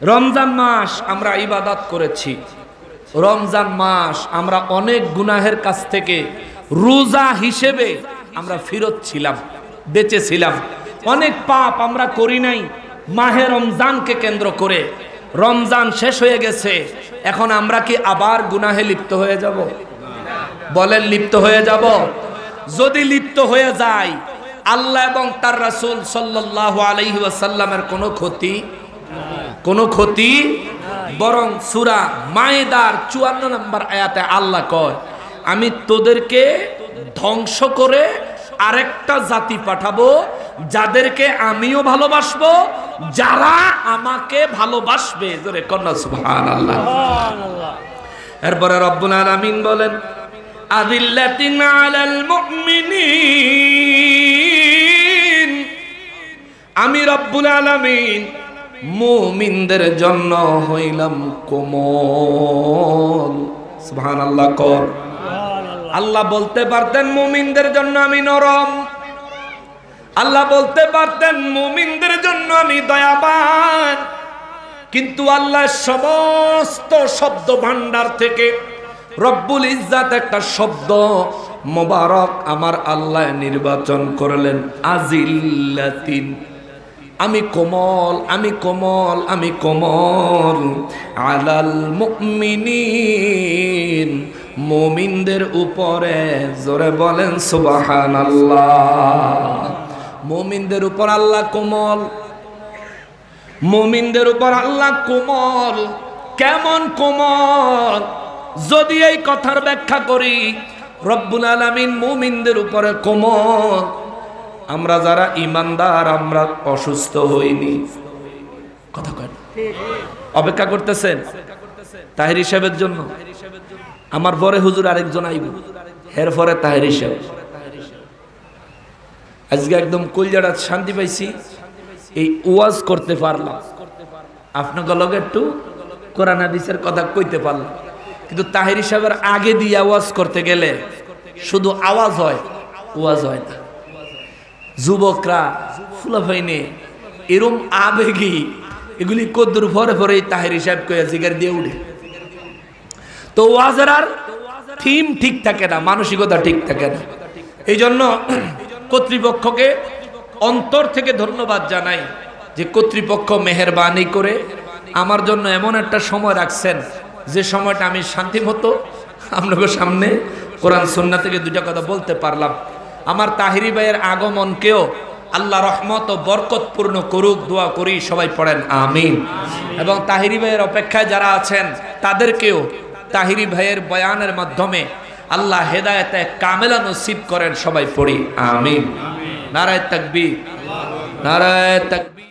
রমজান মাস আমরা ইবাদত করেছি, রমজান মাস আমরা অনেক গুনাহের কাছ থেকে রোজা হিসেবে আমরা ফিরত ছিলাম, বেঁচে ছিলাম। অনেক পাপ আমরা করি নাই মাহে রমজানকে কেন্দ্র করে। রমজান শেষ হয়ে গেছে, এখন আমরা কি আবার গুনাহে লিপ্ত হয়ে যাব? বলেন লিপ্ত হয়ে যাব? যদি লিপ্ত হয়ে যায়, আল্লাহ এবং তার রাসূল সাল্লাল্লাহু আলাইহি ওয়াসাল্লামের কোনো ক্ষতি বরং সূরা মায়েদার 54 নম্বর আয়াতে আল্লাহ কয়, আমি তোদেরকে ধ্বংস করে আরেকটা জাতি পাঠাবো, যাদেরকে আমিও ভালোবাসবো, যারা আমাকে ভালোবাসবে। জোরে কন্যা সুবহানাল্লাহ। এরপরে রব্বুল আলামিন বলেন, আযিল্লাতিন আলাল মুমিনিন, আমি রব্বুল আলামিন মুমিনদের জন্য হইলাম কোমল। সুবহানাল্লাহ কর। আল্লাহ বলতে পারতেন মুমিনদের জন্য আমি নরম, আল্লাহ বলতে পারতেন মুমিনদের জন্য আমি দয়াবান, কিন্তু আল্লাহ সমস্ত শব্দ ভান্ডার থেকে রব্বুল ইজ্জাত একটা শব্দ মোবারক আমার আল্লাহ নির্বাচন করলেন, আজিল্লাতিন। আমি কোমল, আমি কোমল, আমি কোমল। আলাল মুমিনিন, মুমিনদের উপরে। জোরে বলেন সুবহানাল্লাহ। মুমিনদের উপর আল্লাহ কোমল, মুমিনদের উপর আল্লাহ কোমল। কেমন কোমল? যদি এই কথার ব্যাখ্যা করি, রব্বুল আলামিন মুমিনদের উপরে কোমল। আমরা যারা ইমানদার, আমরা অসুস্থ হইনি। কথা কয় না? অপেক্ষা করতেছেন তাহিরি সাহেবের জন্য। আমার পরে হুজুর আরেকজন আইব, এর পরে তাহিরি সাহেব। আজকে একদম কলজাটা শান্তি পাইছি, এই ওয়াজ করতে পারলাম, আপনাকে লগে একটু কোরআন হাদিসের কথা কইতে পারলাম। কিন্তু তাহিরি সাহেবের আগে দিয়ে ওয়াজ করতে গেলে শুধু আওয়াজ হয়, ওয়াজ হয় না। যুবকরা ফুলাফাইনে এরম আবেগী, এগুলি কদ্দুর ভরে ভরে তাহিরি সাহেব কইয়া জিগার দিয়ে উঠে। তো ওয়াজের আর থিম ঠিক থাকে না, মানসিকতা ঠিক থাকে না। এই জন্য কর্তৃপক্ষকে অন্তর থেকে ধন্যবাদ জানাই যে কর্তৃপক্ষ মেহেরবানি করে আমার জন্য এমন একটা সময় রাখছেন, যে সময়টা আমি শান্তি মতো আপনাদের সামনে কোরআন সুন্নাহ থেকে দুইটা কথা বলতে পারলাম। আমার তাহিরি ভাইয়ের আগমনকেও আল্লাহ রহমত ও বরকতপূর্ণ করুক, দোয়া করি। সবাই পড়েন আমিন। এবং তাহিরি ভাইয়ের অপেক্ষায় যারা আছেন তাদেরকেও তাহিরি ভাইয়ের বয়ানের মাধ্যমে আল্লাহ হেদায়েতে কামেলা নসিব করেন। সবাই পড়ি আমিন। নারায়ে তাকবীর, নারায়ে তাকবীর।